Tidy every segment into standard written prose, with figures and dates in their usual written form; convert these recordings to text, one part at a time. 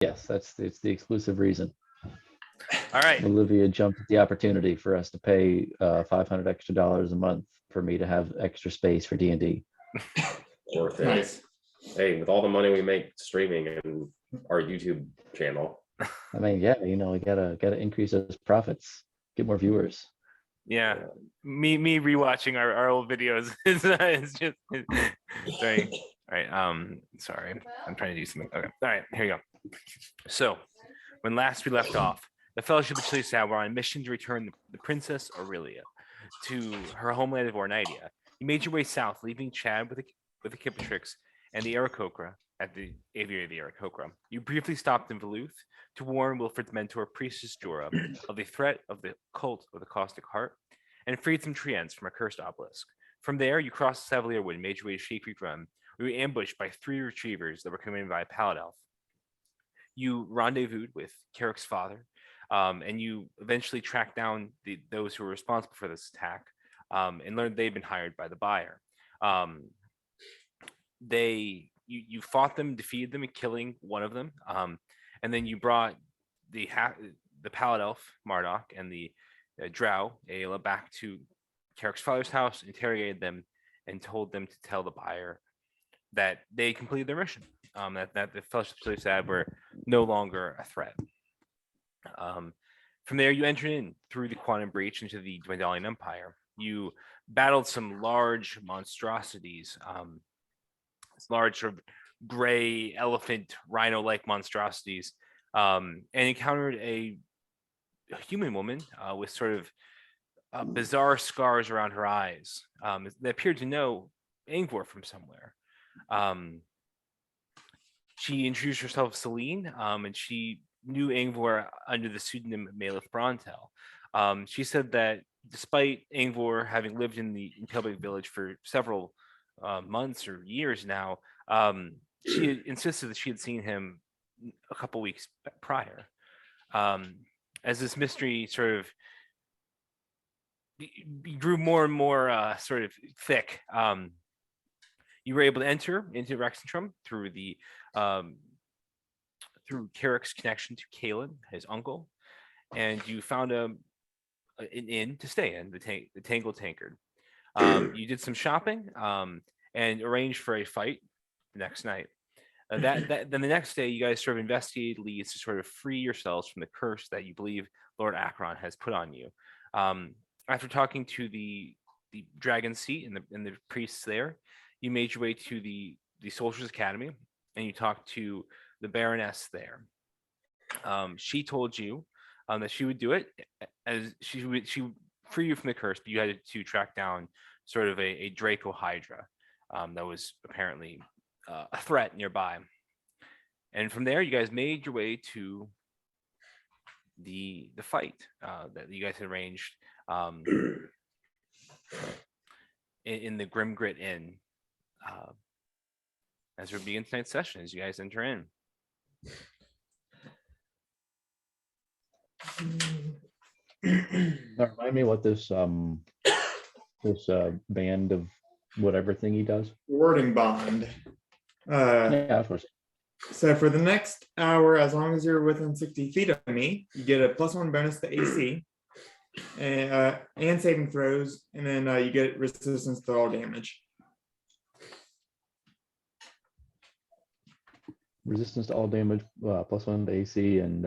Yes, it's the exclusive reason. All right. Olivia jumped at the opportunity for us to pay $500 extra a month for me to have extra space for D&D. Worth it. Nice. Hey, with all the money we make streaming and our YouTube channel. I mean, yeah, we gotta increase those profits, get more viewers. Yeah, me rewatching our old videos is just sorry. All right, sorry, I'm trying to do something. Okay, all right, here you go. So, when last we left off, the Fellowship of Chalisad were on a mission to return the Princess Aurelia to her homeland of Ornidia. You made your way south, leaving Chad with the Kipatrix and the Aarakocra at the aviary of the Aarakocra. You briefly stopped in Veluth to warn Wilfred's mentor, Priestess Jorah, of the threat of the cult of the Caustic Heart, and freed some treants from a cursed obelisk. From there, you crossed Savalier Wood and made your way to Shakefleet Run, where you were ambushed by 3 retrievers that were coming by a Palad Elf. You rendezvoused with Carrick's father, and you eventually tracked down those who were responsible for this attack, and learned they'd been hired by the buyer. You fought them, defeated them, killing one of them, and then you brought the Palad Elf Mardok and the Drow Aela back to Carrick's father's house, interrogated them, and told them to tell the buyer that they completed their mission. That the Fellowship of Chalisad were no longer a threat. From there, you entered in through the Quantum Breach into the Dwendalian Empire. You battled some large monstrosities, large sort of gray elephant rhino-like monstrosities, and encountered a human woman with sort of bizarre scars around her eyes. They appeared to know Angvor from somewhere. She introduced herself as Celine, and she knew Angvor under the pseudonym Malith Brontel. She said that despite Angvor having lived in the Kelbig village for several months or years now, she had insisted that she had seen him a couple weeks prior. As this mystery sort of grew more and more sort of thick, you were able to enter into Rexentrum through through Carrick's connection to Kalen, his uncle, and you found an inn to stay in, the Tangled Tankard. You did some shopping and arranged for a fight the next night. Then the next day, you guys sort of investigated leads to sort of free yourselves from the curse that you believe Lord Akron has put on you. After talking to the Dragon Seat and the priests there, you made your way to the Soldiers Academy, and you talked to the Baroness there. She told you that she would do it, as she would free you from the curse, but you had to track down sort of a Draco Hydra that was apparently a threat nearby. And from there, you guys made your way to the fight that you guys had arranged in the Grimgrit Inn. As we begin tonight's session, as you guys enter in. Now, remind me what this band of whatever thing he does. Wording bond. Yeah, of course. So for the next hour, as long as you're within 60 feet of me, you get a +1 bonus to AC and saving throws, and then you get resistance to all damage. Resistance to all damage, +1 to AC, and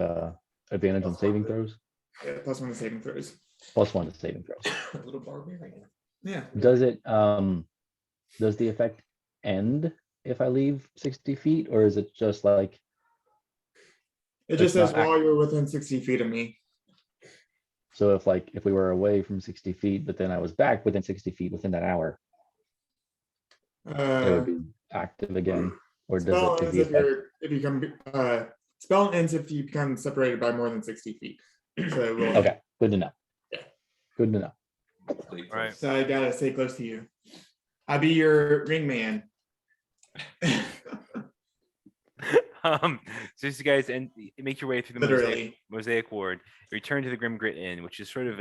advantage on saving throws. Yeah, +1 to saving throws. +1 to saving throws. Little barbarian. Yeah. Does it? Does the effect end if I leave 60 feet, or is it just like? It just It's says not while you're within 60 feet of me. So if we were away from 60 feet, but then I was back within 60 feet within that hour, it would be active again, or does Spell it? ends spell ends if you become separated by more than 60 feet. So Okay, good to know. Yeah. Good to know. Right. So I gotta stay close to you. I'll be your ring man. So as you guys make your way through the Literally. mosaic ward, you return to the Grimgrit Inn, which is sort of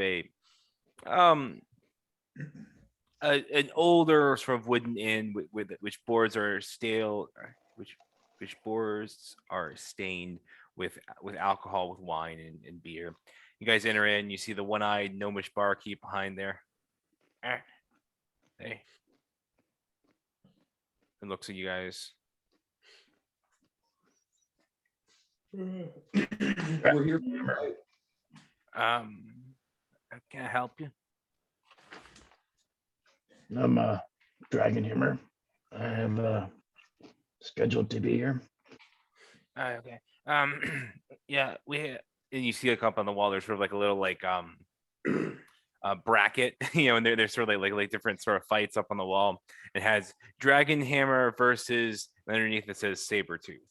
an older sort of wooden inn with which boards are stale, which which boards are stained with alcohol, with wine and beer. You guys enter in. You see the one-eyed gnomish barkeep behind there. Hey, and looks at you guys. We're here. Can I help you? I'm Dragon Hammer. I have scheduled to be here. Okay. Yeah, and you see like up on the wall, there's sort of like a little like bracket, and there's sort of like different sort of fights up on the wall. It has Dragon Hammer versus, and underneath it says Sabretooth.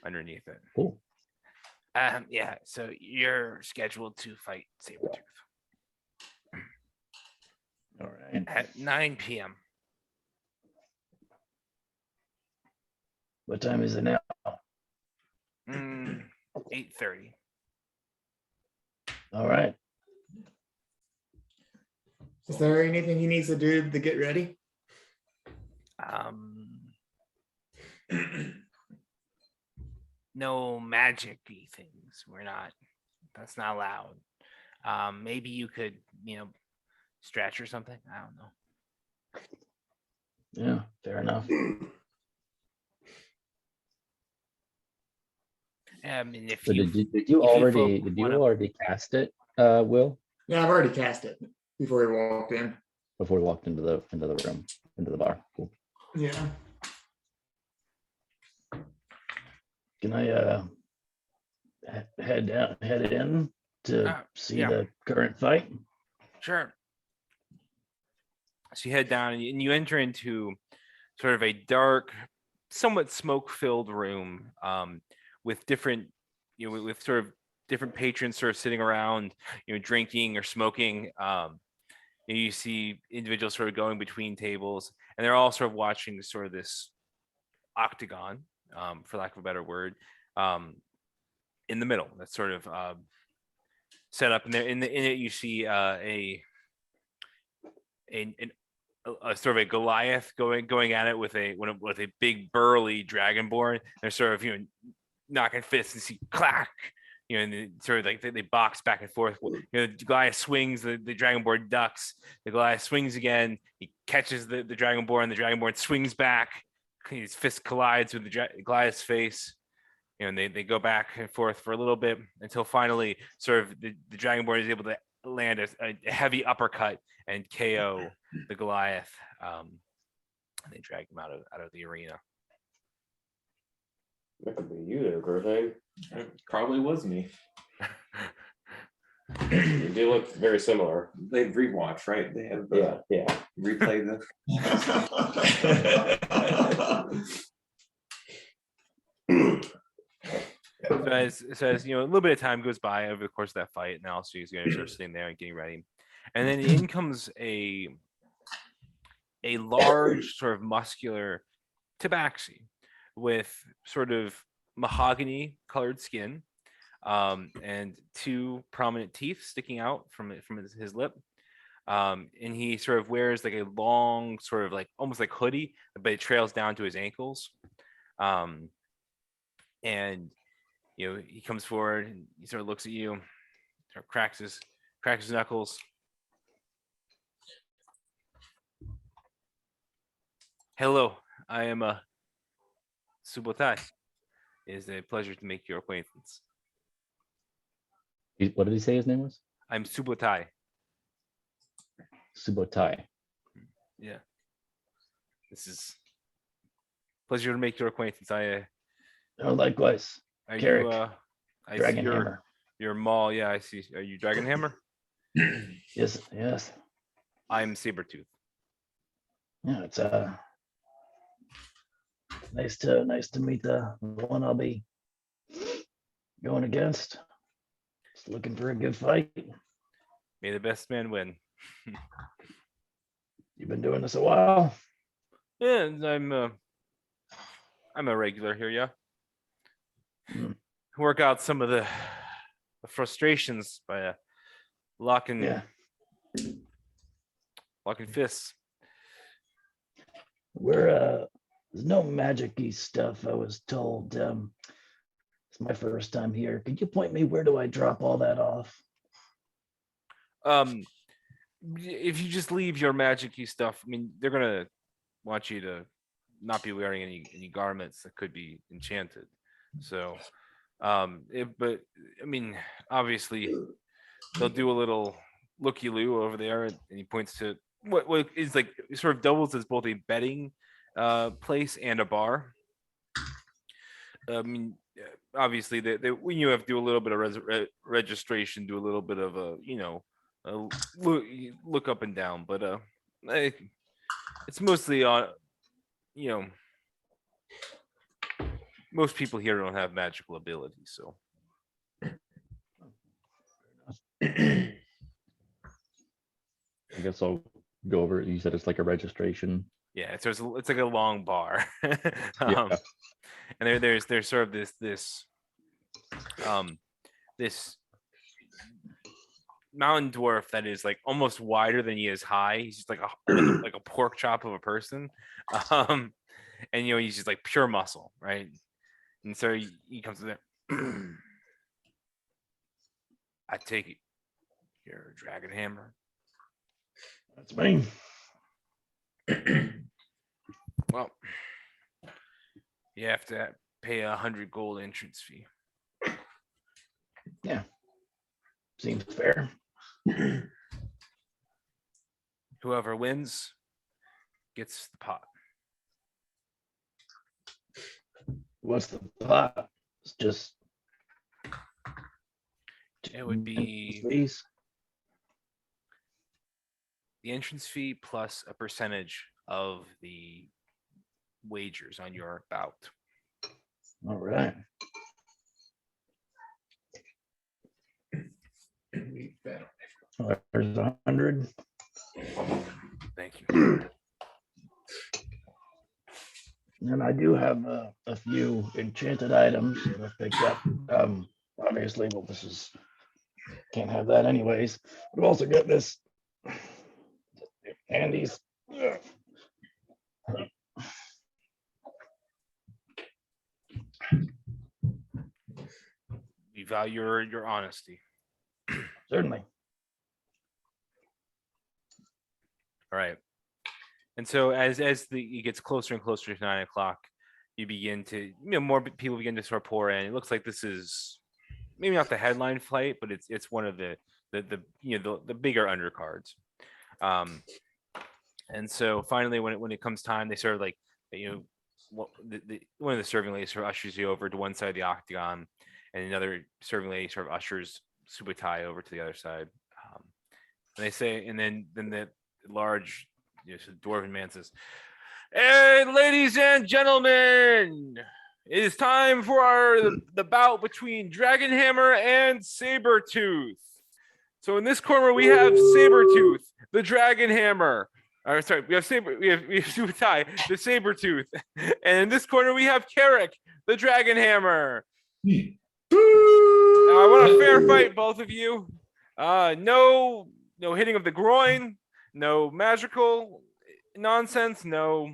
Underneath it. Cool. Yeah, so you're scheduled to fight Sabretooth All right. at 9 p.m. What time is it now? 8:30. All right. Is there anything he needs to do to get ready? No magic-y things. That's not allowed. Maybe you could, stretch or something. I don't know. Yeah, fair enough. I mean, if So you did you already cast it, Will, Yeah, I've already cast it before he walked in. before we walked into the room, into the bar? Cool. Yeah. Can I head in to see yeah. the current fight? Sure. So you head down and you enter into sort of a dark, somewhat smoke-filled room with different, with sort of different patrons sort of sitting around, drinking or smoking. You see individuals sort of going between tables, and they're all sort of watching sort of this octagon, for lack of a better word, in the middle. That's sort of set up, and there in it you see a sort of a Goliath going at it with a big burly dragonborn. They're sort of knocking fists and see clack, and sort of like they box back and forth. The Goliath swings, the dragonborn ducks. The Goliath swings again. He catches the dragonborn. The dragonborn swings back. His fist collides with the Goliath's face. And they go back and forth for a little bit until finally, sort of the dragonborn is able to land a heavy uppercut and KO the Goliath. And they drag him out of the arena. That could be you there, Grothang. It probably was me. You do look very similar. They'd rewatch, right? They have Yeah. replay the. So as a little bit of time goes by over the course of that fight, and also he's going to start sitting there and getting ready, and then in comes a large, sort of muscular tabaxi with sort of mahogany colored skin, and two prominent teeth sticking out from his lip. And he sort of wears like a long, sort of like almost like hoodie, but it trails down to his ankles. And he comes forward and he sort of looks at you, sort of cracks his knuckles. Hello, I am Subotai. It is a pleasure to make your acquaintance. What did he say his name was? I'm Subotai. Subotai. Yeah. This is pleasure to make your acquaintance. Oh, likewise. Are Carrick, you I Dragon see Hammer. your Maul. Yeah, I see. Are you Dragon Hammer? Yes. I'm Sabretooth. Yeah, it's nice to meet the one I'll be going against. Just looking for a good fight. May the best man win. You've been doing this a while. Yeah, and I'm a regular here, yeah. Hmm. Work out some of the frustrations by locking Yeah. fists. there's no magic-y stuff, I was told. It's my first time here. Could you point me where do I drop all that off? If you just leave your magic-y stuff, I mean, they're gonna want you to not be wearing any garments that could be enchanted. So, but I mean, obviously, they'll do a little looky-loo over there, and he points to what is like sort of doubles as both a betting place and a bar. I mean, obviously, when you have to do a little bit of registration, do a little bit of a look up and down, but it's mostly on, most people here don't have magical abilities, so. I guess I'll go over it. You said it's like a registration. Yeah, it's like a long bar. Yeah. And there's sort of this mountain dwarf that is like almost wider than he is high. He's just like a pork chop of a person. And he's just like pure muscle, right? And so he comes in there. I take it you're a dragon hammer. That's me. Well, you have to pay 100 gold entrance fee. Seems fair. Whoever wins gets the pot. What's the pot? It's just It would be fees. the entrance fee plus a percentage of the wagers on your bout. All right. Well, there's 100. Thank you. And I do have a few enchanted items that I picked up. Obviously, well, this is can't have that anyways. I've also got this and these. We value your honesty. Certainly. All right. And so as it gets closer and closer to 9 o'clock, you begin to, more people begin to sort of pour in. It looks like this is maybe not the headline flight, but it's one of the bigger undercards. And so finally, when it comes time, they sort of like, one of the serving ladies sort of ushers you over to one side of the octagon, and another serving lady sort of ushers Subutai over to the other side. And they say, and then the large dwarven man says, "Hey, ladies and gentlemen, it is time for the bout between Dragonhammer and Sabretooth. So in this corner we have Sabretooth, the Dragonhammer. Sorry, we have Subutai, the Sabretooth. And in this corner we have Carrick, the Dragonhammer. Now I want a fair fight, both of you. No hitting of the groin, no magical nonsense, no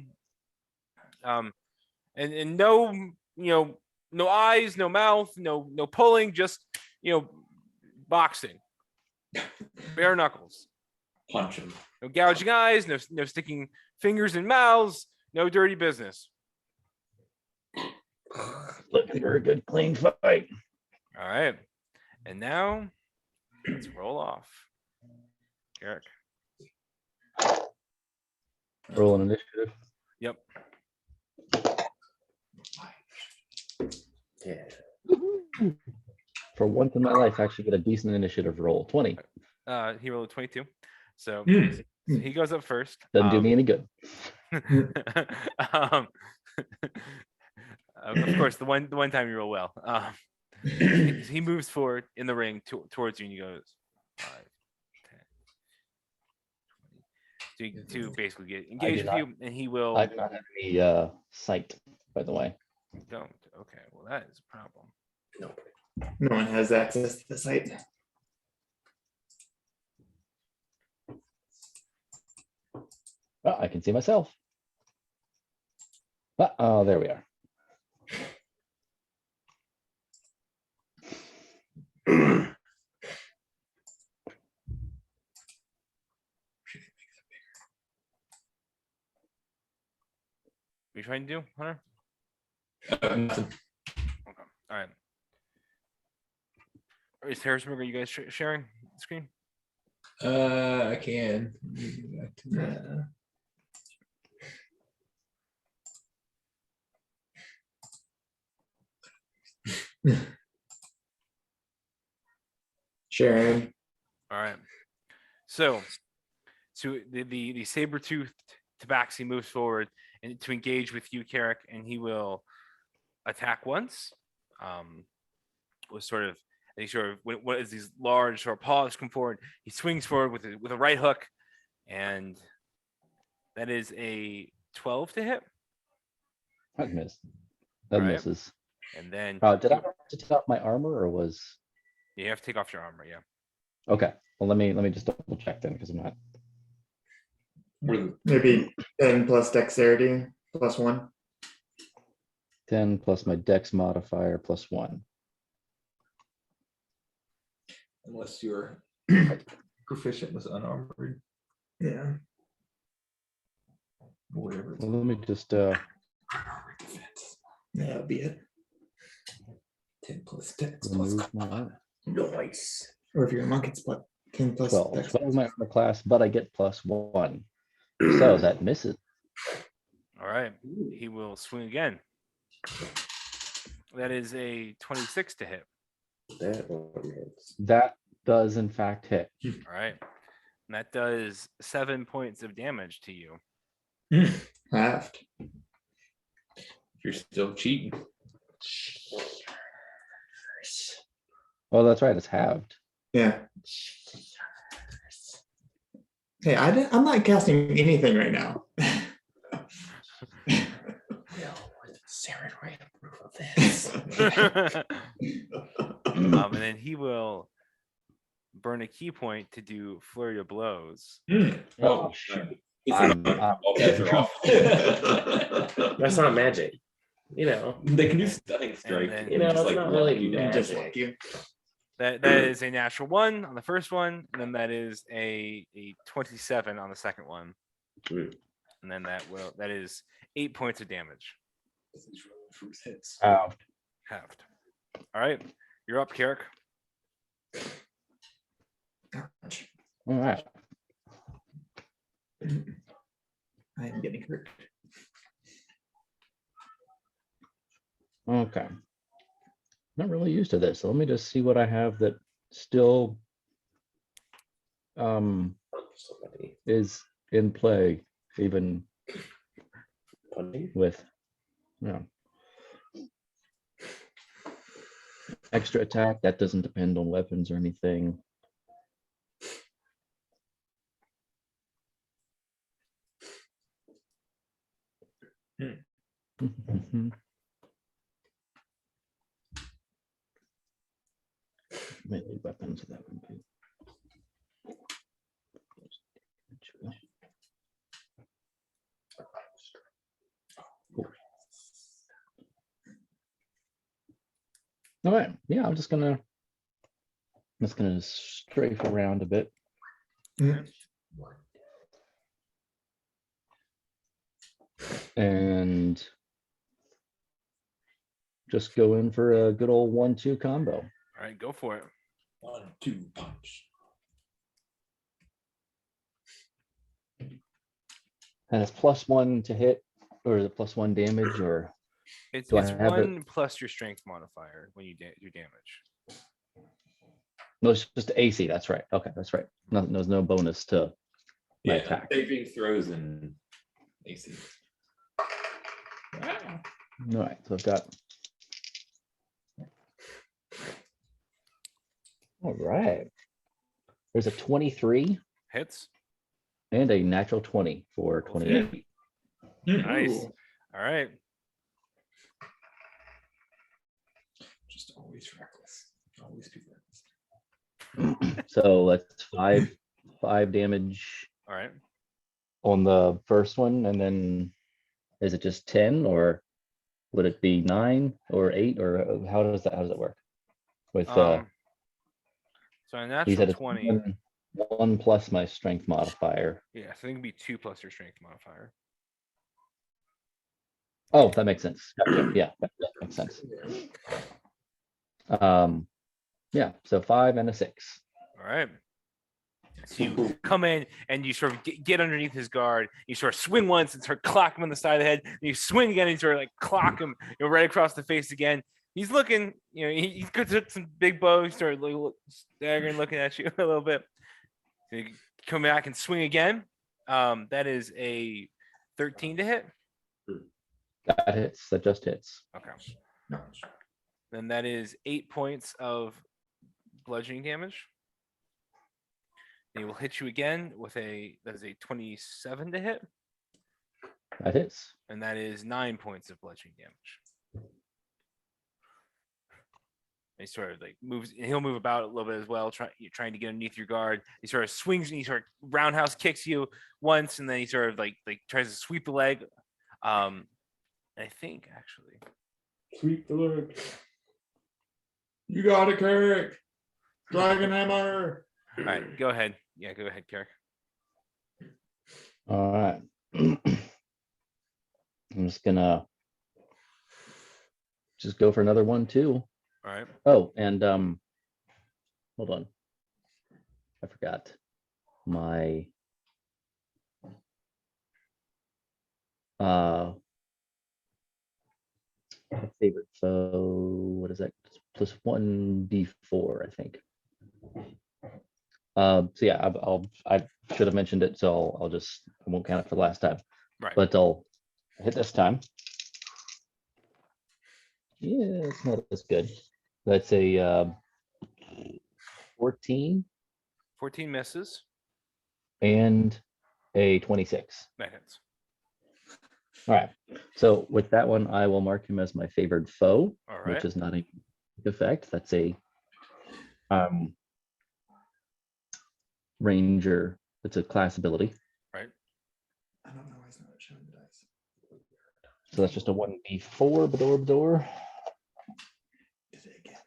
and no no eyes, no mouth, no pulling, just boxing. Bare knuckles. Punch him. No gouging eyes, no sticking fingers in mouths, no dirty business. Looking for a good clean fight. All right. And now let's roll off. Eric. Roll an initiative. Yep. Yeah. For once in my life, I actually get a decent initiative roll. 20. He rolled a 22. So Hmm. he goes up first. Doesn't do me any good. Of course, the one time you roll well. He moves forward in the ring towards you, and he goes 5, 10, 20, to basically get engaged with you, and he will. I do not have any sight, by the way. You don't. Okay, well that is a problem. No. No one has access to the site. Oh, I can see myself. Oh, there we are. What are you trying to do, Hunter? Nothing. Okay. All right. Is Harrisburg, are you guys sharing the screen? I can. Let me go back to that. Sharon. All right. So the saber-toothed tabaxi moves forward and to engage with you, Carrick, and he will attack once. Was sort of he sort of what is these large sort of paws come forward. He swings forward with a right hook, and that is a 12 to hit. That missed. That Alright. misses. And then Did I have to take off my armor or was? you have to take off your armor. Yeah. Okay, well, let me just double check then, because I'm not. Maybe 10 plus dexterity plus 1. 10 plus my dex modifier plus 1. Unless you're proficient with unarmored, Yeah. whatever. Well, let me just Unarmored defense. Yeah, that'll be it. 10 plus dex plus remove my armor. nice. Or if you're a monk, it's what? 10 plus 12. dex. 12 is my armor class, but I get plus 1. So that misses. All right. He will swing again. That is a 26 to hit. That one hits. That does in fact hit. All right. And that does 7 points of damage to you. Halved. You're still cheating. Oh, that's right. It's halved. Yeah. Hey, I'm not casting anything right now. Sarah, I approve of this. And then he will burn a key point to do flurry of blows. Oh, shoot. It's I'm- not- I'm- all bets are off. That's not magic. You know, They can do stunning And strike. then- You know, just it's not really lock you down. magic. Just like you. That is a natural 1 on the first one, and then that is a 27 on the second one. Hmm. And then that is 8 points of damage. Hits. Halved. Halved. All right. You're up, Carrick. All right. I am getting hurt. Okay. Not really used to this. So let me just see what I have that still somebody is in play, even punching. with, you know, extra attack. That doesn't depend on weapons or anything. Melee weapons, that would be. All right, yeah, I'm just gonna strafe around a bit. Yeah. And just go in for a good old 1-2 combo. All right, go for it. 1-2 punch. And it's +1 to hit, or is it +1 damage, or It's Do I have it? 1 plus your strength modifier when you do damage. no, it's just AC. That's right. Okay, that's right. No, there's no bonus to my attack. Saving throws and AC. All right, so I've got. All right. There's a 23 Hits. and a natural 20 for 28. Nice. All right. Just always reckless. Always be reckless. So that's five damage All right. on the first one, and then is it just 10 or would it be 9 or 8 or how does that work? With So a you natural said it's 20. one plus my strength modifier. Yeah, so I think it'd be 2 plus your strength modifier. Oh, that makes sense. Gotcha. Yeah, that makes sense. Yeah, so 5 and a 6. All right. So you come in and you sort of get underneath his guard. You sort of swing once and sort of clock him on the side of the head. And you swing again and sort of like clock him, right across the face again. He's looking, he's got some big bows, sort of like staggering, looking at you a little bit. So you come back and swing again. That is a 13 to hit. That hits. That just hits. Okay. Then that is 8 points of bludgeoning damage. He will hit you again with that is a 27 to hit, That hits. and that is 9 points of bludgeoning damage. He sort of like moves, and he'll move about a little bit as well, trying to get underneath your guard. He sort of swings and he sort of roundhouse kicks you once, and then he sort of like tries to sweep the leg. I think actually, Sweep the leg. You got it, Kirk. Dragon hammer. all right, go ahead. Yeah, go ahead, Kirk. All right. I'm just gonna go for another one too. All right. Oh, and hold on. I forgot my favorite foe. What is that? Plus 1d4, I think. So yeah, I should have mentioned it, so I won't count it for the last time. Right. But I'll hit this time. Yeah, it's not as good. That's a 14 14 misses. and a 26. That hits. All right. So with that one, I will mark him as my favored foe, All right. which is not a effect. That's a ranger. It's a class ability. Right. I don't know why it's not showing the dice. So that's just a 1d4 Bador. Did it again.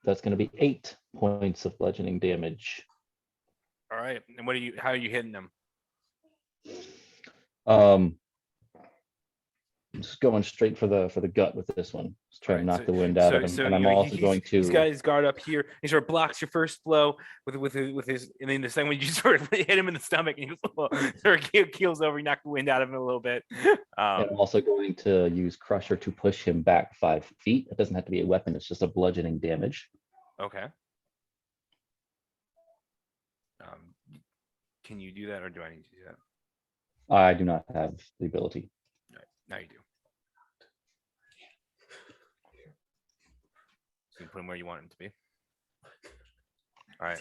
That's going to be 8 points of bludgeoning damage. All right. And how are you hitting them? I'm just going straight for the gut with this one. Just trying to Alright, knock the wind out of him. And I'm also going He's to. got his guard up here. He sort of blocks your first blow with his, and then the second one you sort of hit him in the stomach, and he sort of keels over. You knock the wind out of him a little bit. And I'm also going to use Crusher to push him back 5 feet. It doesn't have to be a weapon. It's just a bludgeoning damage. Okay. Can you do that, or do I need to do that? I do not have the ability. Now you do. So you put him where you want him to be. All right.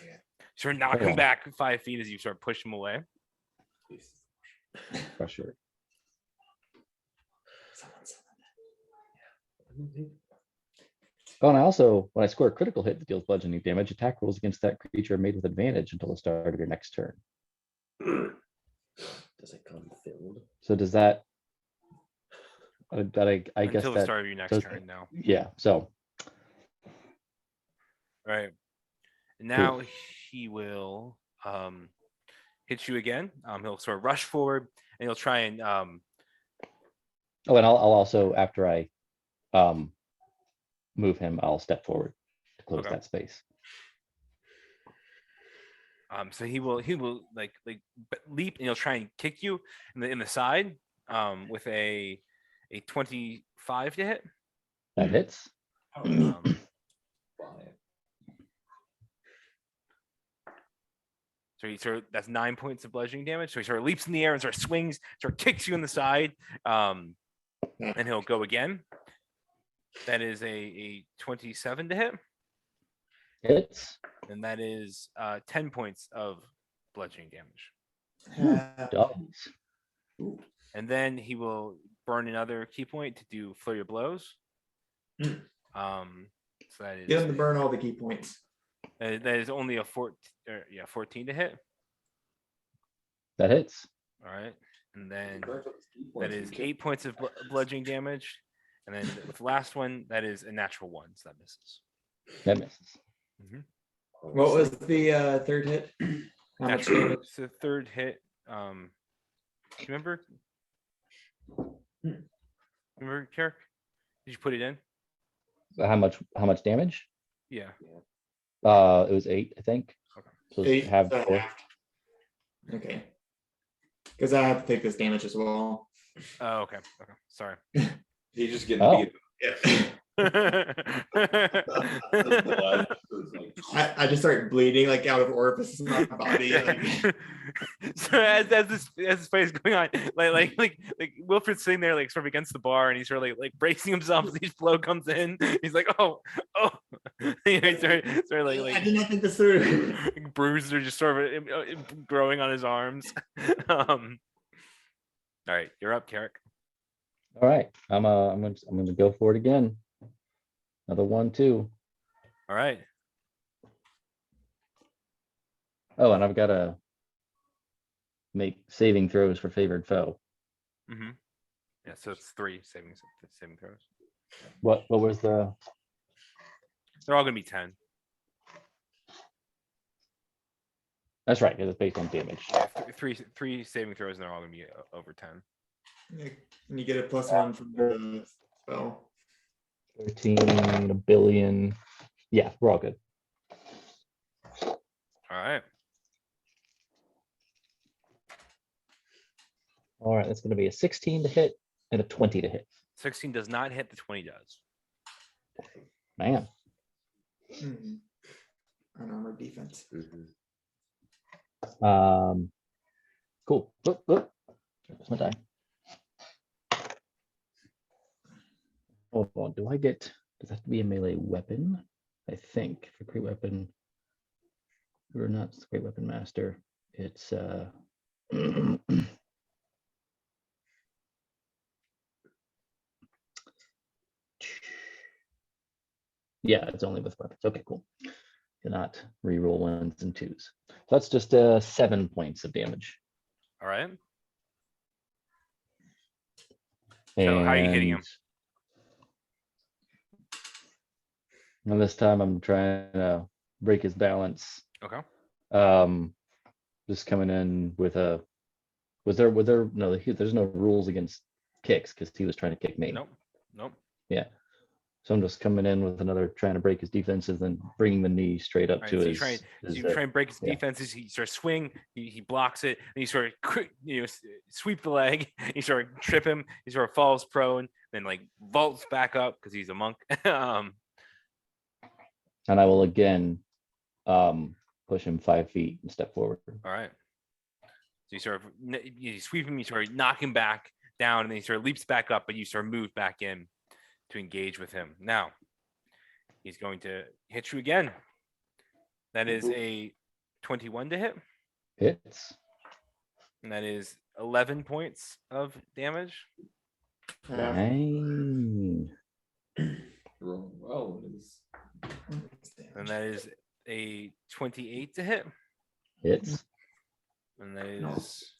Sort of knock Hold him on. back 5 feet as you sort of push him away. Crusher. Oh, and I also, when I score a critical hit that deals bludgeoning damage, attack rolls against that creature are made with advantage until the start of your next turn. Does it come filled? So does that? I guess Until the that. start of your next does- turn now. Yeah. So Right. Now he will hit you again. He'll sort of rush forward and he'll try and oh, and I'll also, after I move him, I'll step forward to close Okay. that space. so he will like leap and he'll try and kick you in the side with a 25 to hit. That hits. Um, So he sort of, that's 9 points of bludgeoning damage. So he sort of leaps in the air and sort of swings, sort of kicks you in the side. And he'll go again. That is a 27 to hit. Hits. And that is 10 points of bludgeoning damage. Dogs. And then he will burn another key point to do flurry of blows. Mm. So that Get is him to burn all the key points. That is only a 14 to hit. That hits. All right. And then that is 8 points of bludgeoning damage. And then with the last one, that is a natural 1, so that misses. That misses. What was the third hit? How much Natural, damage? it's the third hit. Remember? Remember, Carrick? Did you put it in? So how much damage? Yeah. It was 8, I think. Okay. So it's Eight, half so 4. halved. Okay. Because I have to take this damage as well. Oh, okay. Okay. Sorry. He just getting Oh. beat. Yeah. Like, I just start bleeding like out of orifices in my body. Like, So as this fight is going on, like Wilfred's sitting there like sort of against the bar, and he's sort of like bracing himself as each blow comes in. He's like, oh. He's sort of I like did not think this through. bruises are just sort of growing on his arms. All right, you're up, Carrick. All right. I'm gonna go for it again. Another 1, 2. All right. Oh, and I've got to make saving throws for favored foe. Mm-hmm. Yeah, so it's 3 saving throws. What was the? They're all gonna be 10. That's right, because it's based on damage. Yeah, three saving throws, and they're all gonna be over 10. And you get a +1 from the spell. 13, a billion. Yeah, we're all good. All right. All right, that's going to be a 16 to hit and a 20 to hit. 16 does not hit. The 20 does. Man, Mhm. Unarmored defense. cool. There's my die. Hold on, does it have to be a melee weapon? I think for great weapon. We're not great weapon master. It's yeah, it's only with weapons. Okay, cool. Cannot reroll 1s and 2s. So that's just 7 points of damage. All right. So how are you hitting him? And this time I'm trying to break his balance. Okay. Just coming in with a. Was there no? There's no rules against kicks because he was trying to kick me. Nope. Yeah. So I'm just coming in with another trying to break his defenses and bringing the knee straight up All right, to so his. you try and break his yeah. defenses. He sort of swing. He blocks it, and you sort of sweep the leg. You sort of trip him. He sort of falls prone, then like vaults back up because he's a monk. And I will again push him 5 feet and step forward. All right. So you sort of you sweep him, you sort of knock him back down, and then he sort of leaps back up, but you sort of move back in to engage with him. Now he's going to hit you again. That is a 21 to hit, Hits. and that is 11 points of damage. Dang. Roll well. It is. And that is a 28 to hit, Hits. and that is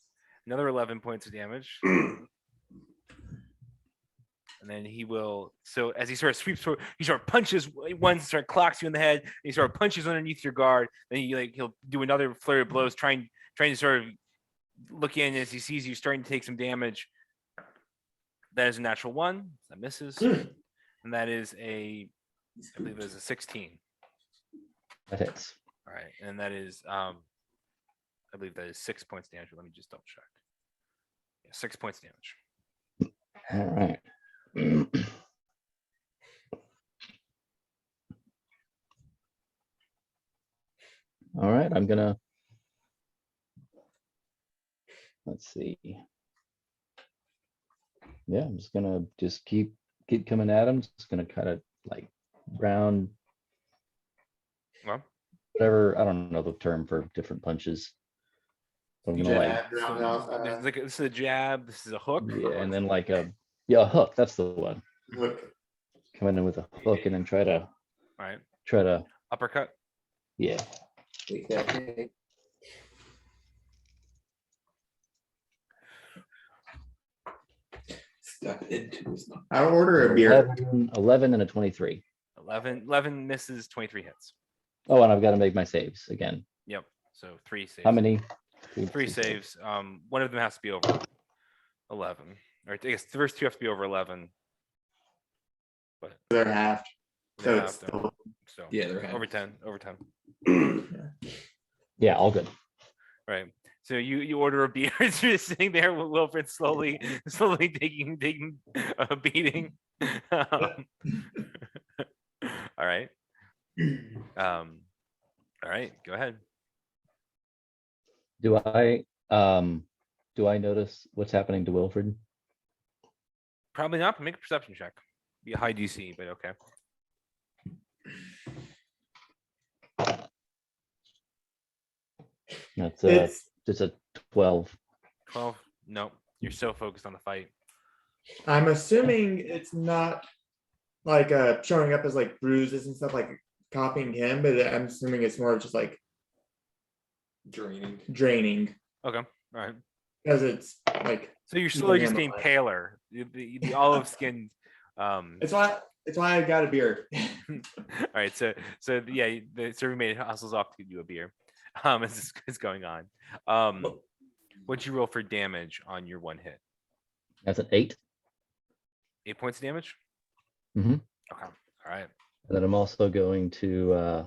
another 11 points of damage. And then he will. So as he sort of sweeps forward, he sort of punches once, sort of clocks you in the head. And he sort of punches underneath your guard. Then he'll do another flurry of blows, trying to sort of look in as he sees you starting to take some damage. That is a natural 1 that misses, and that is I believe that's a 16. That hits. All right, and that is I believe that is 6 points damage. Let me just double check. Yeah, 6 points damage. All right. All right, I'm gonna. Let's see. Yeah, I'm just gonna keep coming at him. Just gonna kind of like round. Well, Whatever, I don't know the term for different punches. So I'm gonna like, this is a jab. This is a hook. yeah, and then like a hook. That's the one. Look, Coming in with a hook and then try to All right, try to uppercut. Yeah. Take that hit. Step into his. I'll order a beer. 11 and a 23. 11 misses, 23 hits. Oh, and I've got to make my saves again. Yep. So 3 saves. How many? Three saves. One of them has to be over 11. Or I guess the first two have to be over 11. They're half. So They're it's half done. still, So Yeah, they're half. over 10. Over 10. Yeah, all good. Right. So you order a beer. It's just sitting there with Wilfred slowly taking a beating. All right. All right. Go ahead. Do I notice what's happening to Wilfred? Probably not, but make a perception check. Be a high DC, but okay. That's it's just a 12. 12. No, you're so focused on the fight. I'm assuming it's not like showing up as like bruises and stuff like copying him, but I'm assuming it's more just like Draining. draining Okay. All right. because it's like So you're slowly just him getting alive. paler. The olive skin. it's why I got a beer. All right. So yeah, the serving maid hustles off to give you a beer. As this is going on. What'd you roll for damage on your one hit? That's an 8. 8 points of damage. Mhm. Okay. All right. And then I'm also going to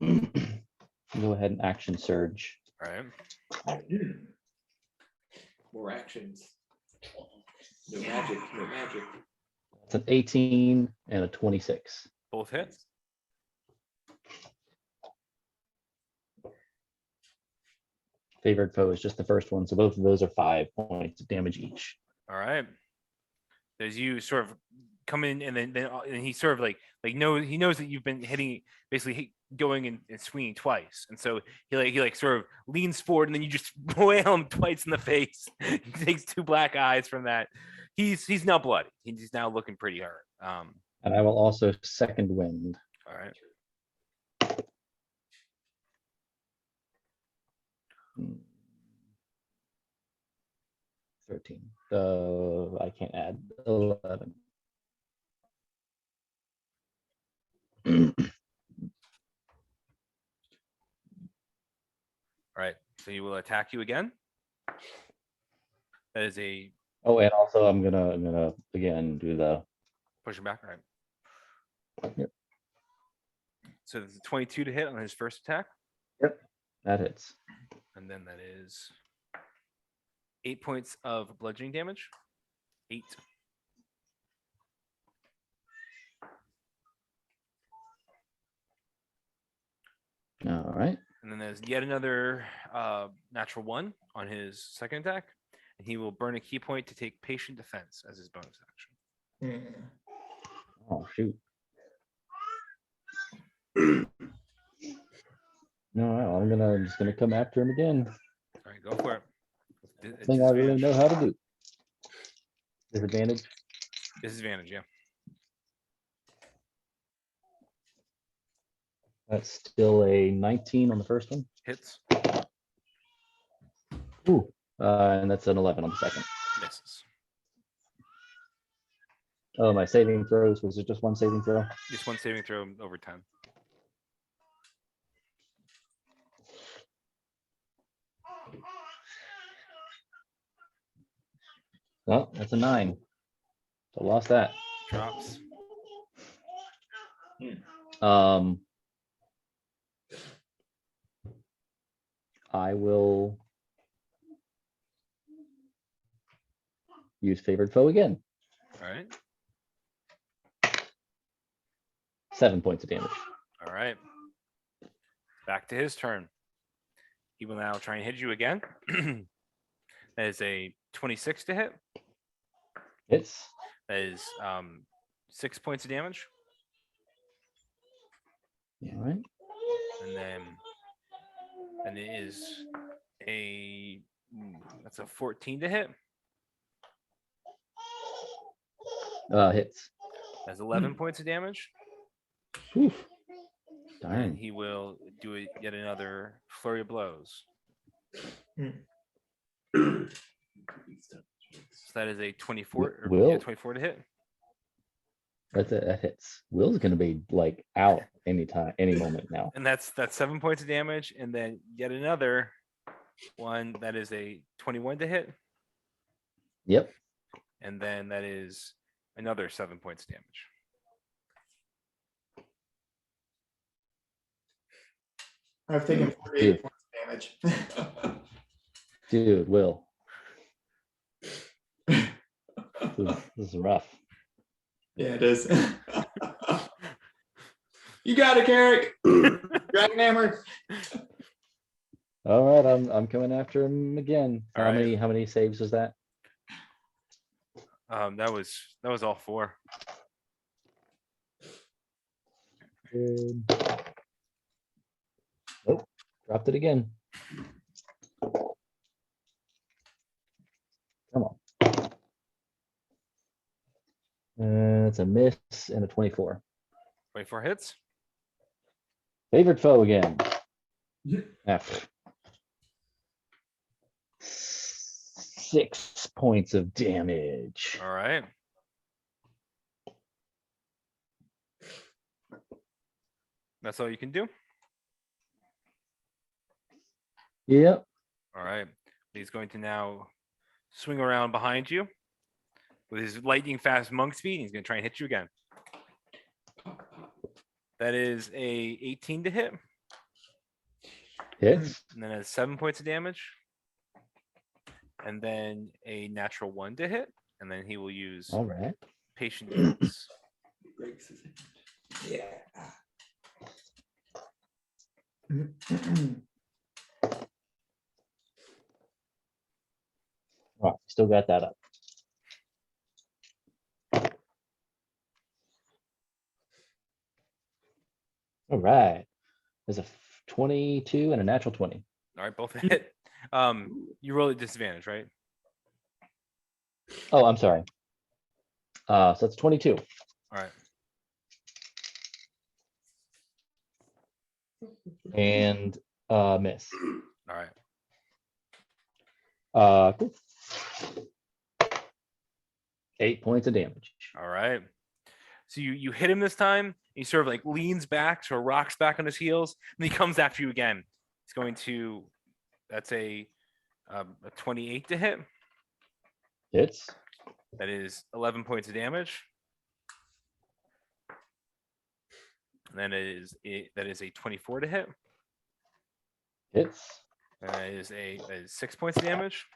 go ahead and action surge. All right. More actions. No magic. No magic. It's an 18 and a 26. Both hits. Favored foe is just the first one, so both of those are 5 points of damage each. All right. As you sort of come in, and then he sort of like he knows that you've been hitting, basically going and swinging twice, and so he sort of leans forward, and then you just wail him twice in the face. He takes 2 black eyes from that. He's now bloody. He's now looking pretty hurt. And I will also second wind. All right. 13. So I can't add 11. All right. So he will attack you again. That is a Oh, and also I'm gonna again do the push him back. All right. Yep. So there's a 22 to hit on his first attack, that hits. and then that is 8 points of bludgeoning damage. 8. All right. And then there's yet another natural 1 on his second attack, and he will burn a key point to take patient defense as his bonus action. Oh shoot. No, I'm just gonna come after him again. All right, go for it. It's Thing I really know disadvantage. how to do. Disadvantage. Disadvantage, yeah. That's still a 19 on the first one. Hits, Ooh, and that's an 11 on the second. misses. Oh, my saving throws, was it just one saving throw? Just one saving throw over 10. Oh, that's a 9. So lost that. Drops. I will use favored foe again. All right. 7 points of damage. All right. Back to his turn. He will now try and hit you again. That is a 26 to hit. Hits. That is 6 points of damage. All right. And it is that's a 14 to hit. Hits. That's 11 points of damage. Oof. And Darn. he will do it yet another flurry of blows. So that is a 24, or, yeah, Will. 24 to hit. That hits. Will's gonna be like out anytime, any moment now. And that's 7 points of damage. And then yet another one that is a 21 to hit. Yep. And then that is another 7 points of damage. I've taken 48 points of damage. Dude, Will. This is rough. Yeah, it is. You got it, Carrick. Dragon Hammer. All right, I'm coming after him again. All How right. many saves was that? That was all 4. Good. Nope, dropped it again. Come on. It's a miss and a 24. 24 hits. Favorite foe again. F. 6 points of damage. All right. That's all you can do. Yep. All right. He's going to now swing around behind you with his lightning fast monk speed. He's going to try and hit you again. That is a 18 to hit, Hits. and then has 7 points of damage, and then a natural 1 to hit, and then he will use All right. patient defense. Yeah. All right. Still got that up. All right. There's a 22 and a natural 20. All right, both hit. You roll at disadvantage, right? Oh, I'm sorry. So that's 22. All right. And miss. All right. Cool. 8 points of damage. All right. So you hit him this time. He sort of like leans back, sort of rocks back on his heels, and he comes after you again. He's going to. That's a 28 to hit. Hits. That is 11 points of damage. And then that is a 24 to hit. Hits. And that is a 6 points of damage.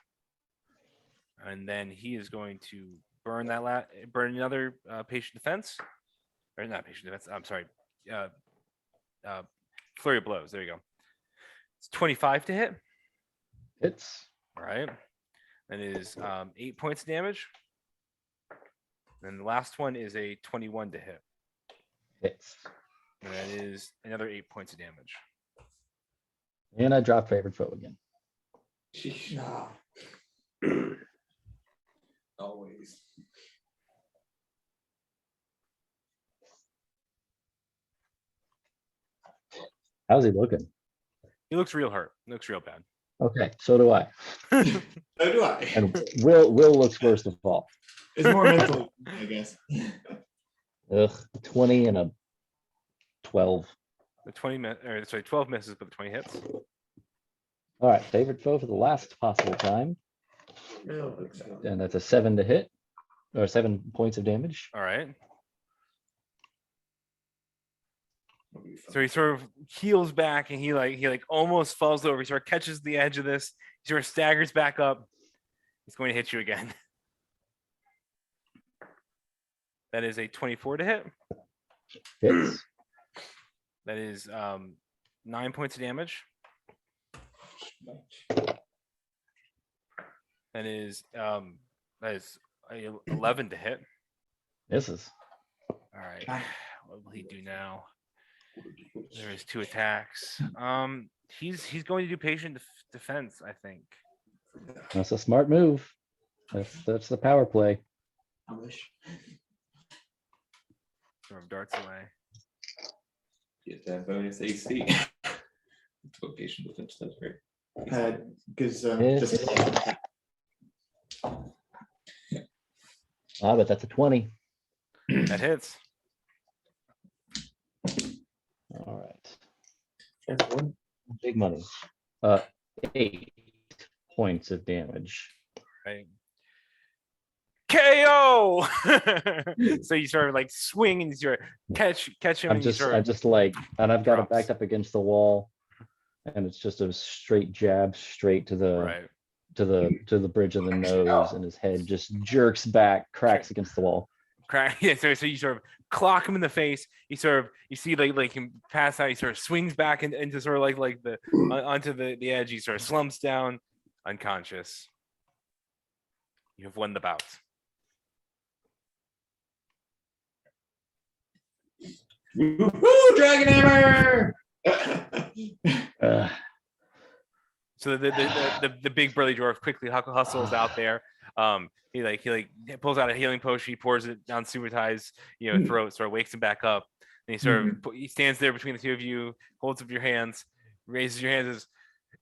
And then he is going to burn burn another patient defense. Or not patient defense. I'm sorry. Flurry of blows. There you go. It's 25 to hit. Hits. All right. That is 8 points of damage. And the last one is a 21 to hit. Hits. And that is another 8 points of damage. And I dropped favorite foe again. Nah. Always. How's he looking? He looks real hurt. He looks real bad. Okay, so do I. So do I. And Will looks worst of all. It's more mental, I guess. Ugh, 20 and a 12. The 12 misses, but the 20 hits. All right, favorite foe for the last possible time. And that's a 7 to hit, or 7 points of damage. All right. So he sort of heels back and he almost falls over. He sort of catches the edge of this. He sort of staggers back up. He's going to hit you again. That is a 24 to hit. Hits. That is 9 points of damage. That is 11 to hit. Misses. All right. What will he do now? There is 2 attacks. He's going to do patient defense, I think. That's a smart move. That's the power play. I wish. Sort of darts away. Get that bonus AC. That's what patient defense does, right? Because Yeah. just Ah, but that's a 20. That hits. All right. That's one. Big money. 8 points of damage. Right. KO. So you sort of like swing and you sort of catch him. I'm And you just, sort I of, just like, and I've got it drops. backed up against the wall, and it's just a straight jab straight to the right. to the bridge of the nose, and his head just jerks back, cracks against the wall. Crack. Yeah. So you sort of clock him in the face. You see like him pass out. He sort of swings back into sort of like the onto the edge. He sort of slumps down, unconscious. You have won the bout. woo, Dragon Hammer. Uh, So the big burly dwarf quickly hustles out there. He pulls out a healing potion. He pours it down Subatai's throat, sort of wakes him back up. And he sort of he stands there between the two of you, holds up your hands, raises your hands,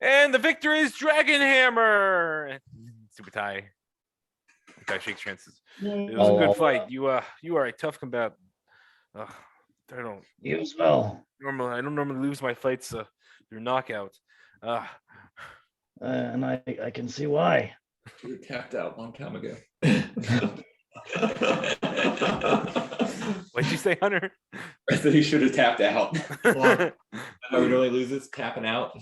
and the victor is Dragon Hammer. Subatai shakes your hand. Says, it was a good fight. You are a tough combatant. I don't You as well. I don't normally lose my fights through knockout. And I can see why. You were tapped out a long time ago. What'd you say, Hunter? I said he should have tapped out. Well, How he really loses tapping out.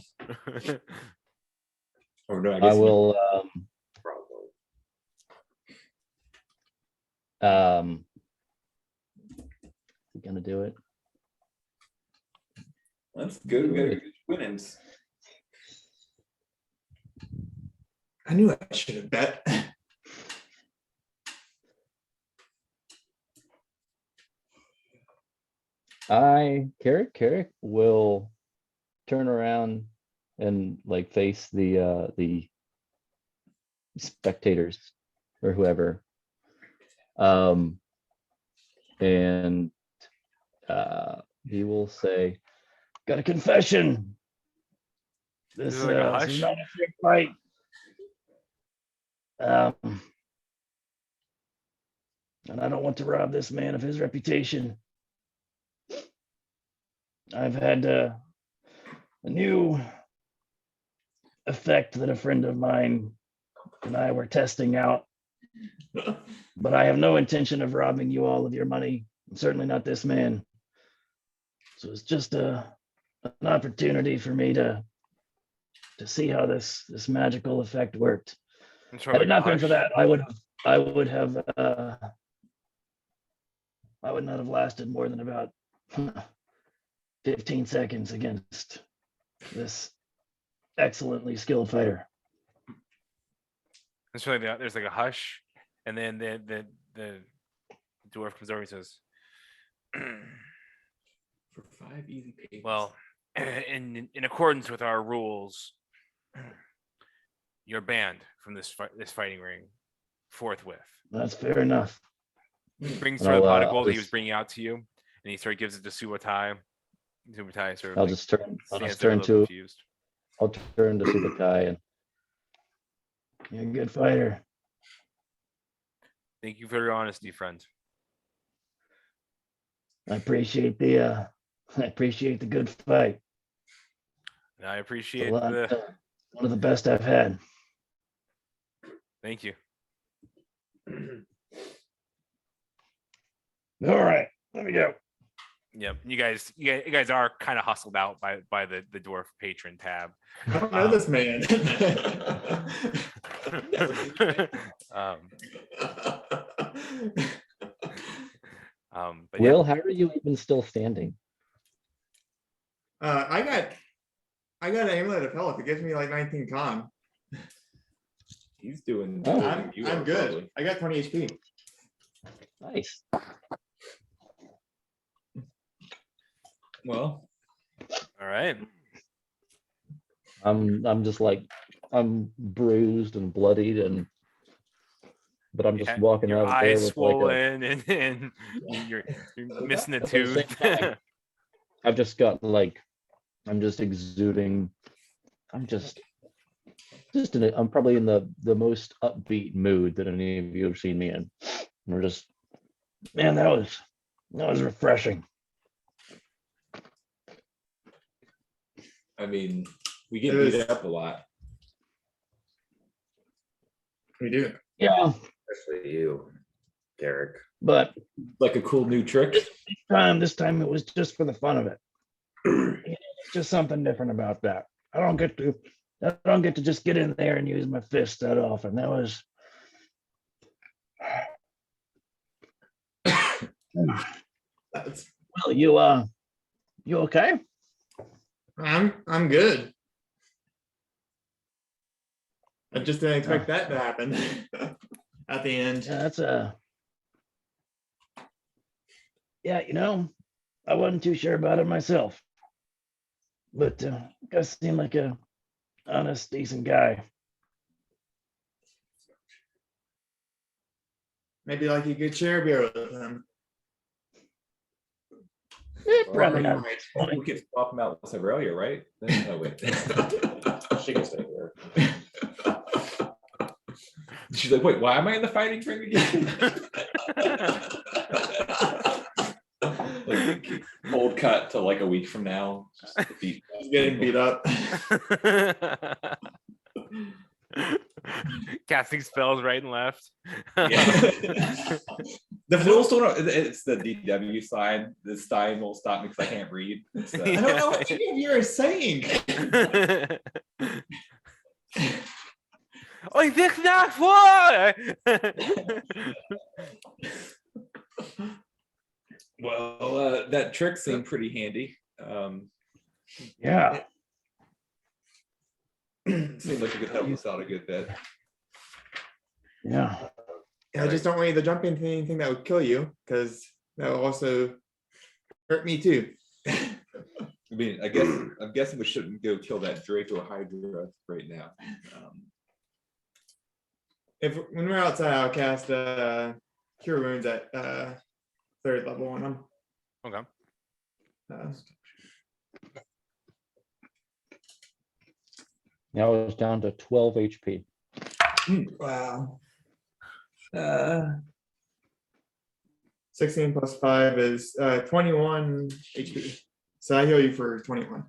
Or no, I I guess will. probably. Gonna do it. That's good. We got good winnings. I knew I should have bet. Carrick will turn around and like face the spectators or whoever. And he will say, Got a confession. This, This is like a this is hush? not a fair fight. And I don't want to rob this man of his reputation. I've had a new effect that a friend of mine and I were testing out, but I have no intention of robbing you all of your money, certainly not this man. So it's just an opportunity for me to see how this magical effect worked. Had it not been for that, I would not have lasted more than about 15 seconds against this excellently skilled fighter. And so there's like a hush, and then the dwarf comes over and says, For 5 easy pages. well, in accordance with our rules, you're banned from this fighting ring forthwith. That's fair enough. He brings And sort of the pot I'll, of gold that he was just- bringing out to you, and he sort of gives it to Subatai. Subatai sort of I'll like just turn. I'll stands just there a turn little to. confused. I'll turn to Subatai and You're a good fighter. Thank you for your honesty, friend. I appreciate the good fight. And I It's a appreciate lot- the. one of the best I've had. Thank you. All right, let me go. Yep, you guys are kind of hustled out by the dwarf patron tab. I don't know this man. But yeah, Will, how are you even still standing? I got an amulet of health. It gives me like 19 con. He's doing. Oh. better I'm than you are, good. probably. I got 20 HP. Nice. Well, all right. I'm just like I'm bruised and bloodied but I'm just Yeah, walking your out of there eyes with like a, swollen and you're missing a At the same tooth. time, I've just got like, I'm just exuding. I'm I'm probably in the most upbeat mood that any of you have seen me in. We're just, man, that was refreshing. I mean, we get It was- beat up a lot. We do. Yeah, Especially you, Derek. But Like a cool new trick. this time it was just for the fun of it. It's just something different about that. I don't get to just get in there and use my fist that often. That was That's, well, you okay? I'm good. I just didn't expect that to happen at the end. Yeah, that's yeah, I wasn't too sure about it myself. But Gus seemed like a honest, decent guy. Maybe like you could share a beer with him. Probably Or you not. might. We could swap them out with Aurelia, right? Oh, wait. She can stay here. She's like, wait, why am I in the fighting ring again? Like, cold cut to like a week from now. Just beat- He's getting beat up. Casting spells right and left. Yeah. The also it's the DW side. The Stein will stop me because I can't read. So- I don't know what any of you are saying. I think not why. Well, that trick seemed pretty handy. Yeah. Seemed like it could help us out a good bit. Yeah. I just don't want you to jump into anything that would kill you, because that will also hurt me too. I mean, I'm guessing we shouldn't go kill that Draco Hydra right now. If when we're outside, I'll cast Cure Wounds at 3rd level on them. Okay. now it's down to 12 HP. Wow. 16 plus 5 is 21 HP. So I heal you for 21.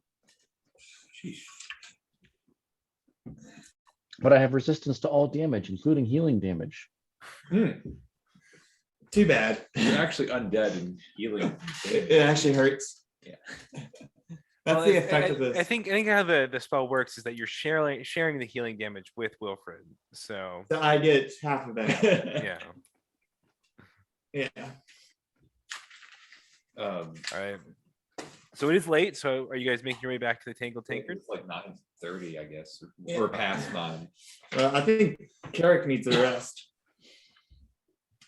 But I have resistance to all damage, including healing damage. Too bad. You're actually undead and healing. It actually hurts. Yeah. That's Well, the effect of this. I think how the spell works is that you're sharing the healing damage with Wilfred. So So I get half of it. yeah. Yeah. All right. So it is late. So are you guys making your way back to the Tangled Tankard? It's like 9:30, I guess, Yeah. or past 9. Well, I think Carrick needs a rest.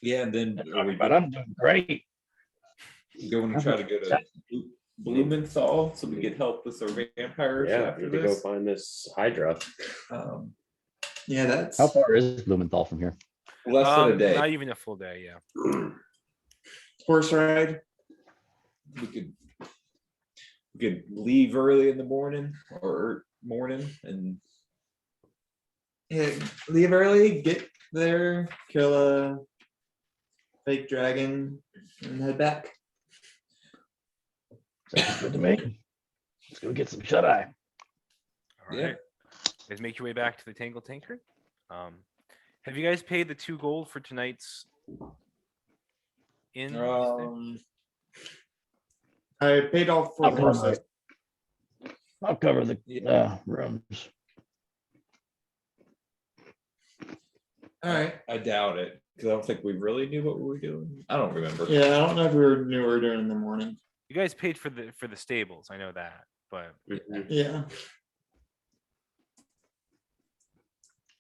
Yeah, and then But I'm doing great. go and try to go to Blumenthal so we get help with the vampires Yeah, after need to go this. find this Hydra. Yeah, that's How far is Blumenthal from here? Less than a day. Not even a full day. Yeah. horse ride. We could leave early in the morning and Yeah, leave early, get there, kill a fake dragon, and head back. Sounds good to me. Let's go get some shut eye. All Yeah. right. Guys, make your way back to the Tangled Tankard. Have you guys paid the 2 gold for tonight's inn? I paid off for I'll the cover horses. I'll cover the Yeah. rooms. All right. I doubt it because I don't think we really knew what we were doing. I don't remember. Yeah, I don't know if we knew what we were doing in the morning. You guys paid for the stables. I know that, but Yeah.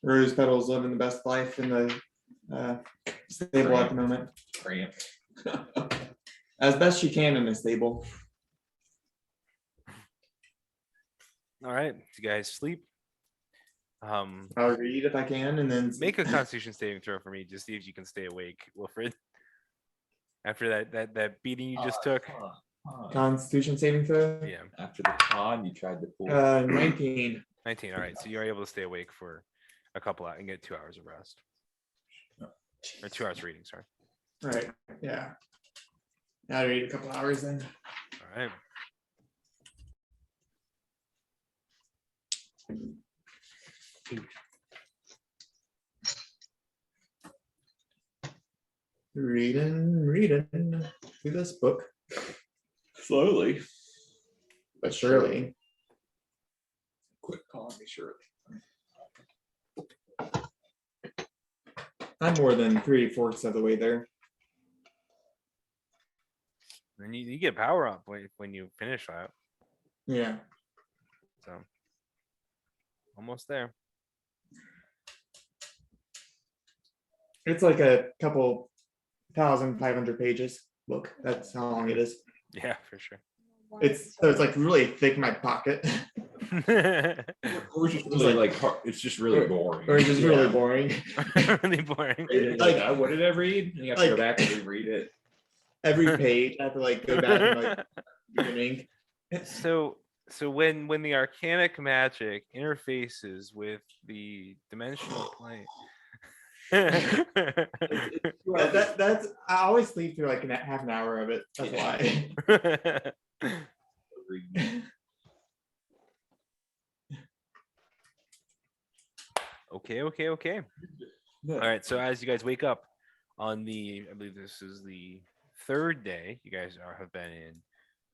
Rose Petals living the best life in the stable at the moment, Cramp. as best she can in the stable. all right. You guys sleep. I'll read if I can, and then Make a Constitution saving throw for me. Just see if you can stay awake, Wilfred. After that beating you just took. Constitution saving throw. Yeah, After the con, you tried to pull. 19. 19. All right, so you're able to stay awake for a couple hours and get 2 hours of rest. Or 2 hours reading, sorry. Right. Yeah. Now I read a couple hours then. All right. Reading through this book, Slowly. but surely. Quit calling me Shirley. I'm more than 3/4 of the way there. And you get power up when you finish that. Yeah. So almost there. It's like a couple 1,500 pages book. That's how long it is. Yeah, for sure. It's like really thick in my pocket. Or it's just really like hard. It's just really boring. Or it's just really Yeah. boring. Really boring. Like, what did I read? And you have to go back and reread it. Every page I have to like go back and like beginning. So when the arcanic magic interfaces with the dimensional plane. That's I always sleep through like half an hour of it. That's why. Okay. All right. So as you guys wake up on I believe this is the third day you guys have been in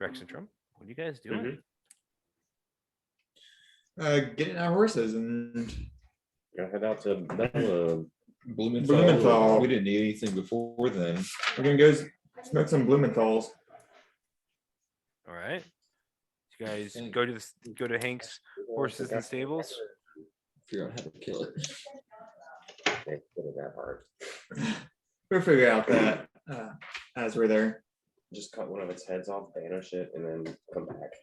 Rexentrum. What are you guys doing? Getting our horses and Gotta head out to Bella. Blumenthal. We didn't need anything before then. we're gonna go smoke some Blumenthals. All right. You guys go to Hank's horses and stables. Figure out how to kill it. Can't get it that hard. We'll figure out that as we're there. Just cut one of its heads off, banish it, and then come back.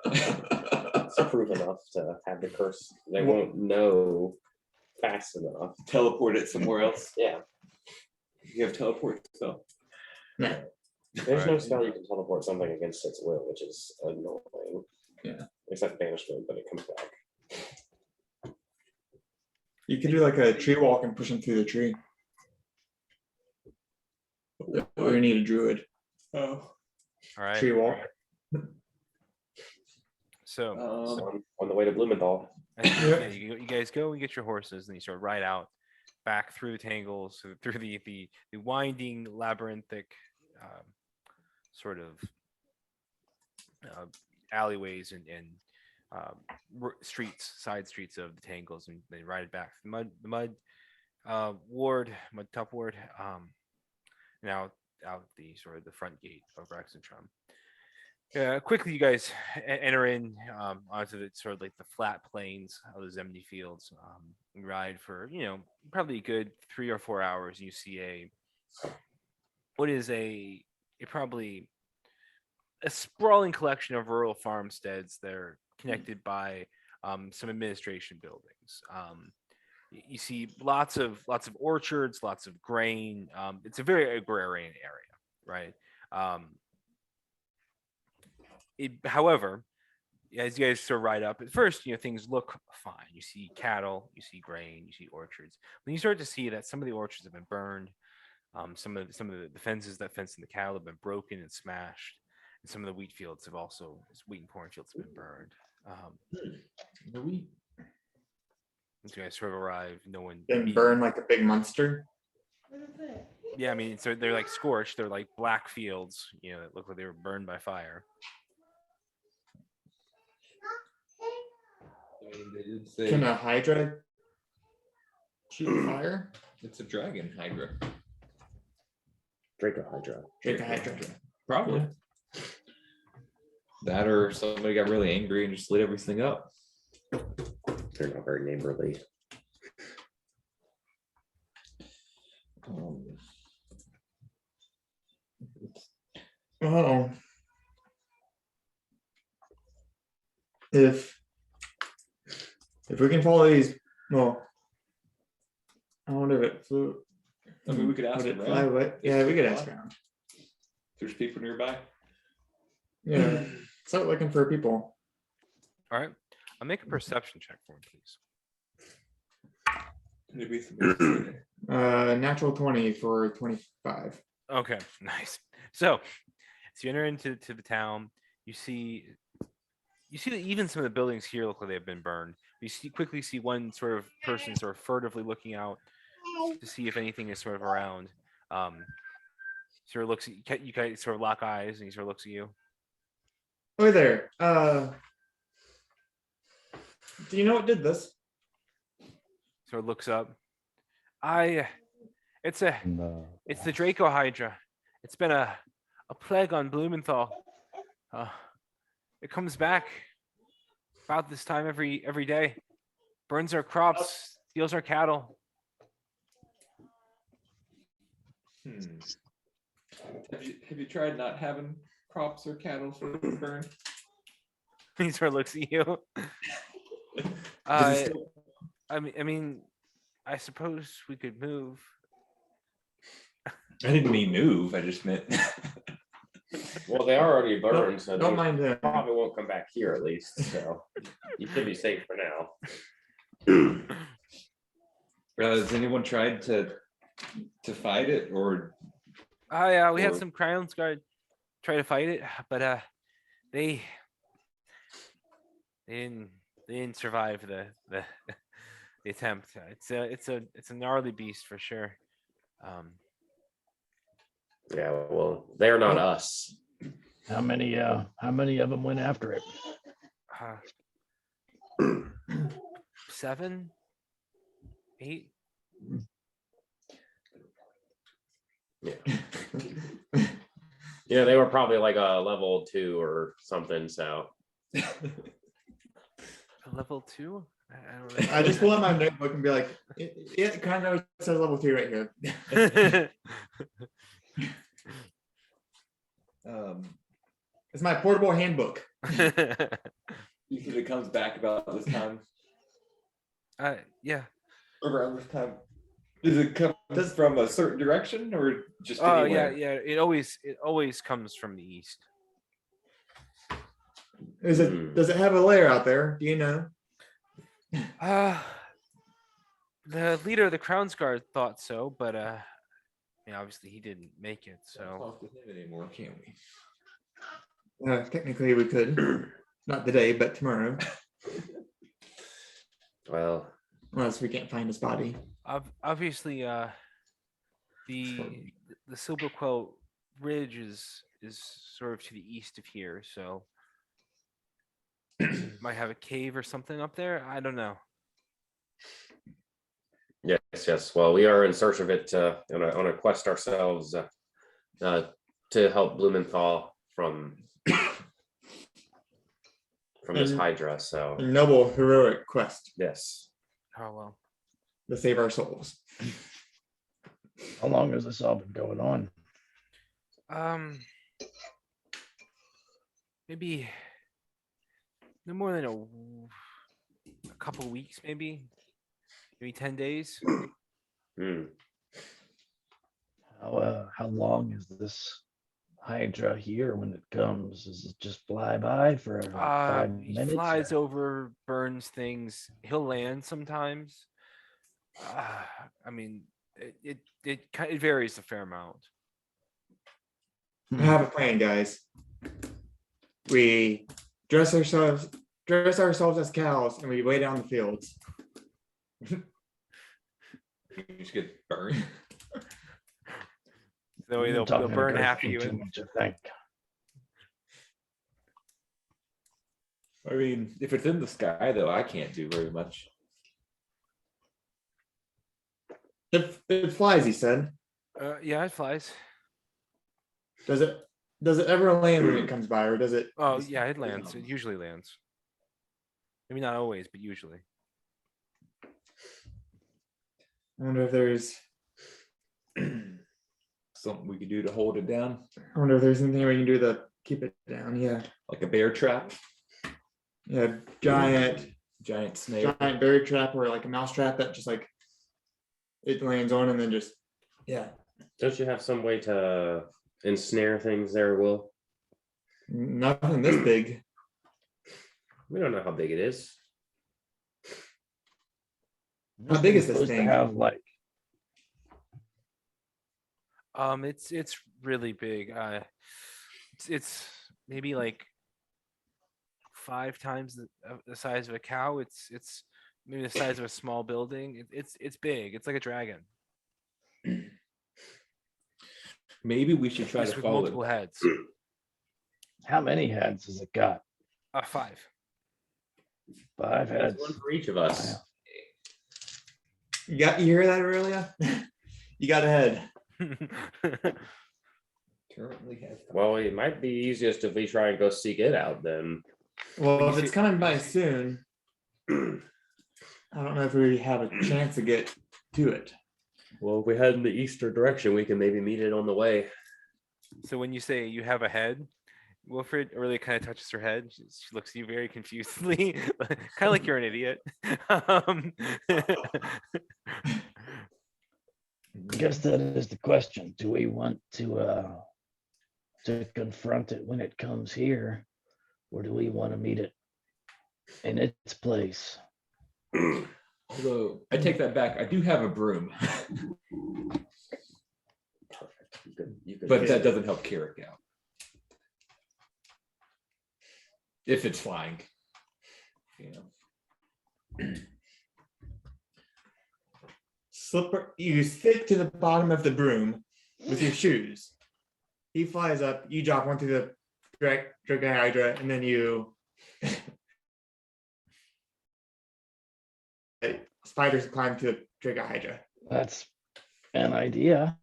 It's proof enough to have the curse. They won't know fast enough. Teleport it somewhere else. Yeah. You have teleport spell. There's no spell you can teleport something against its will, which is annoying. Yeah. Except banishment, but it comes back. You could do like a tree walk and push them through the tree. Or you need a druid. Oh. All right. Tree walk. So On the way to Blumenthal. yeah, you guys go and get your horses, and you sort of ride out back through the tangles, through the winding labyrinthic sort of alleyways and streets, side streets of the tangles, and they ride it back. The mud top ward. Now out the sort of the front gate of Rexentrum. Quickly, you guys enter in onto the sort of like the flat plains of the Zemni fields. And ride for probably a good 3 or 4 hours. You see what is probably a sprawling collection of rural farmsteads that are connected by some administration buildings. You see lots of orchards, lots of grain. It's a very agrarian area, right? However, as you guys sort of ride up, at first, things look fine. You see cattle, you see grain, you see orchards. When you start to see that some of the orchards have been burned, some of the fences that fence in the cattle have been broken and smashed, and some of the wheat fields have also, wheat and cornfields have been burned. The wheat. As you guys sort of arrive, no one. And burn like a big monster. Yeah, I mean, so they're like scorched. They're like black fields, that look like they were burned by fire. I mean, they did say Can a Hydra shoot fire? it's a dragon hydra. Draco Hydra. Drake a Hydra. Probably. That or somebody got really angry and just lit everything up. They're not very neighborly. Oh. If we can follow these, well, I wonder if it flew. I mean, we could ask Would it around. fly away? Yeah, we could ask around. There's people nearby. Yeah. Start looking for people. All right. I'll make a perception check for him, please. Maybe some- Natural 20 for 25. Okay, nice. So you enter into the town. You see that even some of the buildings here look like they've been burned. You quickly see one sort of person sort of furtively looking out to see if anything is sort of around. Sort of looks at you guys sort of lock eyes, and he sort of looks at you. Oh there. Do you know what did this? Sort of looks up. It's No. the Draco Hydra. It's been a plague on Blumenthal. It comes back about this time every day. Burns our crops, steals our cattle. Have you tried not having crops or cattle for burn? He sort of looks at you. Does it still- I mean, I suppose we could move. I didn't mean move. I just meant. Well, they are already burned, so Don't they mind him. probably won't come back here at least. So you should be safe for now. Has anyone tried to fight it or? We had Or- some Crowns Guard try to fight it, but they didn't survive the the attempt. It's a gnarly beast for sure. Yeah, well, they're not us. How many of them went after it? 7, 8. Yeah, they were probably like a level 2 or something. So Level 2? I don't know. I just pull out my notebook and be like, it kind of says level 2 right here. It's my portable handbook. You said it comes back about this time, Yeah. around this time. Does it come from a certain direction or just Oh anywhere? yeah. It always comes from the east. Is it? Hmm. Does it have a layer out there? Do you know? The leader of the Crown's Guard thought so, but obviously he didn't make it. Can't So talk with him anymore, can we? Technically, we could. Not today, but tomorrow. well, Unless we can't find his body. obviously, the Silverquill Ridge is sort of to the east of here, so might have a cave or something up there. I don't know. yes. Well, we are in search of it on a quest ourselves to help Blumenthal from this And- Hydra. So A noble, heroic quest yes. Oh well. to save our souls. How long has this all been going on? Maybe no more than a couple weeks, maybe 10 days. Hmm. How long is this Hydra here when it comes? Does it just fly by for like 5 He minutes? flies or- over, burns things. He'll land sometimes. I mean, it varies a fair amount. I have a plan, guys. We dress ourselves as cows and we wait out in the fields. You just get burned. That way You're they'll talking burn about half of you. too much, I think. I mean, if it's in the sky, though, I can't do very much. It flies, he said. Yeah, it flies. Does it ever land when it comes by, or does it? Oh yeah, it lands. It usually lands. Maybe not always, but usually. I wonder if there's Something we could do to hold it down, anything we can do to keep it down. Yeah. like a bear trap, Yeah. Giant snake. bear trap or like a mouse trap that just like it lands on and then just yeah. Don't you have some way to ensnare things there, Will? Nothing this big. We don't know how big it is. How big is this Supposed to thing? have like, It's really big. It's maybe like 5 times the size of a cow. It's maybe the size of a small building. It's big. It's like a dragon. Maybe we should try Just to with follow multiple it. heads. how many heads has it got? 5. 5 heads. That's one for each of us. Wow. You hear that, Aurelia? You got ahead. Currently have. Well, it might be easiest if we try and go seek it out then. Well, if it's coming by soon, I don't know if we have a chance to get to it. Well, if we head in the eastern direction, we can maybe meet it on the way. So when you say you have a head, Wilfred really kind of touches her head. She looks at you very confusedly, kind of like you're an idiot. I guess that is the question. Do we want to confront it when it comes here? Or do we want to meet it in its place? Although I take that back, I do have a broom, You could but that doesn't help Carrick out. If it's flying, you know. Slipper, you stick to the bottom of the broom with your shoes. He flies up, you drop one through the Dragon Hydra, and then you spiders climb to the Dragon Hydra. That's an idea.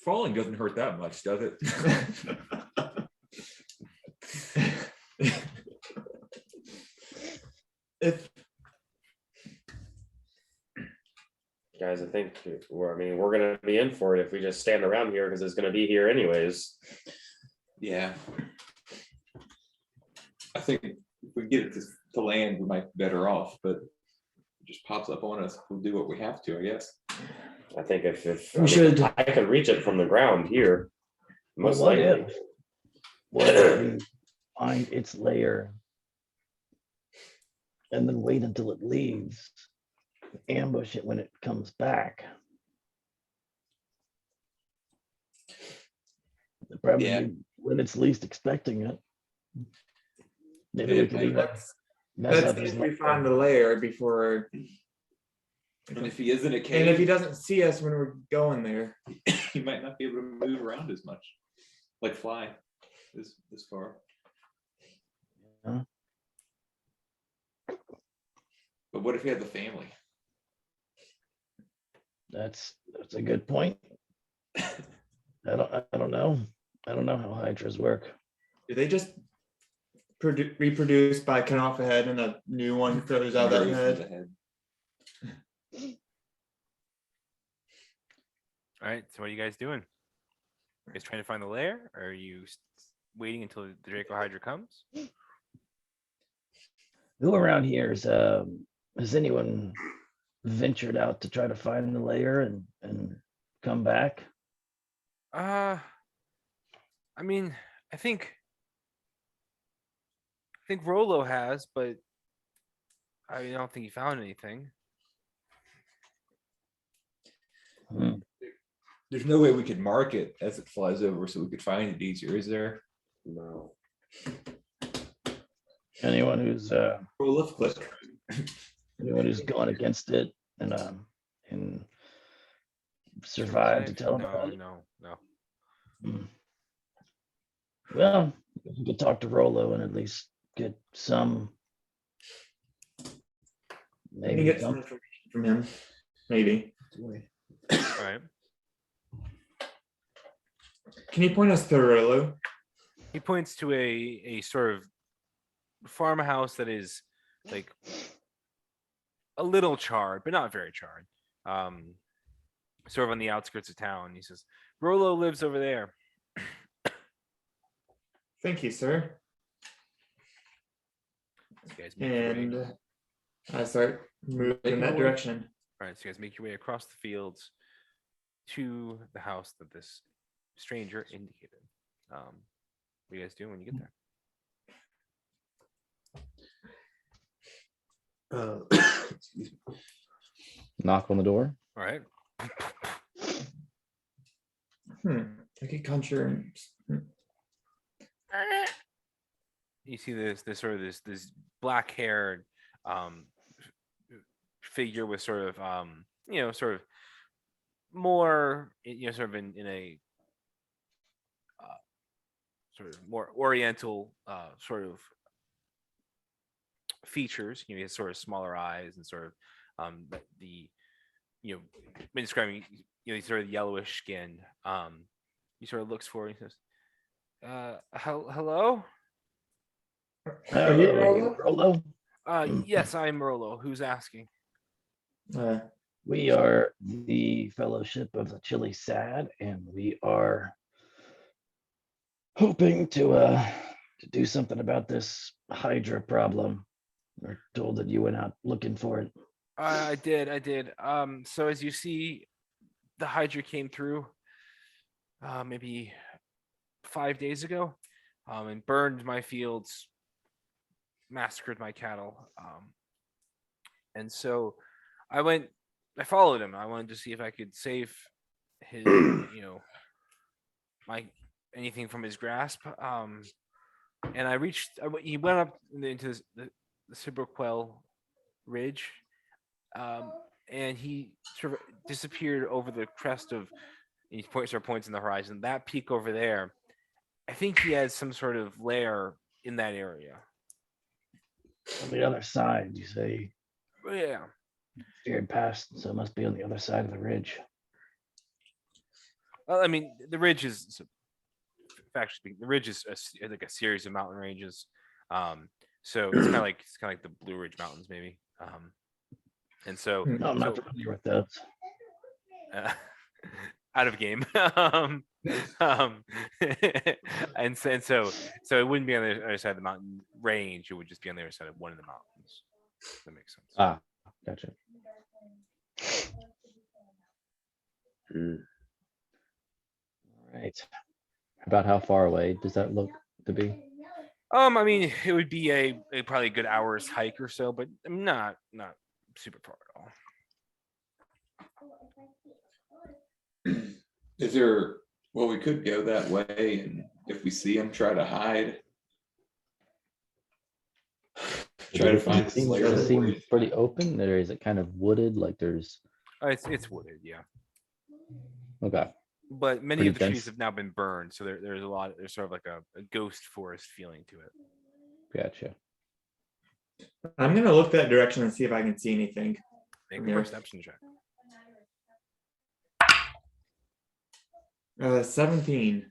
Falling doesn't hurt that much, does it? If guys, I think we're gonna be in for it if we just stand around here because it's gonna be here anyways. Yeah. I think if we get it to land, we might be better off, but it just pops up on us. We'll do what we have to, I guess. I think if We I mean, should- I can reach it from the ground here. Most What likely. if- What if we find its lair and then wait until it leaves, ambush it when it comes back? Probably Yeah. when it's least expecting it. Maybe we Yeah, could even that's mess up if his we lair. find the lair before, And if he is in a and if cave, he doesn't see us when we're going there, he might not be able to move around as much, like fly this far. Yeah. But what if he has a family? That's a good point. I don't know. I don't know how hydras work. do they just reproduce by cutting off a head and a new one grows out of that Grows from head? the head. All right. So what are you guys doing? You guys trying to find the lair? Or are you waiting until the Draco Hydra comes? Who around here has anyone ventured out to try to find the lair and come back? I mean, I think Rolo has, but I don't think he found anything. Hmm. There's no way we could mark it as it flies over so we could find it easier, is there? No. Anyone who's Left click. gone against it and survived to tell them No, about it? no. Hmm. Well, you could talk to Rolo and at least get some. Maybe Maybe get some- some information from him. Maybe. All right. Can you point us to Rolo? He points to a sort of farmhouse that is like a little charred, but not very charred. Sort of on the outskirts of town. He says, Rolo lives over there. Thank you, sir. So you guys make your way- And I start moving in Making that our way. direction. all right, so you guys make your way across the fields to the house that this stranger indicated. What are you guys doing when you get there? Excuse me. Knock on the door. All right. I could conjure. You see this sort of this black haired figure with sort of sort of more sort of in a sort of more oriental sort of features. He has sort of smaller eyes and sort of the been describing he's sort of yellowish skin. He sort of looks forward and says, hello? Are you Hello, Rolo? Yes, I'm Merlo. Who's asking? We are the Fellowship of the Chili Sad, and we are hoping to do something about this Hydra problem. We're told that you went out looking for it. I did. So as you see, the Hydra came through maybe 5 days ago and burned my fields, massacred my cattle. And so I followed him. I wanted to see if I could save his, anything from his grasp. And he went up into the Ciberquell Ridge, and he sort of disappeared over the crest of, he points in the horizon, that peak over there. I think he has some sort of lair in that area. On the other side, you say, Yeah. steered past, so it must be on the other side of the ridge. Well, I mean, the ridge is, factually speaking, the ridge is like a series of mountain ranges. So it's kind of like the Blue Ridge Mountains, maybe. And so, No, I'm not familiar with those. out of game. And so it wouldn't be on the other side of the mountain range. It would just be on the other side of one of the mountains. If that makes sense. Ah, gotcha. All right. About how far away does that look to be? I mean, it would be a probably a good hour's hike or so, but not super far at all. Is there, well, we could go that way, and if we see him, try to hide. Try to find Does it Slayer. seem pretty open, or is it kind of wooded? Like there's It's wooded, yeah. okay. But many Pretty of the trees dense. have now been burned, so there's sort of like a ghost forest feeling to it. Gotcha. I'm gonna look that direction and see if I can see anything. Make a Yeah. perception check. 17.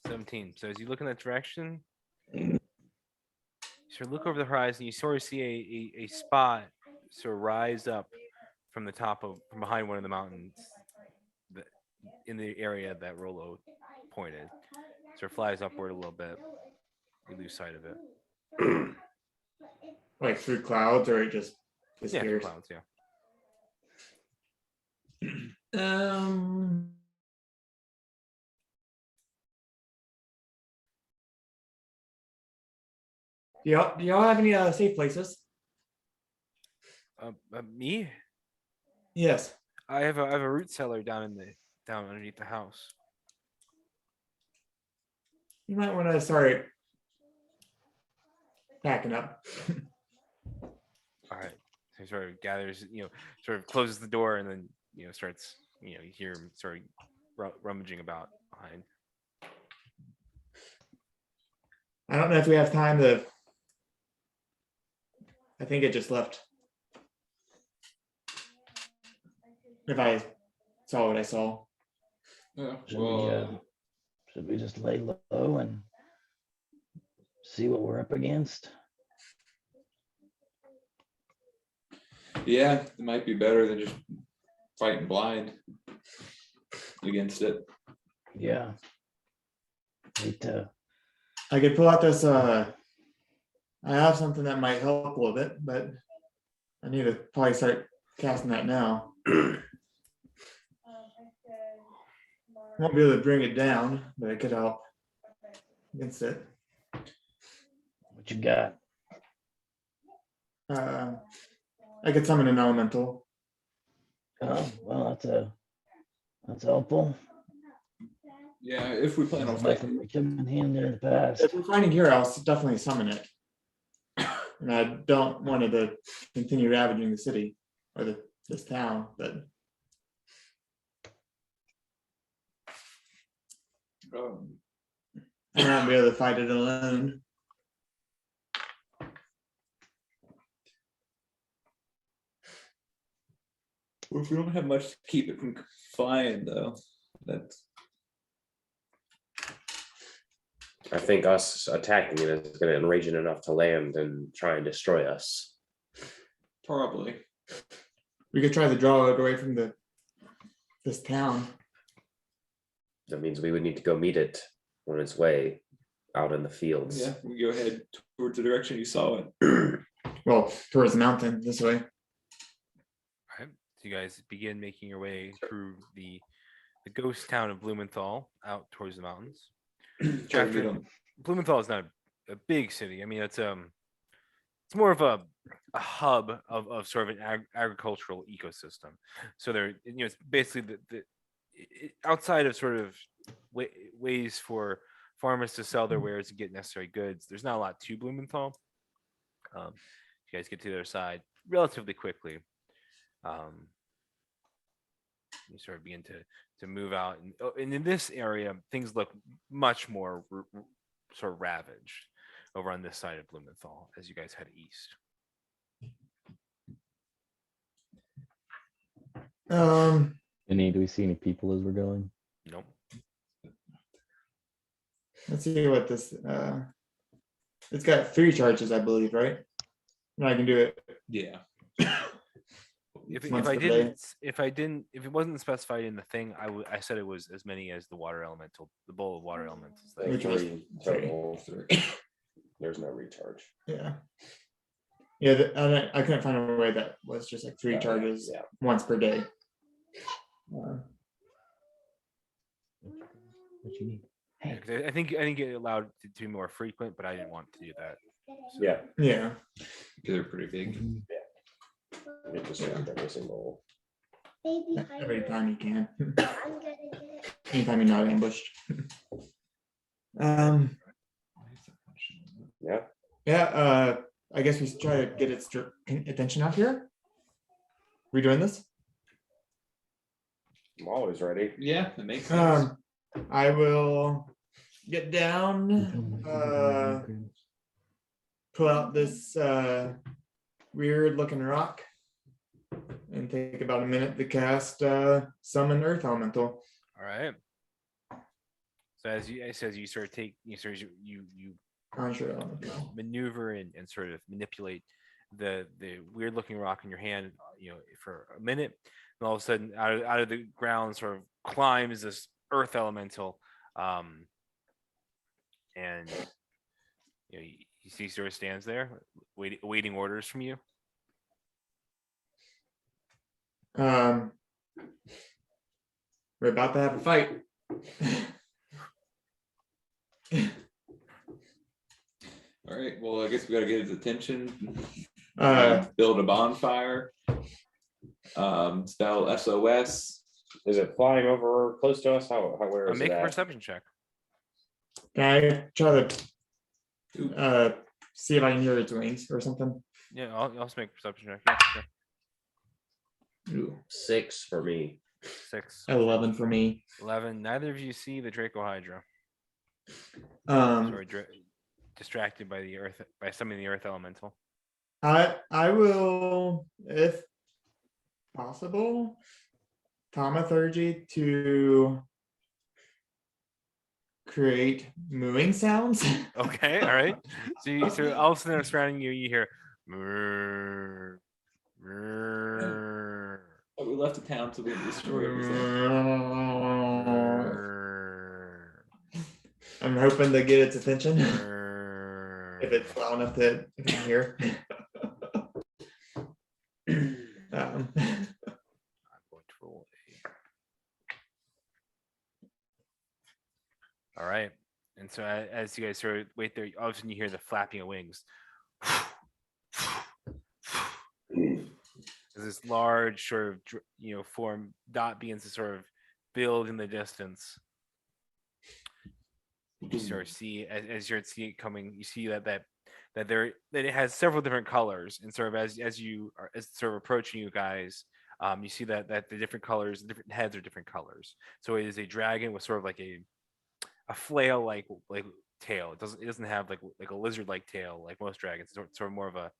17. So as you look in that direction, you sort of look over the horizon, you sort of see a spot sort of rise up from behind one of the mountains in the area that Rolo pointed. Sort of flies upward a little bit. You lose sight of it. Like through clouds, or it just Yeah, disappears. clouds, yeah. Do y'all have any safe places? Me? Yes. I have a root cellar down underneath the house. You might want to start packing up. All right. So he sort of gathers, sort of closes the door and then, starts, you hear him sort of rummaging about behind. I don't know if we have time to. I think it just left. If I saw what I saw. Yeah, Should we just lay low and see what we're up against? yeah, it might be better than just fighting blind against it. Yeah. I could pull out this. I have something that might help a little bit, but I need to probably start casting that now. Won't be able to bring it down, but I could help against it. What you got? I could summon an elemental. Oh, well, that's helpful. Yeah, if we plan on It's fighting. definitely come in handy in the past. If we're finding here, I'll definitely summon it. And I don't want it to continue ravaging the city or this town, but I won't be able to fight it alone. Well, if we don't have much to keep it from flying, though, that's I think us attacking it is going to enrage it enough to land and try and destroy us. probably. We could try to draw it away from this town. That means we would need to go meet it on its way out in the fields. Yeah, we go ahead towards the direction you saw it. Well, towards the mountain this way. Alright, so you guys begin making your way through the ghost town of Blumenthal out towards the mountains. Try to get them. Blumenthal is not a big city. I mean, it's more of a hub of sort of an agricultural ecosystem. So there, it's basically outside of sort of ways for farmers to sell their wares and get necessary goods. There's not a lot to Blumenthal. You guys get to the other side relatively quickly. You sort of begin to move out, and in this area, things look much more sort of ravaged over on this side of Blumenthal as you guys head east. Do we see any people as we're going? Nope. Let's see what this. It's got 3 charges, I believe, right? And I can do it. Yeah. If once I per day. didn't, if it wasn't specified in the thing, I said it was as many as the water elemental, the bowl of water elementals. Like Which was 3 total. There's no recharge. Yeah. Yeah, I couldn't find a way that was just like 3 charges Yeah. once per day. What you need? Yeah, 'cause I think it allowed to be more frequent, but I didn't want to do that. Yeah. Yeah. They're pretty big. It just every single. Every time you can. Anytime you're not ambushed. Yeah. Yeah, I guess we should try to get its attention out here. We doing this? I'm always ready. Yeah, that makes sense. I will get down, pull out this weird looking rock, and take about a minute to cast summon Earth Elemental. All right. So as you sort of you Conjure Elemental. maneuver and sort of manipulate the weird looking rock in your hand, for a minute, and all of a sudden out of the ground sort of climbs this earth elemental, and you see sort of stands there waiting orders from you. We're about to have a fight. All right. Well, I guess we got to get his attention. Build a bonfire. Spell SOS. Is it flying over close to us? Where is Make it a at? perception check. Can I try to see if I can hear its wings or something? Yeah, I'll also make a perception check. Yeah, sure. Ooh, 6 for me. 6, 11 for me. 11. Neither of you see the Dracohydra. Sorry, distracted by the earth, by summoning the earth elemental. I will, if possible, thaumaturgy to create mooing sounds. Okay, all right. So all of a sudden surrounding you, you hear. "Mrrr, mrrr, Oh, we left the town, so we destroy everything. mrrr, I'm hoping to get its attention mrrr." if it's loud enough to hear. I'm going to roll so as you guys sort of wait there, all of a sudden you hear the flapping of wings. As this large sort of form dot begins to sort of build in the distance. You sort of see as you see it coming, you see that it has several different colors, and sort of as you are sort of approaching you guys, you see that the different colors, the different heads are different colors. So it is a dragon with sort of like a flail like tail. It doesn't have like a lizard like tail like most dragons. It's sort of more of a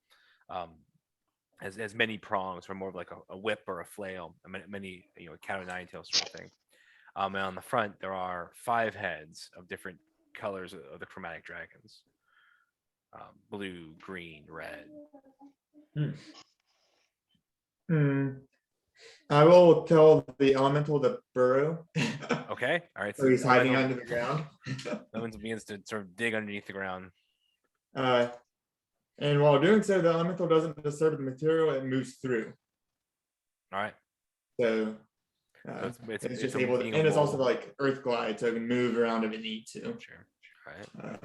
as many prongs, or more of like a whip or a flail, many a cat o' nine tails sort of thing. And on the front there are 5 heads of different colors of the chromatic dragons: blue, green, red. I will tell the elemental to burrow. Okay, all right. So he's the hiding elemental- under the ground. the elemental begins to sort of dig underneath the ground. And while doing so, the elemental doesn't disturb the material; it moves through. All right. So So it's just a- able to, being a and it's also mole. like earth glide, so it can move around if it needs to. Sure. All right.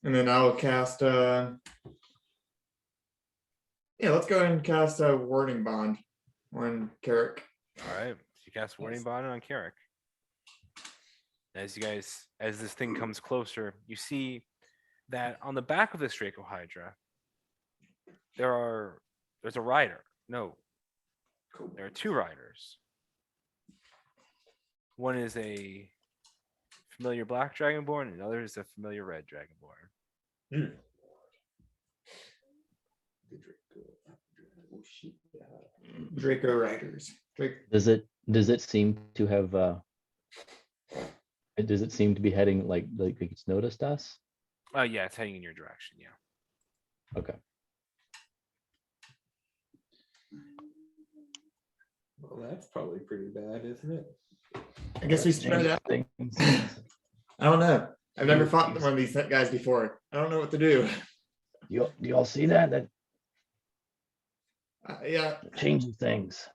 And then I will cast. Yeah, let's go ahead and cast a warding bond on Carrick. All right. So you cast Warning Bond on Carrick. As this thing comes closer, you see that on the back of this Draco Hydra, there's a rider. No, there are 2 riders. One is a familiar black dragonborn, and the other is a familiar red dragonborn. Draco Riders. Does it seem to have does it seem to be heading like it's noticed us? Yeah, it's heading in your direction. Yeah. Okay. Well, that's probably pretty bad, isn't it? I guess we spread out. Things. I don't know. I've never fought one of these guys before. I don't know what to do. Do you all see that? That Yeah. changes things.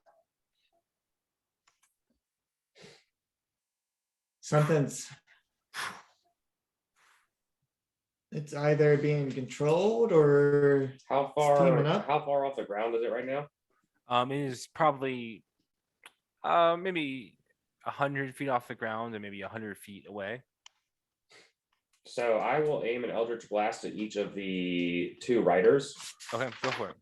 Something's. It's either being controlled or How teaming up. far off the ground is it right now? It is probably maybe 100 feet off the ground and maybe 100 feet away. So I will aim an Eldritch Blast at each of the 2 riders. Okay, go for it.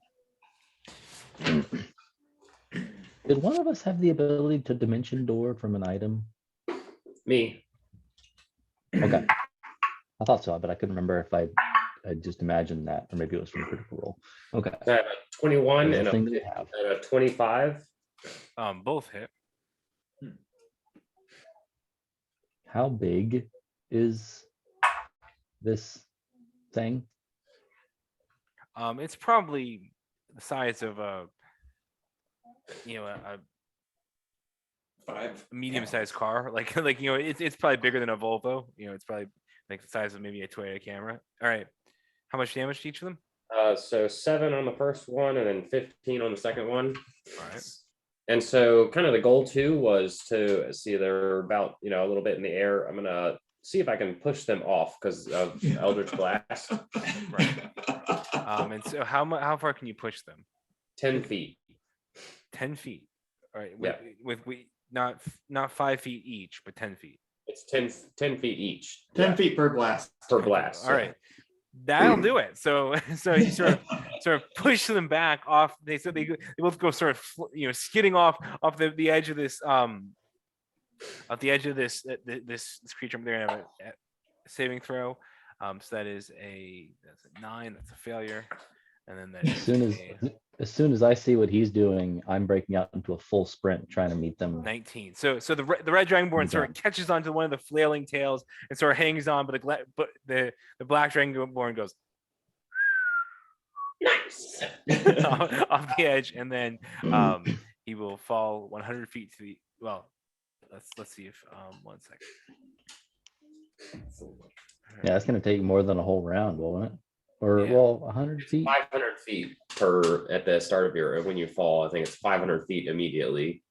Did one of us have the ability to dimension door from an item? Me. Okay. I thought so, but I couldn't remember if I just imagined that, or maybe it was from Critical Role. Okay. So I have a 21 That's and the a, thing that we have. and a 25. Both hit. How big is this thing? It's probably the size of a 5 medium-sized car. It's probably bigger than a Volvo. It's probably like the size of maybe a Toyota Camry. All right. How much damage to each of them? So 7 on the first one and then 15 on the second one. All right. And so kind of the goal too was to see they're about, a little bit in the air. I'm going to see if I can push them off because of Eldritch Blast. And so how far can you push them? 10 feet. 10 feet. All right. Yeah. With not 5 feet each, but 10 feet. It's 10 feet each. 10 feet per blast. Per blast. All right. That'll do it. So you sort of push them back off. They both go sort of skidding off the edge of this off the edge of this creature. They're gonna have a saving throw. So that's a 9. That's a failure. And then that As soon as I see what he's doing, I'm breaking out into a full sprint trying to meet them. 19. So the red dragonborn sort of catches onto one of the flailing tails and sort of hangs on, but the black dragonborn goes Nice. off the edge, and then he will fall 100 feet to the let's see if 1 second. Yeah, it's gonna take more than a whole round, won't it? Or Yeah. 100 feet. 500 feet at the start of when you fall. I think it's 500 feet immediately.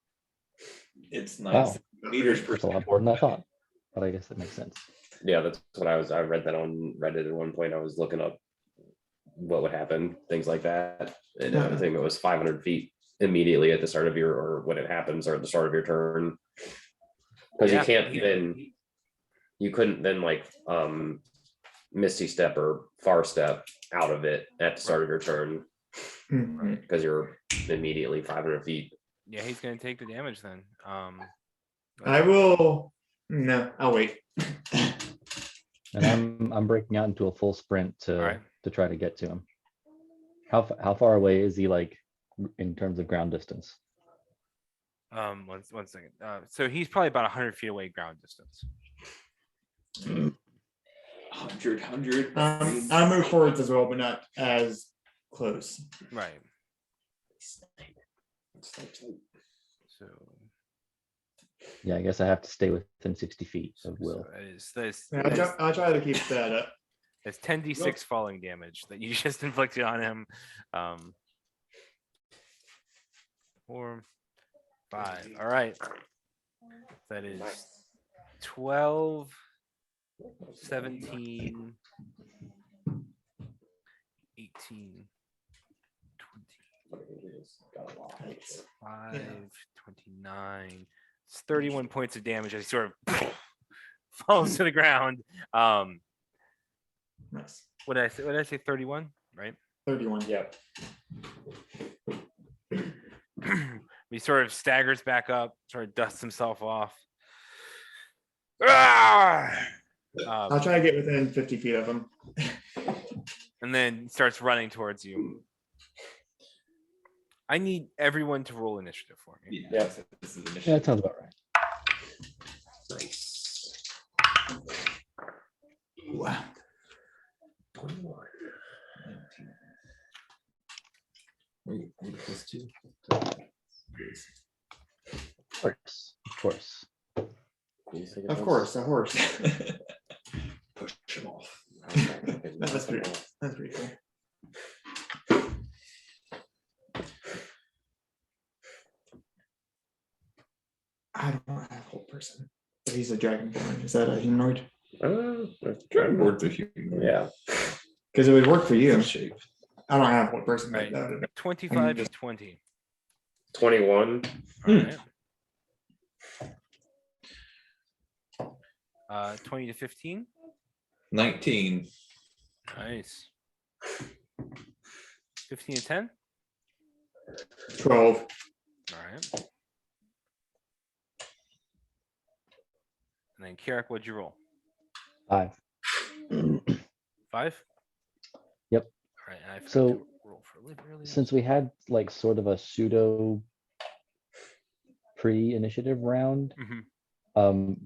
It's Wow. nice. Meters per That's a lot second. more than I thought, but I guess that makes sense. Yeah, that's what I read that on Reddit at one point. I was looking up what would happen, things like that. And I think it was 500 feet immediately at the start of your, or when it happens, or at the start of your turn. Because Yeah. you can't then, you couldn't then like Misty Step or Far Step out of it at the start of your turn, Mhm. because you're immediately 500 feet. Yeah, he's gonna take the damage then. I will. No, I'll wait. And I'm breaking out into a full sprint Alright. to try to get to him. How far away is he, like, in terms of ground distance? One second. So he's probably about 100 feet away ground distance. 100. I'll move forwards as well, but not as close. Right. So, Yeah, I guess I have to stay within 60 feet of Will. so that's Yeah, I'll try to keep that up. It's 10d6 falling damage that you just inflicted on him. 4, 5. All right. That is 12, 17, 18, 25, 29. It's 31 points of damage as he sort of falls to the ground. Nice. What did I say? 31, right? 31. Yep. He sort of staggers back up, sort of dusts himself off. Ah! I'll try to get within 50 feet of him. And then starts running towards you. I need everyone to roll initiative for me. Yeah. This is Yeah, initiative. that sounds about right. Nice. Wow. 21. Of course, of course. Of course, a horse. Push him off. That's pretty cool. I don't have a whole person. But he's a dragonborn. Is that a humanoid? Dragonborn's a human. Yeah. Because it would work for you. Shape. I don't have a whole person Right. like that. 25 to 20. 21. All right. 20 to 15. 19. Nice. 15 to 10. 12. All right. And then Carrick, what'd you roll? 5. 5? Yep. All right. And I forgot So, to roll for Liv earlier. Since we had like sort of a pseudo pre-initiative round, Mhm.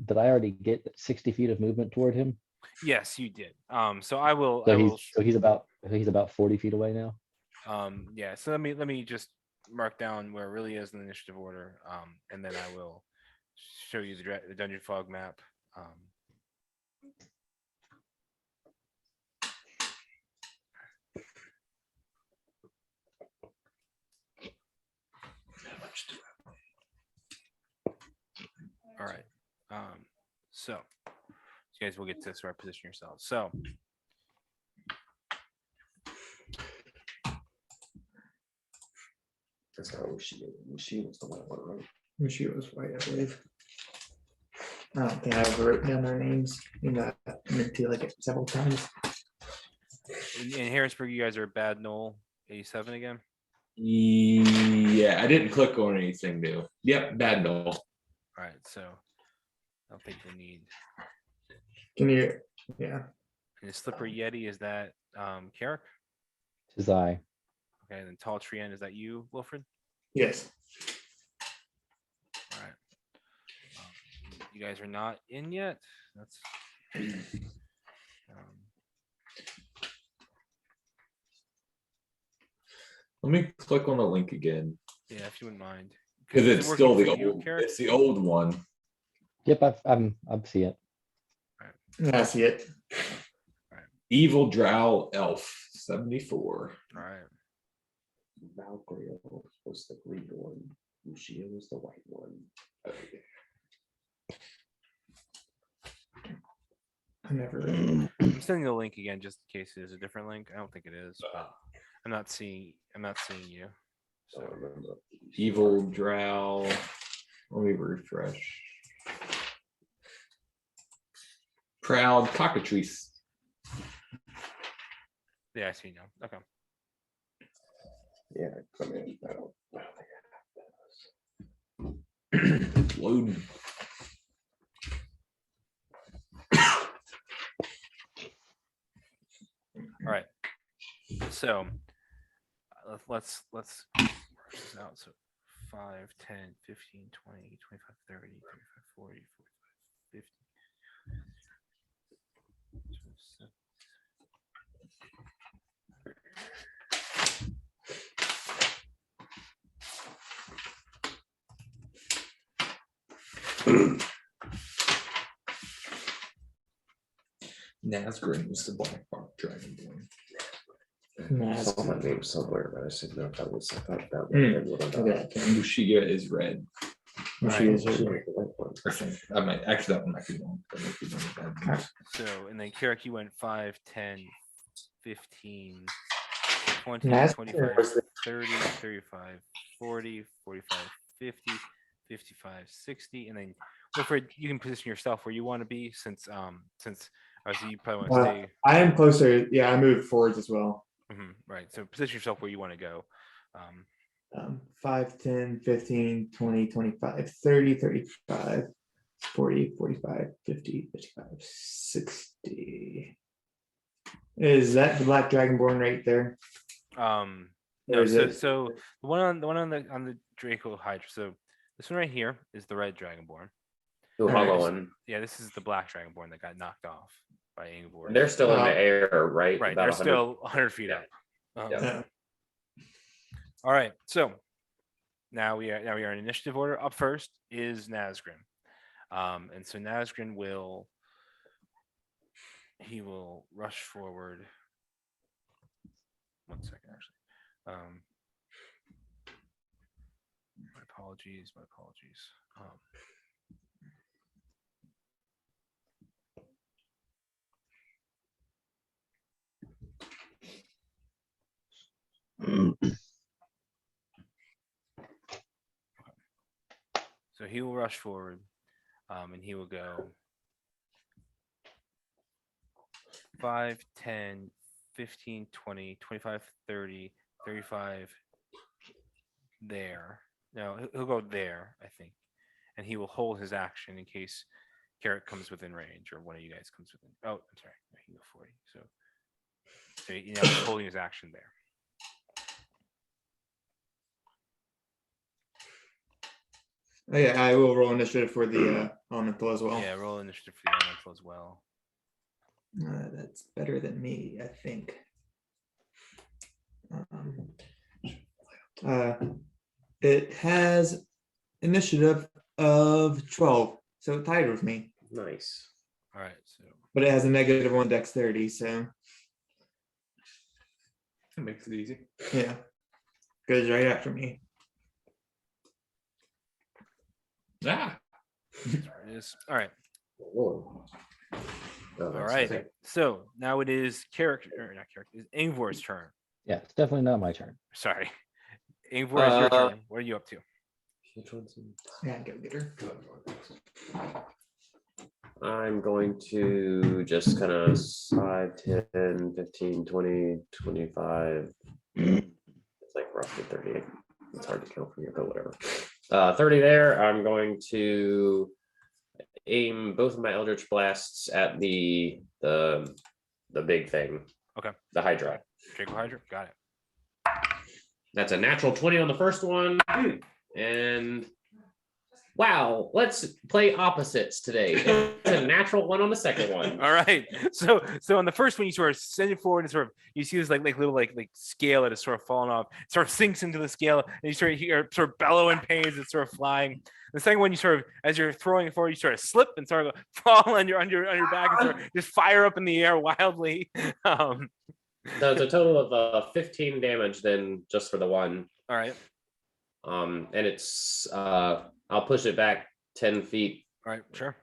did I already get 60 feet of movement toward him? Yes, you did. So I will. So he's about 40 feet away now. Yeah. So let me just mark down where it really is in the initiative order. And then I will show you the Dungeon Fog map. All right. So you guys will get to sort of position yourselves. So That's not what she did. She was the white one, right? She was white, I believe. I don't think I ever wrote down their names. I meant to like it several times. in Harrisburg, you guys are Bad Knoll 87 again. Yeah, I didn't click on anything new. Yep, bad no. All right. So I don't think you'll need. Can you? Yeah. And the Slippery Yeti, is that Carrick? Tis I. Okay. And then Tall Trien, is that you, Wilfred? Yes. All right. You guys are not in yet. That's. Let me click on the link again. Yeah, if you wouldn't mind. Because Is it it's working still the for you, old, Carrick? it's the old one. Yep, I see it. Yeah, I see it. Evil Drow Elf 74. All right. Valkyrie was the green one. Lucia was the white one. I never. I'm sending the link again just in case it is a different link. I don't think it is, but I'm not seeing you. So I So remember. Evil drow. Let me refresh. Proud cockatrice. yeah, I see now. Okay. Yeah, I mean, I don't think It's loading. All right. So let's work this out. So 5, 10, 15, 20, 25, 30, 35, 40, 45, 50. 27. Nazgûl was the Black Rock Dragonborn. I saw that name somewhere, but I said no, that was, I thought that Hmm. was. Mushiga is red. She is a- I think I might actually that one might be wrong. That might be one of the bad ones. So, and then Carrick, you went 5, 10, 15, 20, Nazgûl 25, was the- 30, 35, 40, 45, 50, 55, 60, and then Wilfred, you can position yourself where you want to be since obviously you probably want to stay. I am closer. Yeah, I moved forwards as well. Right. So position yourself where you want to go. 5, 10, 15, 20, 25, 30, 35, 40, 45, 50, 55, 60. Is that the Black Dragonborn right there? No, is so it- so the one on the Draco Hydra. So this one right here is the red Dragonborn. The hollow one. Yeah, this is the black Dragonborn that got knocked off by Ingvor. They're still in the air, right? right. About They're 100 still 100 feet Yeah. up. Yeah. Yeah. All right. So now we are in initiative order. Up first is Nazgûl. And so Nazgûl will rush forward. 1 second, actually. My apologies. So he will rush forward, and he will go 5, 10, 15, 20, 25, 30, 35 there. No, he'll go there, I think. And he will hold his action in case Carrot comes within range or one of you guys comes within. Oh, I'm sorry. He can go 40. So you know, he's holding his action there. Oh, yeah, I will roll initiative for the elemental as well. Yeah, roll initiative for the elemental as well. That's better than me, I think. It has initiative of 12, so tied with me, Nice. All right. So but it has a -1 dexterity, so That makes it easy. yeah, goes right after me. Ah, there it is. All right. Whoa. Oh, All that's right. sick. So now it is not character. It's Ingvor's turn. Yeah, it's definitely not my turn. Sorry. Ingvor, it's your Uh, turn. What are you up to? Which one's in- Yeah, go get her. I'm going to just kind of 5, 10, 15, 20, 25. It's like roughly 38. It's hard to count from here, but whatever. 30 there. I'm going to aim both of my Eldritch Blasts at the big thing. Okay. The Hydra. Draco Hydra? Got it. That's a natural 20 on the first one. And wow, let's play opposites today. It's a natural 1 on the second one. All right. So on the first one, you sort of send it forward and sort of you see this like little like scale that is sort of falling off, it sort of sinks into the scale, and you sort of hear sort of bellow in pain as it's sort of flying. The second one, you sort of as you're throwing it forward, you sort of slip and sort of fall on your back and sort of just fire up in the air wildly. So it's a total of 15 damage then just for the one. All right. And it's I'll push it back 10 feet All right. Sure.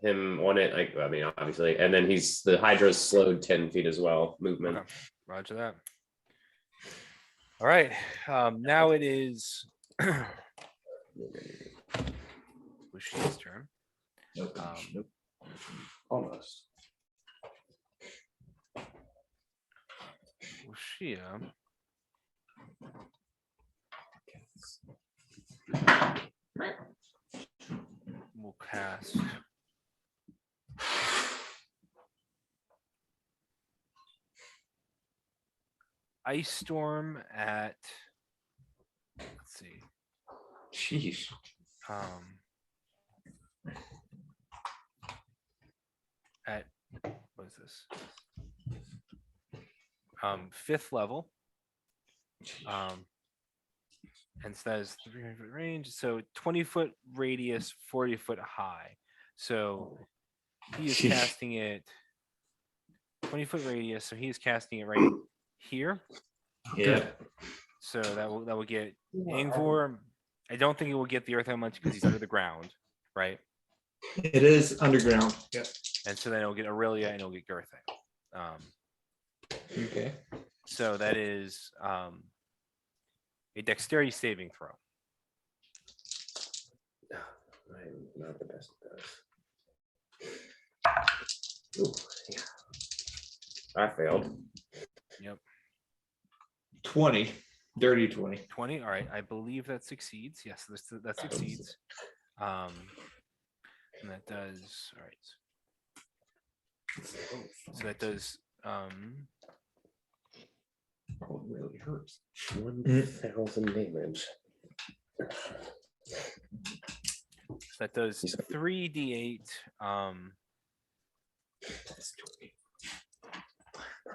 him on it. Like, I mean, obviously, and then the Hydra's slowed 10 feet as well. Movement. Okay. Roger that. All right. Now it is Bushi's turn. Nope. Nope. Almost. Bushia will cast Ice Storm at, let's see, Sheesh. at, what is this? 5th level. And so that is 300 range. So 20-foot radius, 40-foot high. So he is Sheesh. casting it 20-foot radius. So he is casting it right here. Yeah. So that will get Angvor. I don't think it will get the earth that much because he's under the ground, right? It is underground. Yep. And so then it'll get Aurelia and it'll get Gertha. Okay. So that is a dexterity saving throw. I'm not the best at this. Ooh, yeah. I failed. 20. Dirty 20. 20. All right. I believe that succeeds. Yes, that succeeds. And that does, all right. So that does Oh, it really hurts. 1,000 damage. so that does 3d8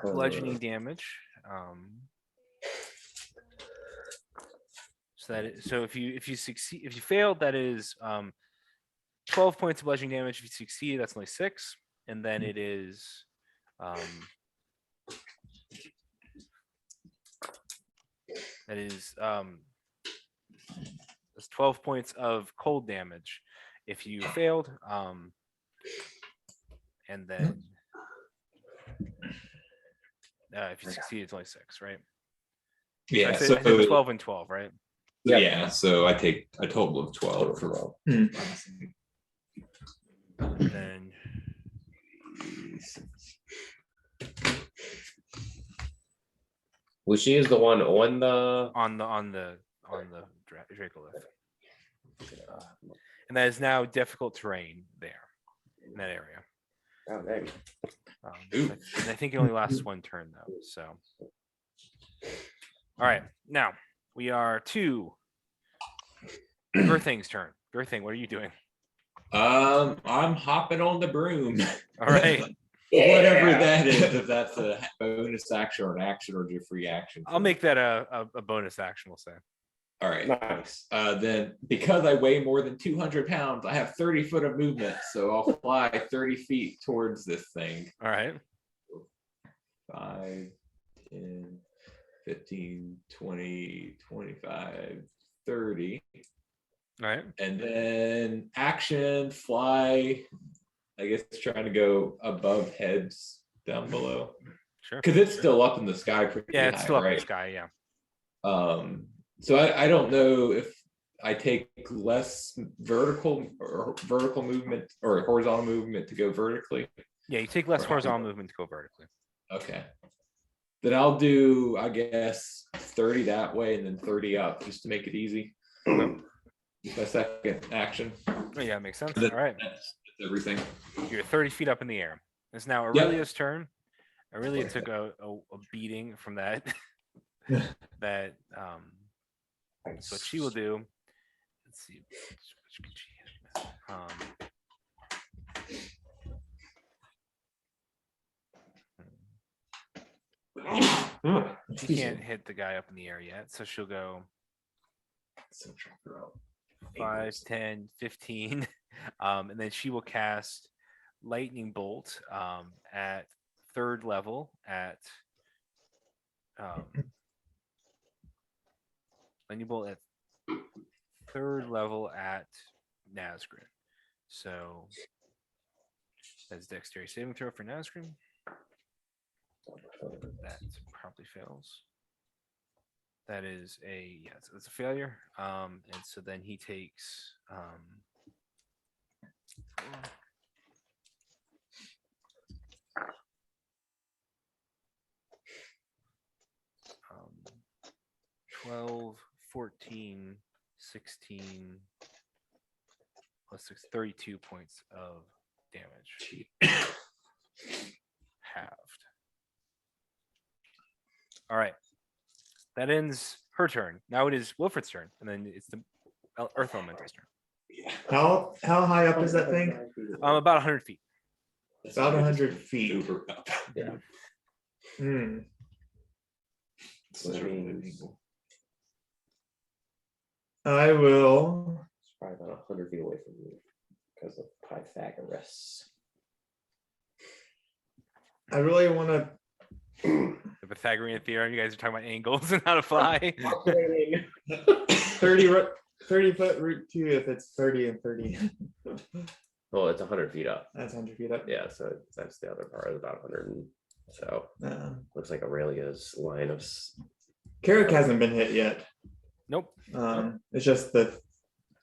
bludgeoning damage. So if you succeed, if you failed, that is 12 points of bludgeoning damage. If you succeed, that's only 6, and then it is that's 12 points of cold damage if you failed, and then if you succeed, it's only 6, right? Yeah. I So said 12 and 12, right? yeah. So I take a total of 12 for Then Well, she is the one on the. on the Dracolith. And that is now difficult terrain there in that area. Oh, dang. And I think it only lasts one turn though. So, all right, now we are to Girthing's turn. Girthing, what are you doing? I'm hopping on the broom. All right, Whatever that is, if that's a bonus action or an action or just free action. I'll make that a bonus action. We'll say. All right. Nice. Then because I weigh more than 200 pounds, I have 30 foot of movement. So I'll fly 30 feet towards this thing. All right. 5, 10, 15, 20, 25, 30. All right. And then action, fly. I guess trying to go above heads down below. Sure. Because it's still up in the sky pretty Yeah, it's high, still up in right? the sky. Yeah. So I don't know if I take less vertical movement or horizontal movement to go vertically. Yeah, you take less horizontal movement to go vertically. Okay. Then I'll do, I guess, 30 that way and then 30 up just to make it easy. My second action. Oh, yeah, makes sense. That- All right. That's everything. You're 30 feet up in the air. It's now Yep. Aurelia's turn. Aurelia took a beating from that. that so what she will do. Let's see. Which could she hit? She can't hit the guy up in the air yet, so she'll go 5, 10, 15. And then she will cast Lightning Bolt at 3rd level at Lightning Bolt at 3rd level at Nazgûl. So That's dexterity saving throw for Nazgrim. That probably fails. That is a yes, it's a failure. And so then he takes 12, 14, 16 plus 6, 32 points of damage. Halved. All right. That ends her turn. Now it is Wilfred's turn, and then it's the Earth Elemental's turn. How high up is that thing? About 100 feet. About 100 feet. Uber up. Yeah. Hmm. So that means I will. it's probably about 100 feet away from you because of Pythagoras. I really want to. The Pythagorean theorem. You guys are talking about angles and how to fly. 30 foot route 2 if it's 30 and 30. Well, it's 100 feet up. That's 100 feet up. Yeah, so that's the other part, about 100. So looks like Aurelia's line of Carrick hasn't been hit yet. Nope. It's just the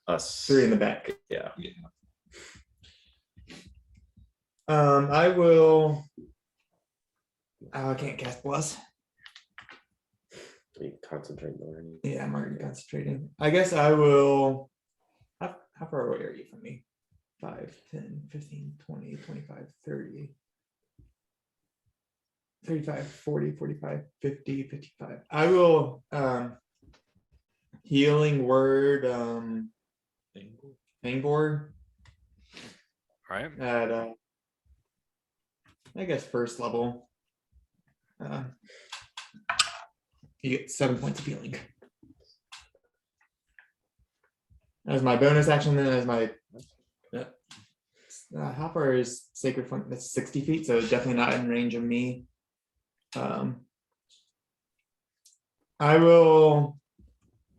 us 3 in the back. Yeah. I will. Oh, I can't cast Bless. You concentrate more. Yeah, I'm already concentrating. I guess I will. How far away are you from me? 5, 10, 15, 20, 25, 30, 35, 40, 45, 50, 55. I will healing word Fangboard All right. at I guess first level. You get 7 points of healing. As my bonus action, then as my how far is Sacred Flame? That's 60 feet, so definitely not in range of me. I will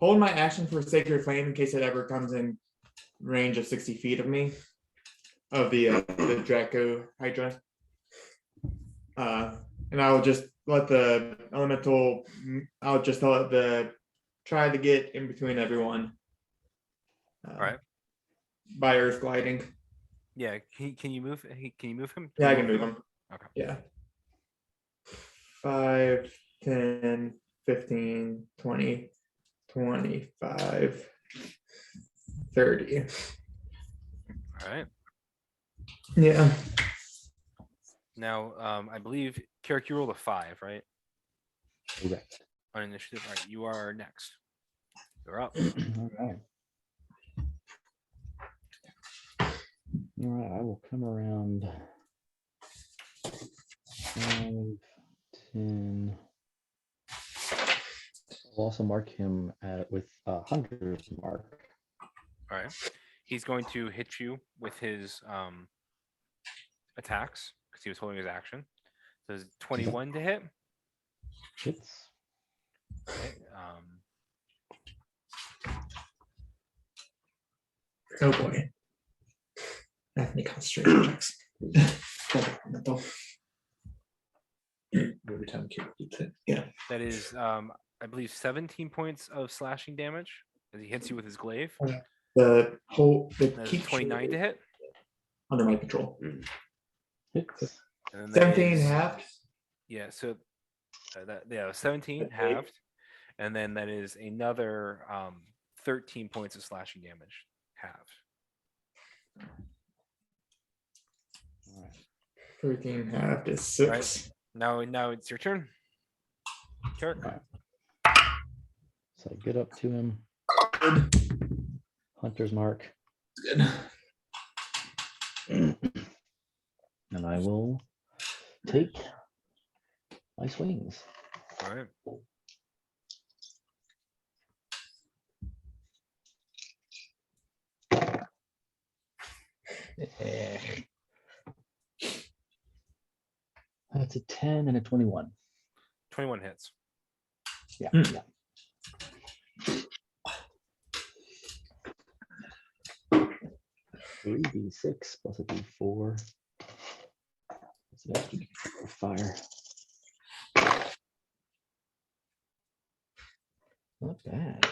hold my action for Sacred Flame in case it ever comes in range of 60 feet of me, of the Draco Hydra. And I'll just let the elemental. I'll just let the try to get in between everyone. All right. By earth gliding. Yeah. Can you move? Can you move him? Yeah, I can move him. Okay. Yeah. 5, 10, 15, 20, 25, 30. All right. Yeah. Now, I believe Carrick, you rolled a 5, right? Correct. On initiative. All right. You are next. You're up. All right. All right, I will come around 5, 10. I'll also mark him with Hunter's mark. All right. He's going to hit you with his attacks because he was holding his action. So it's 21 to hit. Hits. Okay, Oh boy. I have to make concentration checks. Every time Carrick gets hit. that is, I believe, 17 points of slashing damage as he hits you with his glaive. The whole That is keep 29 to hit. under my control. Hits. And then that 17 is- half. Yeah, so 17 halved, and then that is another 13 points of slashing damage halved. All right. 13 half is 6. Now it's your turn. Carrick. All right. So I get up to him. Hunter's mark. Good. And I will take my swings. All right. That's a 10 and a 21. 21 hits. Yeah. Mm. Yeah. 3d6 plus a d4. So that's for fire. Not bad.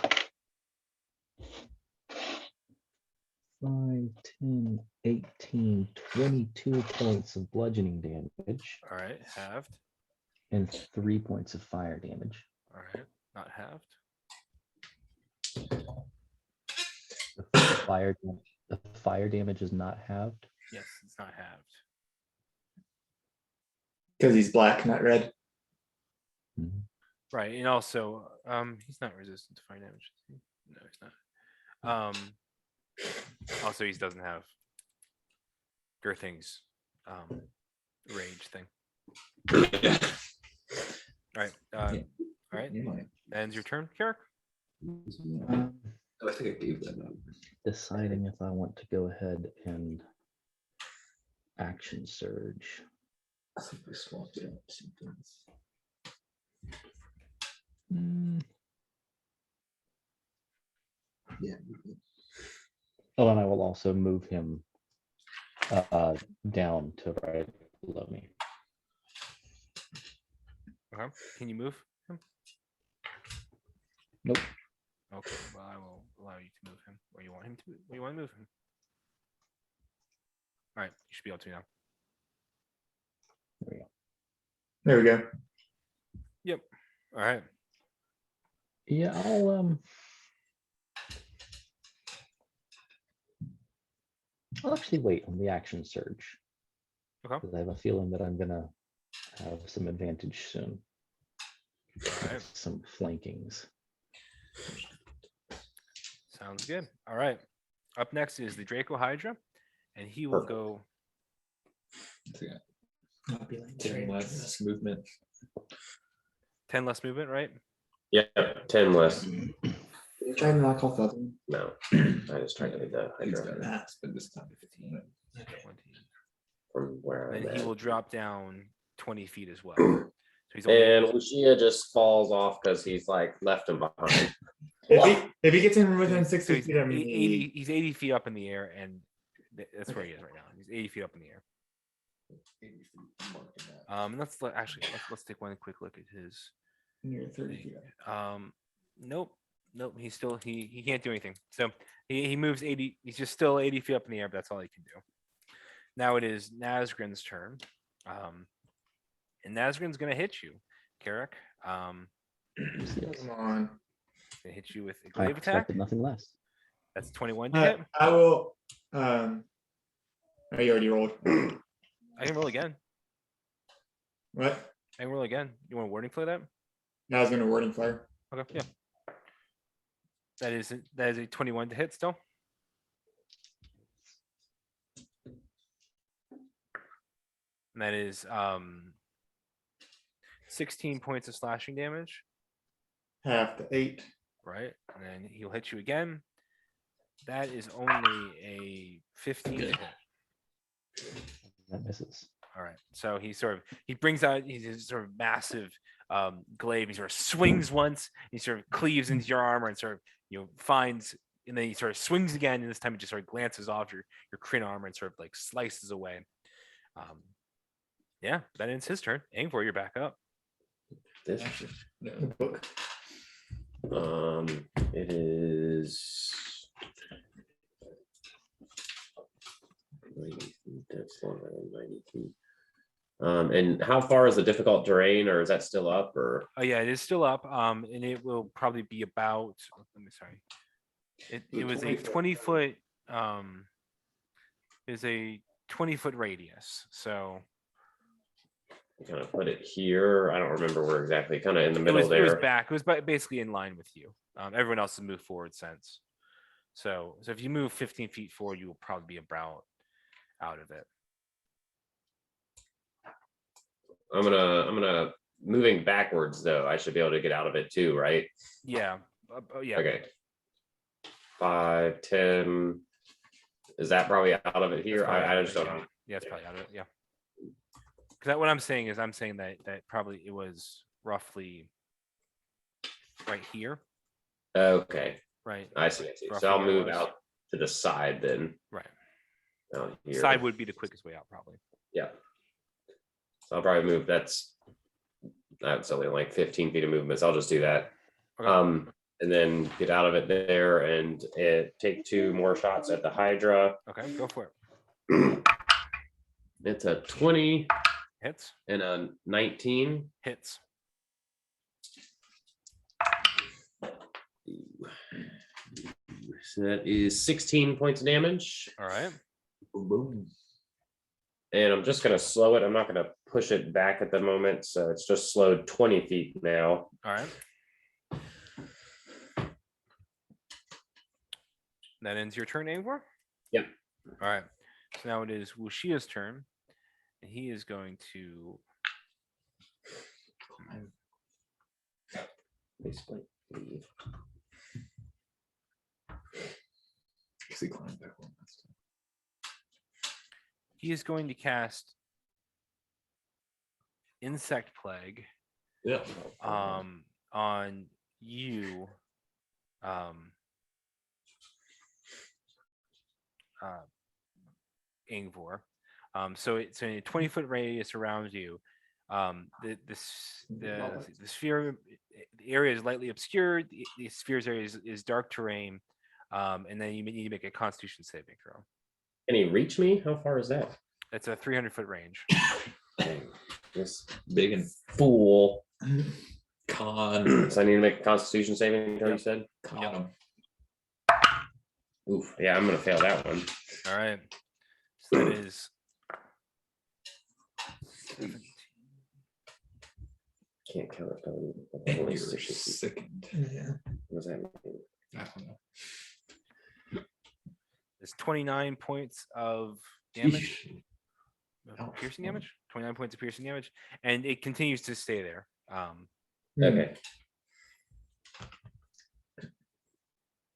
5, 10, 18, 22 points of bludgeoning damage All right, halved. and 3 points of fire damage. All right, not halved. The fire damage is not halved. Yes, it's not halved. Because he's black, not red. Mhm. Right, and also, he's not resistant to fire damage. Is he? No, he's not. Also, he doesn't have Girthing's rage thing. Yeah. All right, all right. You might. Ends your turn, Carrick. I think I gave that number. Deciding if I want to go ahead and action surge. I think we swapped out some things. Yeah. Oh, and I will also move him down to right below me. Okay. Can you move him? Nope. Okay, well, I will allow you to move him where you want him to. Where you want to move him. All right, you should be able to now. There we go. There we go. Yep. All right. Yeah, I'll actually wait on the action surge. Okay. Because I have a feeling that I'm gonna have some advantage soon. All right. Some flankings. Sounds good. All right. Up next is the Draco Hydra, and he will go. I'll be like, 10 less movement. 10 less movement, right? Yeah, 10 less. You trying to knock off other one? No, I just tried to hit the He's Hydra got mass, but this time 15. 20. from where I'm Then he at. will drop down 20 feet as well. So he's only, And Lucia just falls off because he's like left him behind. If he gets in within so 60 he's feet of me, 80, he's 80 feet up in the air, and that's where he is right now. He's 80 feet up in the air. And let's take one quick look at his. you're 30 feet up. Nope. He's still he can't do anything. So he moves 80. He's just still 80 feet up in the air, but that's all he can do. Now it is Nazgrin's turn. And Nazgrin's gonna hit you, Carrick. Yes. Come on. Gonna hit you with a I glaive attack. expected nothing less. That's 21 to hit. I will. Oh, you already rolled. I can roll again. What? I can roll again. You want a wording for that? Now I was going to wording fire. Okay, yeah. That is a 21 to hit still. And that is 16 points of slashing damage, Half to 8. right? And then he'll hit you again. That is only a 15 to hit. That misses. All right. So he brings out his sort of massive glaive. He sort of swings once. He sort of cleaves into your armor and sort of finds, and then he sort of swings again. And this time it just sort of glances off your Kryn armor and sort of like slices away. Yeah, that ends his turn. Angvor, you're back up. This, No. The book. it is 90 feet, that's longer than 90 feet. And how far is the difficult terrain, or is that still up, or? Oh yeah, it is still up. And it will probably be about. Let me sorry. It was a 20-foot. Is a 20-foot radius. So. Kind of put it here. I don't remember where exactly. Kind of in the middle It was there. back. It was basically in line with you. Everyone else has moved forward since. So if you move 15 feet forward, you will probably be about out of it. I'm gonna moving backwards though. I should be able to get out of it too, right? Yeah. Yeah. Okay. 5, 10. Is that probably out of it That's here? probably out I of just it, don't yeah. know. Yeah, it's probably out of it. Yeah. Because what I'm saying is, that probably it was roughly right here, Okay, right? I see. Roughly So I'll where it move was. out to the side then. Right. Out here. Side would be the quickest way out, probably. Yeah. So I'll probably move. That's only like 15 feet of movement. So I'll just do that. Okay. And then get out of it there and take 2 more shots at the Hydra. Okay, go for it. It's a 20 Hits. and a 19. Hits. So that is 16 points of damage. All right. Boom. And I'm just going to slow it. I'm not going to push it back at the moment. So it's just slowed 20 feet now. All right. That ends your turn, Angor? Yep. All right. So now it is Wushia's turn. And he is going to Basically, leave. Actually climbed back one last time. he is going to cast Insect Plague Yeah. on you. Ingvor. So it's in a 20-foot radius around you. The sphere, the area is lightly obscured. The sphere's area is dark terrain, and then you need to make a Constitution saving throw. Can he reach me? How far is that? It's a 300-foot range. Dang, this Big and fool. con. So I need to make a Constitution saving throw. You Yep. said? Con him. Oof. Yeah, I'm gonna fail that one. All right. So that is 17. Can't count it. And Only you're 60. sickened. Yeah. What does that mean? I don't know. It's 29 points of damage. Yeesh. Of piercing damage. 29 points of piercing damage, and it continues to stay there. Okay.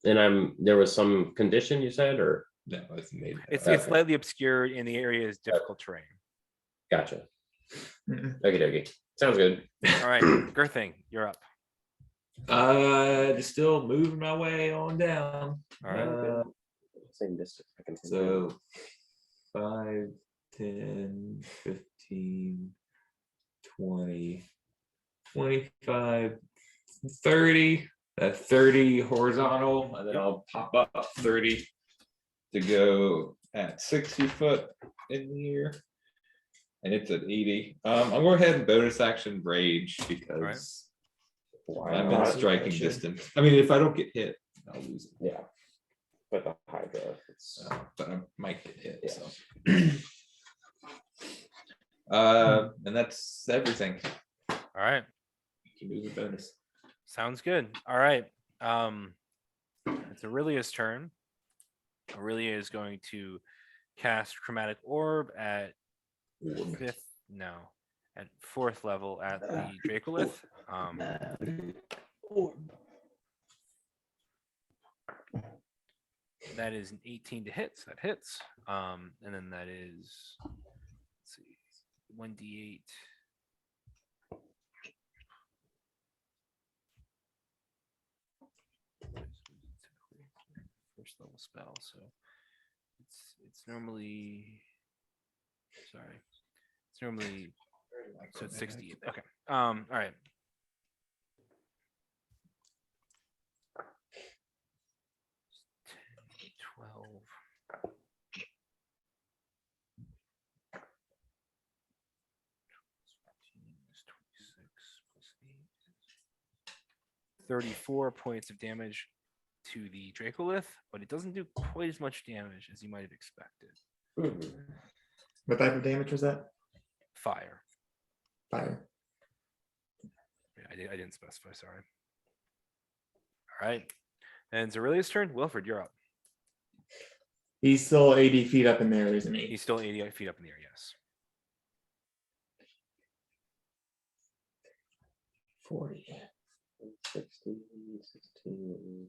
And there was some condition you said, or No, it's made. It's Okay. slightly obscured, and the area is difficult terrain. gotcha. Mm-mm. Okie dokie. Sounds good. All right, Girthing, you're up. Just still moving my way on down. All right. Same distance. I can take So 5, 10, 15, 20, 25, 30. 30 horizontal, and then I'll pop up 30 to go at 60 foot in the air. And it's at 80. I'm going to go ahead and bonus action rage because Why I'm in not? striking distance. I mean, if I don't get hit, I'll lose it. Yeah. But the Hydra, it's But I might get hit. Yeah. So. And that's everything. All right, You can do the bonus. sounds good. All right, it's Aurelia's turn. Aurelia is going to cast Chromatic Orb at at 4th level at the Dracolith. That is an 18 to hit, so that hits. And then that is, let's see, 1d8. First level spell, so it's normally, sorry, it's normally, so it's 60. Okay. All right. $12. 34 points of damage to the Dracolith, but it doesn't do quite as much damage as you might have expected. What type of damage was that? Fire. Fire. Yeah, I didn't specify, sorry. All right. And it's Aurelia's turn. Wilfred, you're up. He's still 80 feet up in there, isn't he? He's still 88 feet up in the air, yes. 40. 16, 16.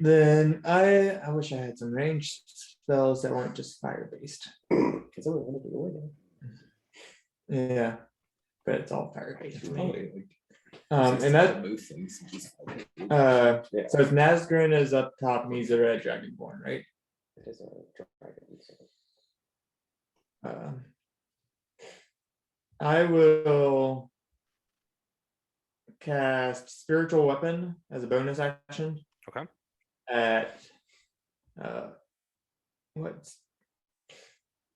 Then I wish I had some ranged spells that weren't just fire based. It's only one of the way now. Yeah, but it's all fire based for me. Probably, like, And that move things. And just, Yeah. so it's Nazgûl is up top and he's a red dragonborn, right? It is a dragon. So. I will cast Spiritual Weapon as a bonus action. Okay. At what's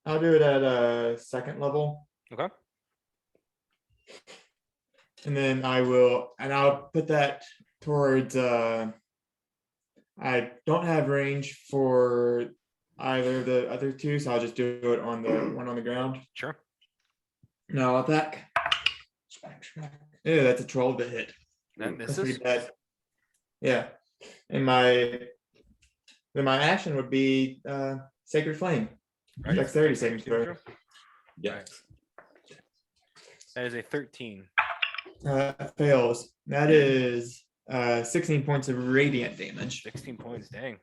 I'll do it at second level. Okay. And then I'll put that towards I don't have range for either of the other two, so I'll just do it on the one on the ground. Sure. Now attack. Yeah, that's a 12 to hit. That That's pretty misses. bad. Yeah. And then my action would be Sacred Flame. Right. Dexterity saving throw. Yeah. That is a 13. Fails. That is 16 points of radiant damage. 16 points. Dang.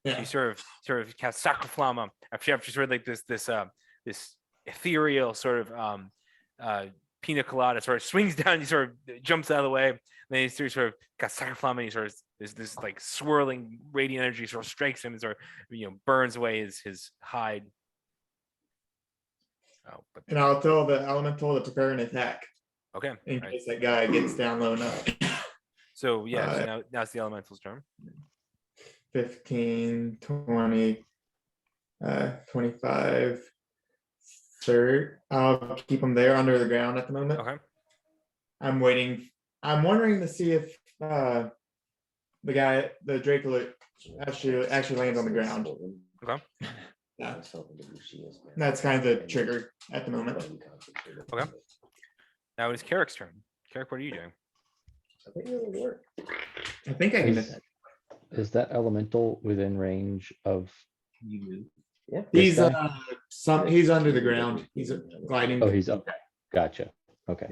Yeah. You sort of cast Sacroflama after sort of like this ethereal sort of pina colada sort of swings down, he sort of jumps out of the way, and then he sort of cast Sacroflama, and he sort of this like swirling radiant energy sort of strikes him and sort of burns away his hide. Oh, but And I'll tell the elemental to prepare an attack okay. in All right. case that guy gets down low enough. So yeah, so now it's the elemental's turn. 15, 20, 25, 30. I'll keep them there under the ground at the moment. Okay. I'm waiting. I'm wondering to see if the Dracolet actually lands on the ground. Okay. Yeah. That's kind of the trigger at the moment. Okay. Now it's Carrick's turn. Carrick, what are you doing? I think I can. Is that elemental within range of? He's This guy? he's under the ground. He's gliding. Oh, he's okay. Gotcha. Okay.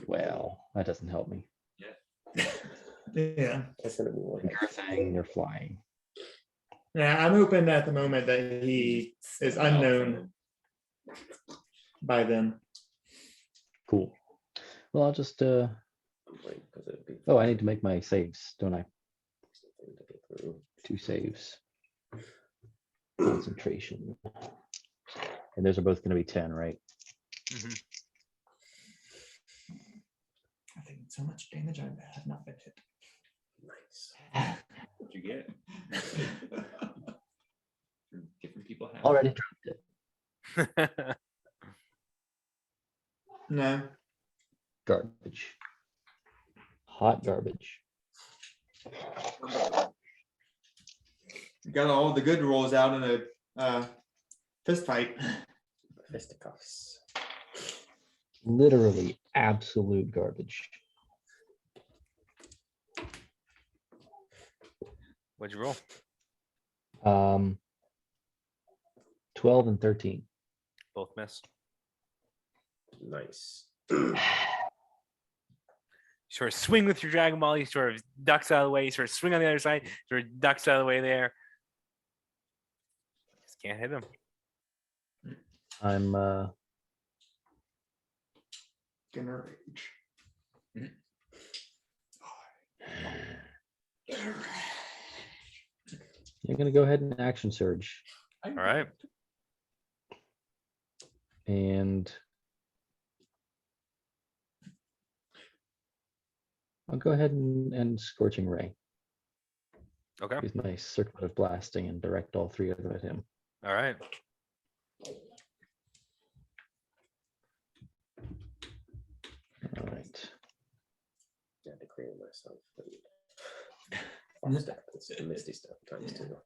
Well, that doesn't help me. Yeah. You're saying you're flying. Yeah, I'm hoping at the moment that he is unknown by them. Cool. Well, I'll just oh, I need to make my saves, don't I? 2 saves. Concentration. And those are both going to be 10, right? Mhm. I think so much damage I have not been hit. What'd you get? Different people have. Already dropped it. No. Garbage. Hot garbage. Got all the good rolls out in a fist fight. Fisticuffs. Literally absolute garbage. What'd you roll? 12 and 13. Both miss. Nice. You sort of swing with your Dragon Ball, he sort of ducks out of the way, you sort of swing on the other side, sort of ducks out of the way there. Just can't hit him. I'm Gonna rage. you're gonna go ahead and action surge. All right. And I'll go ahead and Scorching Ray. Okay. Use my circuit of blasting and direct all 3 of them at him. All right. All right. Yeah, to create myself. Fog step, it's the Misty Step times 2.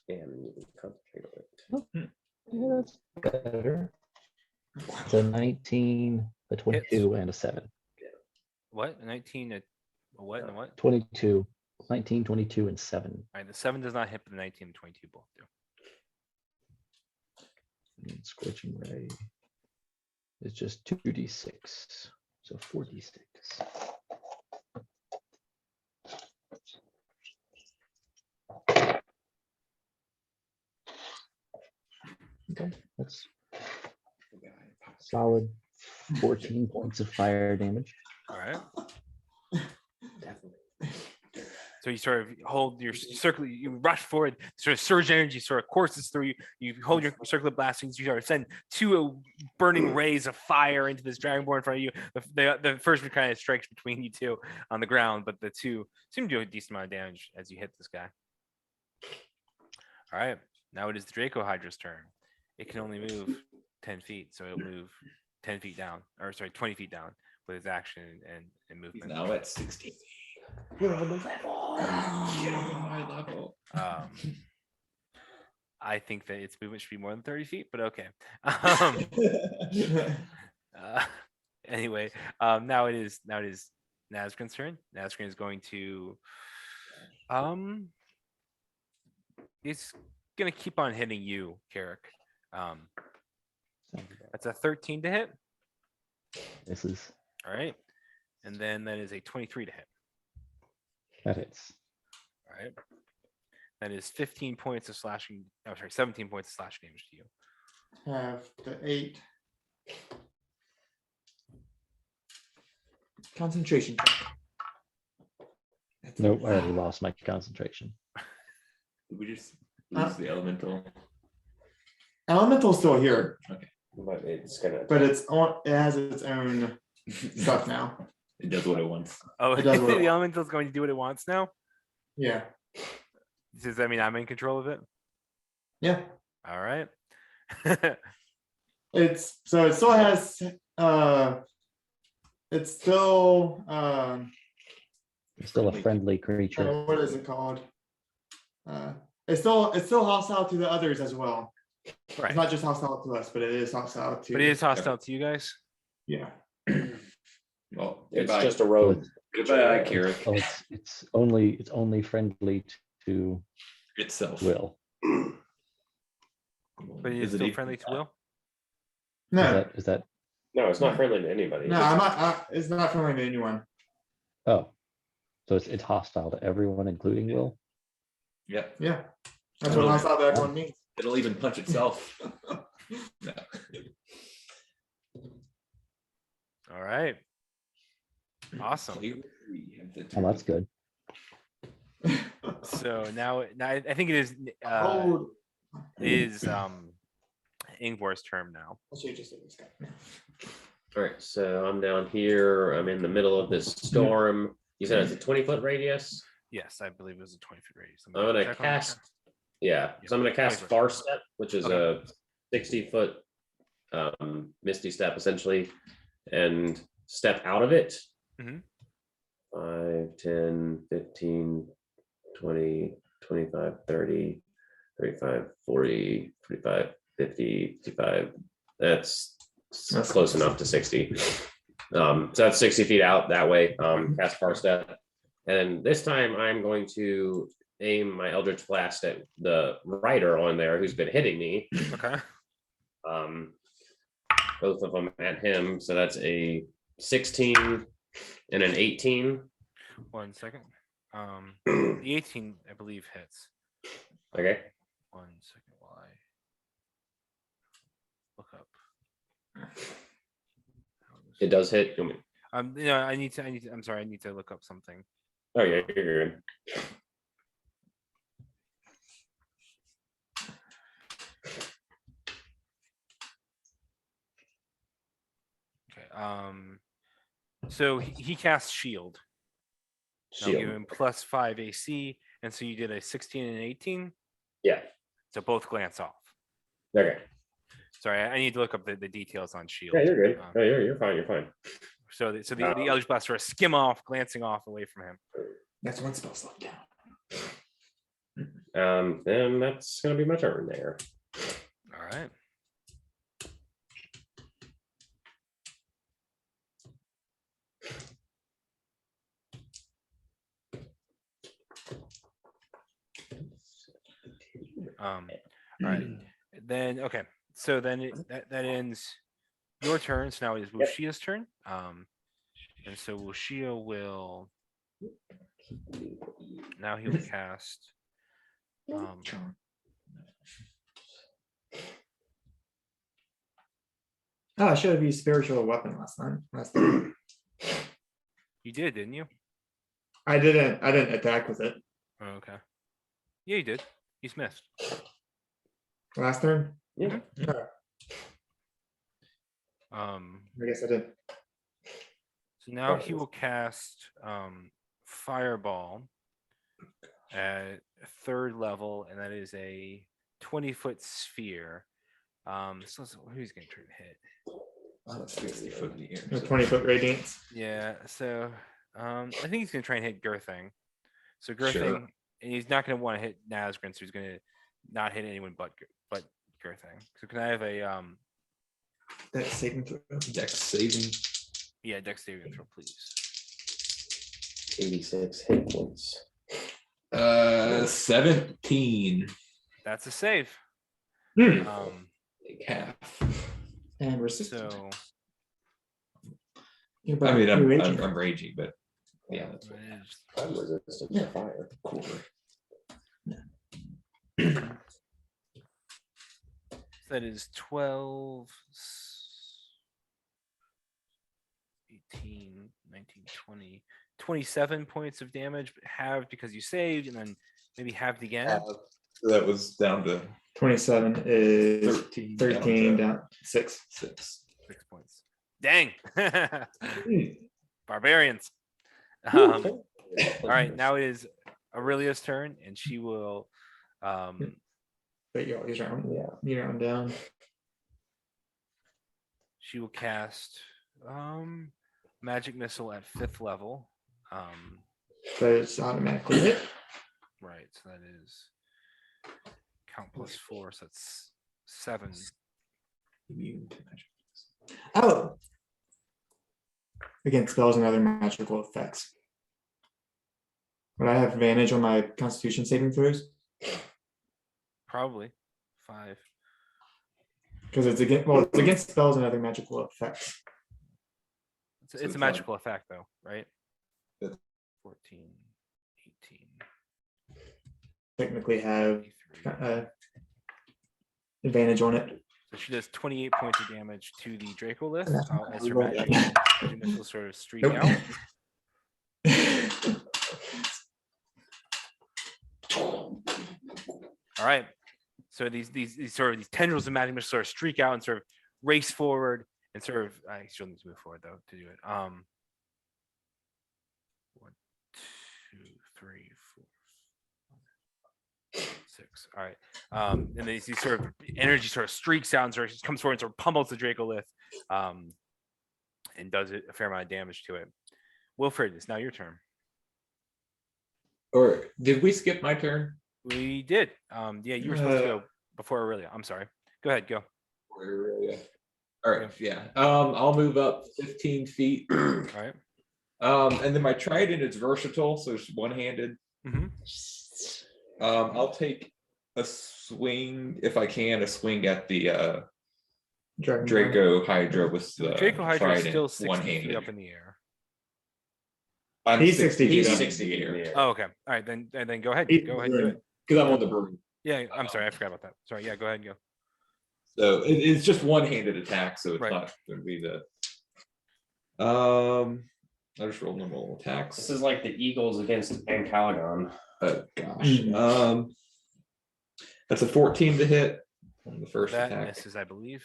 And you can concentrate on it. Yeah, that's better. It's a 19, a 22, and a 7. What? A 19, a what, and a what? 22, 19, 22, and 7. All right, the 7 does not hit, but the 19 and 22 both do. And Scorching Ray is just 2d6, so 4d6. Okay, that's solid 14 points of fire damage. All right. Definitely. So you sort of hold your circle, you rush forward, sort of surge energy sort of courses through you. You hold your circle of blastings, you sort of send two burning rays of fire into this dragonborn in front of you. The first one kind of strikes between you two on the ground, but the two seem to do a decent amount of damage as you hit this guy. All right, now it is the Draco Hydra's turn. It can only move 10 feet, so it'll move 10 feet down, or sorry, 20 feet down with its action and He's movement. now at 16. We're on the level. Get on my level. I think that its movement should be more than 30 feet, but okay. Anyway, now it is Nazgul's turn. Nazgul is going to he's gonna keep on hitting you, Carrick. That's a 13 to hit. This is All right. And then that is a 23 to hit. that hits. All right. That is 15 points of slashing. Oh, sorry, 17 points of slashing damage to you. Have the 8. Concentration. That's Nope, it. I already lost my concentration. Did we just lose the elemental? Elemental's still here, But it's gonna. but it's on. It has its own stuff now. It does what it wants. Oh, It does what it the wants. elemental's going to do what it wants now. Yeah. Does that mean I'm in control of it? Yeah. All right. It's so it still has it's still It's still a friendly creature. what is it called? It's still hostile to the others as well. Right. It's not just hostile to us, but it is hostile to But it is hostile to you guys. yeah. Well, It's goodbye. just a road. Goodbye, Carrick. Oh, it's only friendly to Itself. Will. But it is still friendly to Will. No, Is that No, it's not friendly to anybody. no, I'm not. It's not friendly to anyone. oh. So it's hostile to everyone, including Will? Yeah. Yeah, that's what hostile to everyone means. It'll even punch itself. No. All right. Awesome. We have the Oh, that's good. So now I think it is Oh, Ingvor's turn now. I should just say this guy. All right, so I'm down here. I'm in the middle of this storm. You said it's a 20-foot radius. Yes, I believe it was a 20-foot radius. I'm gonna check on cast. that. Yeah, so I'm gonna cast 20 foot. Far Step, which is Okay. a 60-foot Misty Step essentially, and step out of it. Mhm. 5, 10, 15, 20, 25, 30, 35, 40, 45, 50, 55. That's close enough to 60. So that's 60 feet out that way. Cast Far Step. And this time I'm going to aim my Eldritch Blast at the rider on there who's been hitting me. Okay. Both of them at him. So that's a 16 and an 18. 1 second. The 18, I believe, hits. Okay. 1 second while I look up. It does hit. I need to. I'm sorry. I need to look up something. Oh, yeah, you're good. Okay. So he casts shield. I'll give Shield. him +5 AC, and so you did a 16 and 18. Yeah. So both glance off. Okay. Sorry, I need to look up the details on shield. Yeah, you're good. Um, Oh, you're fine. You're fine. So the Eldritch Blast sort of skim off, glancing off away from him. That's one spell slot down. Then that's gonna be my turn there. All right. All right. Then okay. So then that ends your turn. So now it is Yep. Wushia's turn. And so Wushia will now he will cast. Oh, I should have used spiritual weapon last time. You did, didn't you? I didn't attack with it Oh, okay. Yeah, you did. He's missed. last turn. Yeah. Oh, I guess I did. So now he will cast Fireball at 3rd level, and that is a 20-foot sphere. So who's going to try to hit? Oh, 60 foot in the air. A so- 20-foot radiance. Yeah, so I think he's going to try and hit Girthing. So Sure. Girthing, and he's not going to want to hit Nazgrin, so he's going to not hit anyone but Girthing. So can I have a That saving throw. Dex saving. yeah, Dex saving throw, please? 86 hit points. 17. That's a save. Hmm. Like half. And resistance. So Yeah, I but mean, you're raging. I'm raging, but yeah, that's what is- I'm resistant to fire. quarter. that is 12, 18, 19, 20, 27 points of damage, but halved because you saved, and then maybe halved again. So that was down to 27 is 13. 13 down down 6. to 6. 6 points. Dang. Hmm. Barbarians. All right, now it is Aurelia's turn, and she will But you always round. Yeah. You round down. cast magic missile at 5th level. So it's automatically hit. Right, so that is count +4, so that's 7. Immune to magic. Oh. Against spells and other magical effects. Would I have advantage on my Constitution saving throws? Probably 5. Because it's against spells and other magical effects. It's it's a not- magical effect, though, right? That's- 14, 18, Technically have 23. advantage on it. So she does 28 points of damage to the Draco list as her Roll magic that. missile sort of streak Nope. out. All right. So these tendrils of magic missile sort of streak out and sort of race forward and sort of I still need to move forward though to do it. 1, 2, 3, 4, 6. All right. And these sort of energy sort of streaks out and sort of comes forward and sort of pummels the Dracolith, and does a fair amount of damage to it. Wilfred, it's now your turn. Or did we skip my turn? We did. Yeah, you were supposed to go before Aurelia. I'm sorry. Go ahead, go. Yeah. All right, yeah. I'll move up 15 feet. All right. And then my trident is versatile, so it's one-handed. Mhm. I'll take a swing if I can, a swing at the Dragon Draco Hydra with the Draco Hydra is trident, still 60 feet one-handed. up in the air. I'm He's 60 feet He's up. 60 here Oh, okay. All right, then go ahead. He's Go ahead and do it. because I'm on the broom. Yeah, I'm sorry, I forgot about that. Sorry, yeah, go ahead and go. So it's just one-handed attack, so it's Right. not going to be the. I just rolled normal attacks. This is like the Eagles against Ancalagon. Oh gosh. Mm. That's a 14 to hit on the first That attack. misses, I believe.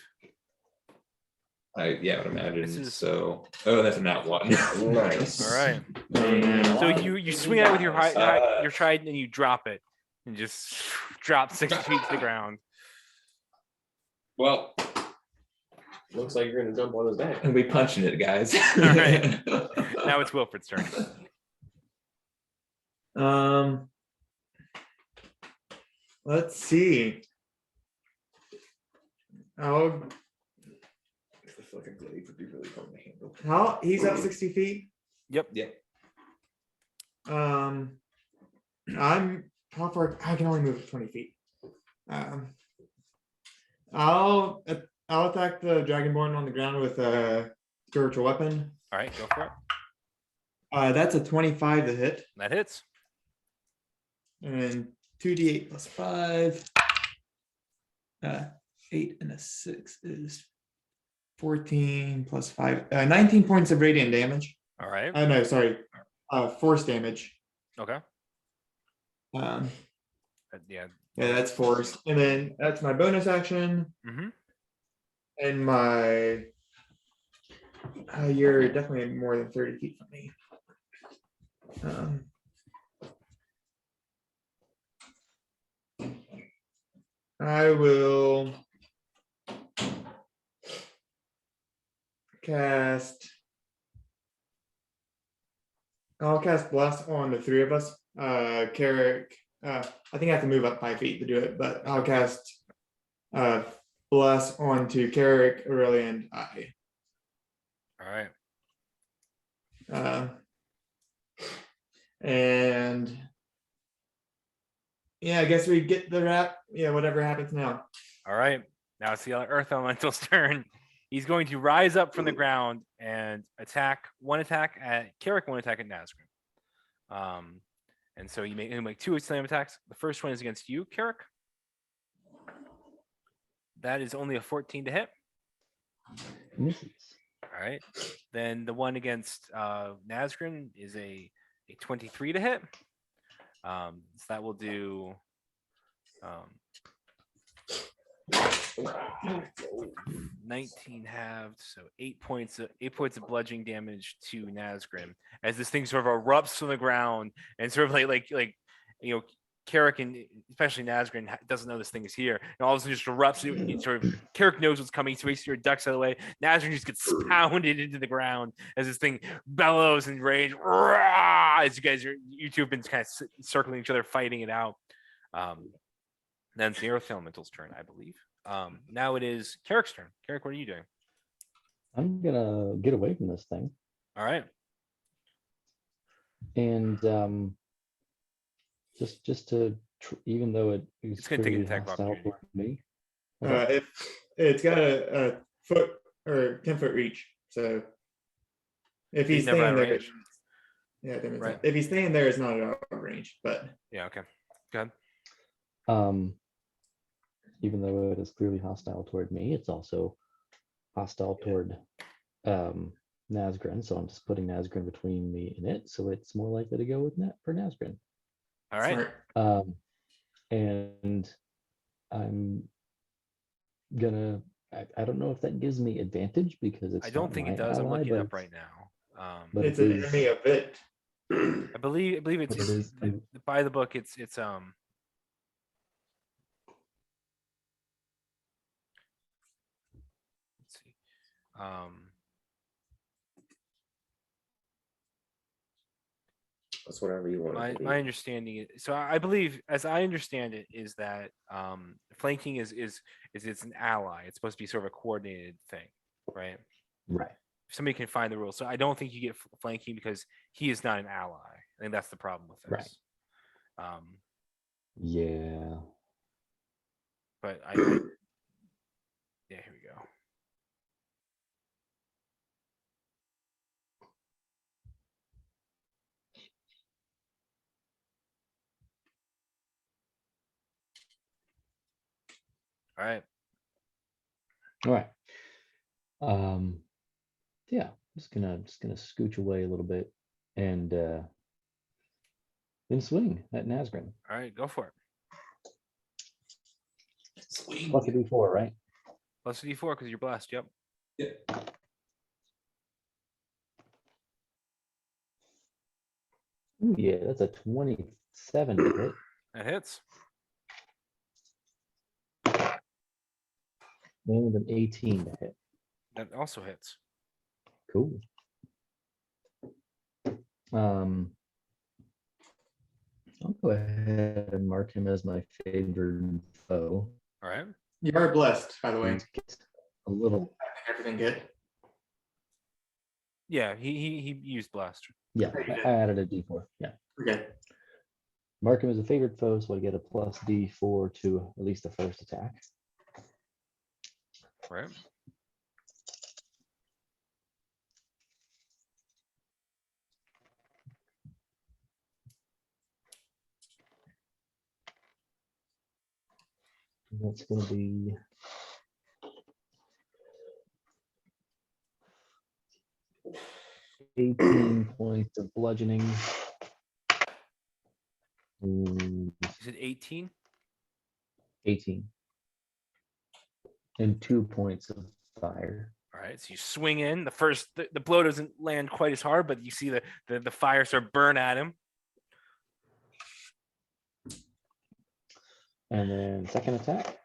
I would imagine This is- so. Oh, that's a nat one. Nice. All right. Mm. So you swing out with your your trident and you drop it and just drop 6 feet to the ground. Well, Looks like you're gonna jump on his back. and we punching it, guys. right. Now it's Wilfred's turn. Let's see. Oh, The fucking blade would be really fun to handle. he's up 60 feet. Yep. I'm how far? I can only move 20 feet. I'll attack the Dragonborn on the ground with a spiritual weapon. All right, go for it. That's a 25 to hit, That hits. and then 2d8 plus 5. 8 and a 6 is 14 plus 5. 19 points of radiant damage. All right. No, sorry. force damage. Okay. Um, Yeah. yeah, that's force, and then that's my bonus action, Mm-hmm. and my. You're definitely more than 30 feet from me. I will cast. I'll cast Bless on the three of us. Carrick. I think I have to move up 5 feet to do it, but I'll cast Bless onto Carrick, Aurelia, and I. All right. And yeah, I guess we get the wrap. Yeah, whatever happens now. All right. Now it's the Earth Elemental's turn. He's going to rise up from the ground and one attack at Carrick, one attack at Nazgûl. And so he'll make two slam attacks. The first one is against you, Carrick. That is only a 14 to hit. Misses. All right. Then the one against Nazgûl is a 23 to hit. So that will do 19 halved, so 8 points of bludgeoning damage to Nazgûl as this thing sort of erupts from the ground and sort of like Carrick, and especially Nazgûl doesn't know this thing is here, and all of a sudden just erupts. Carrick knows what's coming, so he your ducks out of the way. Nazgûl just gets pounded into the ground as this thing bellows in rage. As you two have been kind of circling each other, fighting it out. Then it's the Earth Elemental's turn, I believe. Now it is Carrick's turn. Carrick, what are you doing? I'm gonna get away from this thing, All right. and just to even though it's gonna take an clearly attack of hostile opportunity. toward me. If it's got a foot or 10-foot reach, so if he's never staying out of there, range. yeah, then it's Right. not- if he's staying there, it's not out of range. But Yeah. Okay. Go ahead. Even though it is clearly hostile toward me, it's also hostile toward Nazgûl. So I'm just putting Nazgûl between me and it, so it's more likely to go with for Nazgûl. All right. smart. And I'm gonna. I don't know if that gives me advantage because it's. I don't not think my it does. I'm ally, looking it but up right now. but It's it an is- enemy of it. I believe it's But it is- by the book. It's let's see. That's whatever you want. it to be. My understanding is, so I believe, as I understand it, is that flanking is it's an ally. It's supposed to be sort of a coordinated thing, right? right. If somebody can find the rules. So I don't think you get flanking because he is not an ally. I think that's the problem with this. Right. Yeah. But yeah, here we go. All right. All right. Yeah, just gonna scooch away a little bit and then swing at Nazgûl. All right, go for it. Plus a D4, right? Plus a D4 because you're blessed. Yep. Ooh, yeah, that's a 27 to hit. That hits. And an 18 to hit. That also hits. Cool. I'll go ahead and mark him as my favored foe. All right. You are blessed, by the way. Get a little. Everything good. Yeah, he used blast. Yeah, you did. I added a D4. Yeah. Okay. Mark him as a favored foe, so I get a plus D4 to at least the first attack. Right. And that's going to be 18 points of bludgeoning. Is it 18? 18. And 2 points of fire. All right, so you swing in. The blow doesn't land quite as hard, but you see the fire start burn at him. And then second attack.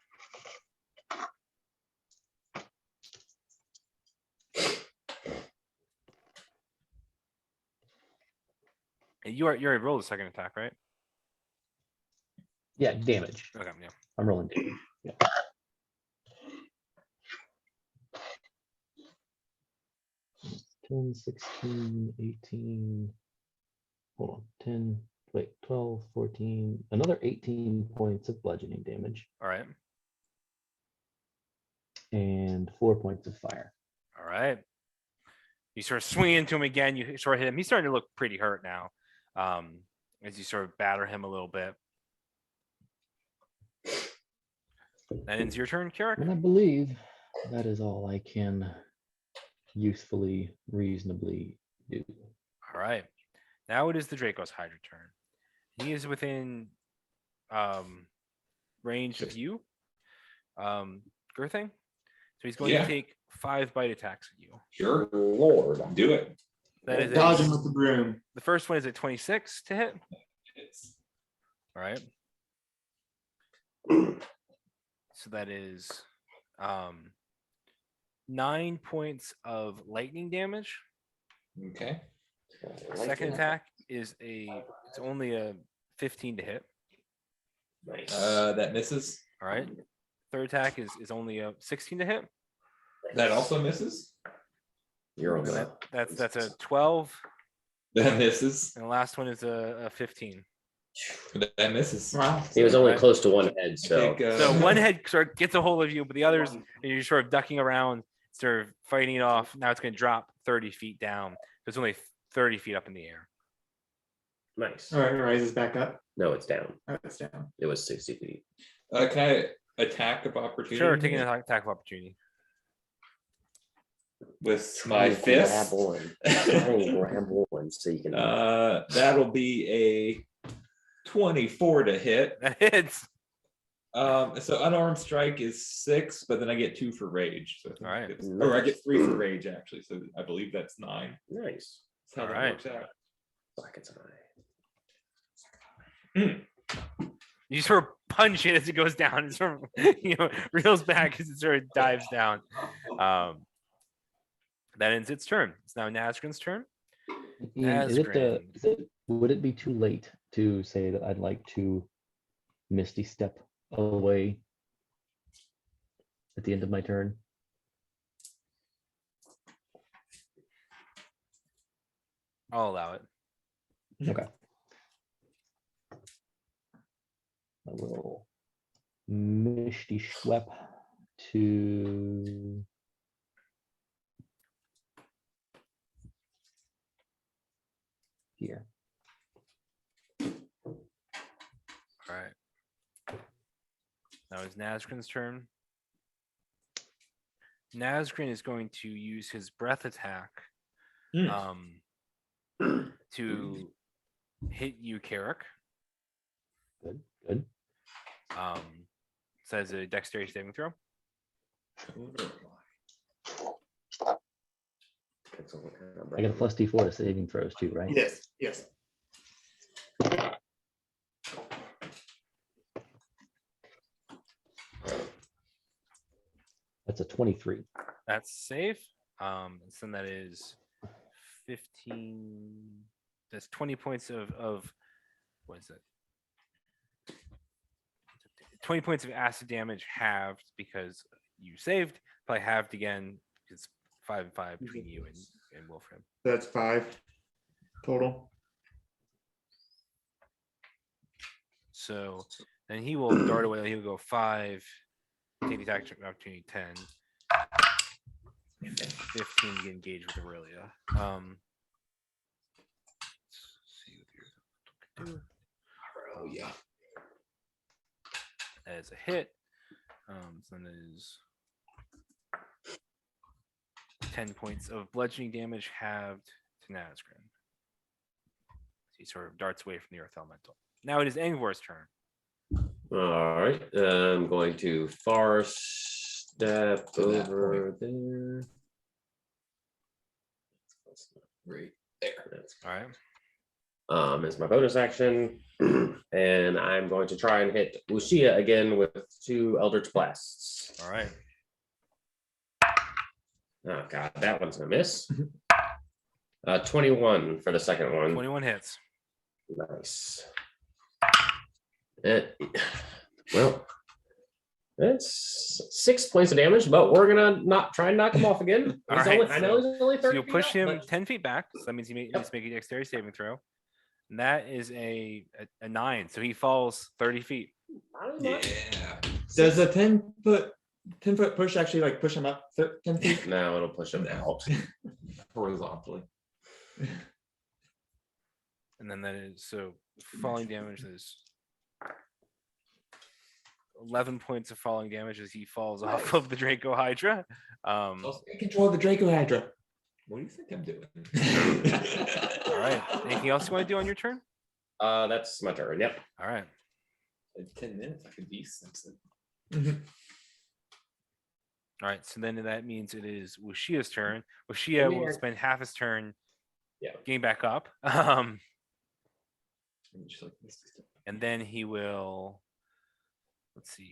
And you already rolled the second attack, right? Yeah, damage. Okay, yeah. I'm rolling damage. Yeah. Ten, 16, 18. Hold on. 10, wait, 12, 14, another 18 points of bludgeoning damage All right, and 4 points of fire. all right. You sort of swing into him again. You sort of hit him. He's starting to look pretty hurt now, as you sort of batter him a little bit. That ends your turn, Kirik. And I believe that is all I can usefully, reasonably do. All right. Now it is the Draco's Hydra turn. He is within range of you, Girthing. So he's going Yeah. to take 5 bite attacks at you. Sure. Lord. Do it. That is Dodge him a, with the broom. the first one is at 26 to hit. It's All right. So that is 9 points of lightning damage. okay. Second attack is it's only a 15 to hit. Nice. That misses. All right. Third attack is only a 16 to hit. That also misses. You're on And that. that's a 12. That misses. And the last one is a 15. That misses. Wow. He was only Right. close to one head, I so think, So one head sort of gets a hold of you, but the others, you're sort of ducking around, sort of fighting it off. Now it's going to drop 30 feet down. So it's only 30 feet up in the air. nice. All right, it rises back up. No, it's down. Oh, it's down. It was 60 feet. can I attack of opportunity? Sure, taking an attack of opportunity. with my Grab fist. one. Try and grab one so you can. That'll be a 24 to hit. That hits. So unarmed strike is 6, but then I get 2 for rage. So I think All right. it's- or I get 3 for rage actually. So I believe that's 9. Nice. That's how All that right. works out. Black its eye. You sort of punch it as it goes down. It sort of, reels back as it sort of dives down. That ends its turn. It's now Nazgrin's turn. Ian, Nazgrin. would it be too late to say that I'd like to Misty Step away at the end of my turn? I'll allow it. Okay. I will Misty Step to here. All right. Now it's Nazgrin's turn. Nazgrin is going to use his breath attack to hit you, Carrick. Good, good. Says a dexterity saving throw. I got a plus D4 to saving throws too, right? Yes, yes. That's a 23. That's safe. So that is 15. That's 20 points of what is it? 20 points of acid damage halved because you saved. Probably halved again. It's 5 and 5 between you and Wolfram. That's 5 total. So then he will dart away. He'll go 5. Take the attack of opportunity 10. 15 to get engaged with Aurelia. Let's see what you're do. Oh yeah. As a hit. So that is 10 points of bludgeoning damage halved to Nazgrim. He sort of darts away from the earth elemental. Now it is Angvor's turn. All right, I'm going to far step To that over there. Right there. That's All right. is my bonus action, and I'm going to try and hit Lucia again with 2 Eldritch Blasts. All right. Oh god, that one's gonna miss. 21 for the second one. 21 hits. Nice. Well, that's 6 points of damage, but we're gonna not try and knock him off again. All He's right, only, I know he's only 30 So you'll feet push up, him but 10 feet back. So that means he needs to make a dexterity saving throw. And that is a 9. So he falls 30 feet. not as much. Yeah. Does a 10-foot push actually like push him up 10 feet? No, it'll push him out. Horizontally. And then that is so falling damage is 11 points of falling damage as he falls off of the Draco Hydra. Also, I control the Draco Hydra. what do you think I'm doing? All right. Anything else you want to do on your turn? That's my turn. Yep. All right. In 10 minutes, I could be Simpson. All right. So then that means it is Wushia's turn. Wushia will spend half his turn Yeah. getting back up. Just like this. And then he will, let's see,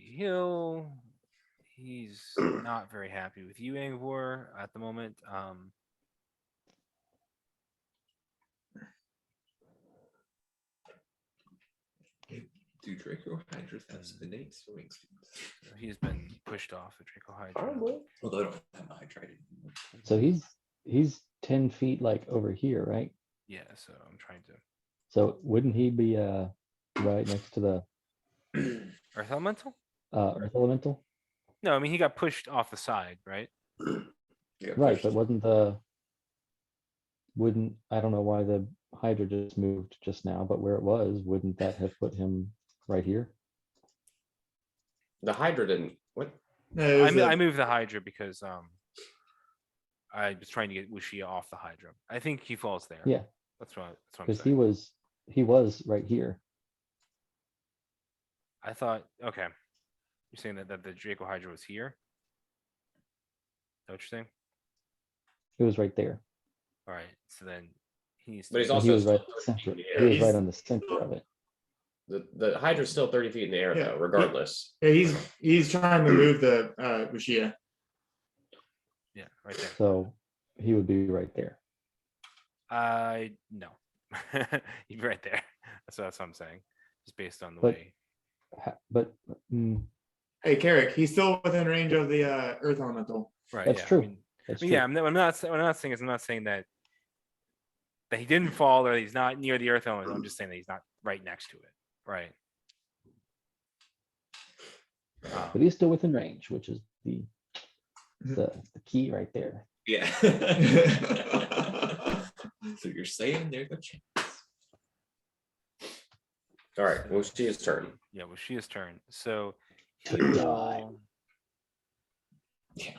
he's not very happy with you, Angvor, at the moment. Do Draco Hydras have innate swimming speeds? He's been pushed off the Draco Hydra. Although I don't have a Hydra. So he's 10 feet like over here, right? Yeah, so I'm trying to. So wouldn't he be right next to the Earth Elemental? Earth Elemental? No, I mean, he got pushed off the side, right? Right, but wouldn't I don't know why the Hydra just moved just now, but where it was, wouldn't that have put him right here? The Hydra didn't. What? No, it was I moved the Hydra because I was trying to get Wushia off the Hydra. I think he falls there. Yeah. That's what I'm Because saying. he was right here. I thought, okay. You're saying that the Draco Hydra was here? Is that what you're saying? It was right there. All right. So then he needs to. But he's And also he was right still at the 30 feet center. in the He air. was He's- right on the center of it. The Hydra's still 30 feet in the air Yeah. though, regardless. yeah, he's trying to move the Ushia. Yeah, right there. So he would be right there. No. He'd be right there. That's what I'm saying. Just based on the But- way. But Hey, Carrick, he's still within range of the Earth Elemental. Right. that's yeah, true. That's true. Yeah, I'm not saying I'm not saying that he didn't fall or he's not near the Earth element. I'm just saying that he's not right next to it. Right. But he's still within range, which is the key right there. Yeah. So you're saying there's a chance. All right, well, Lucia's turn. Yeah, well, she is turn. So he To die. will, Yeah.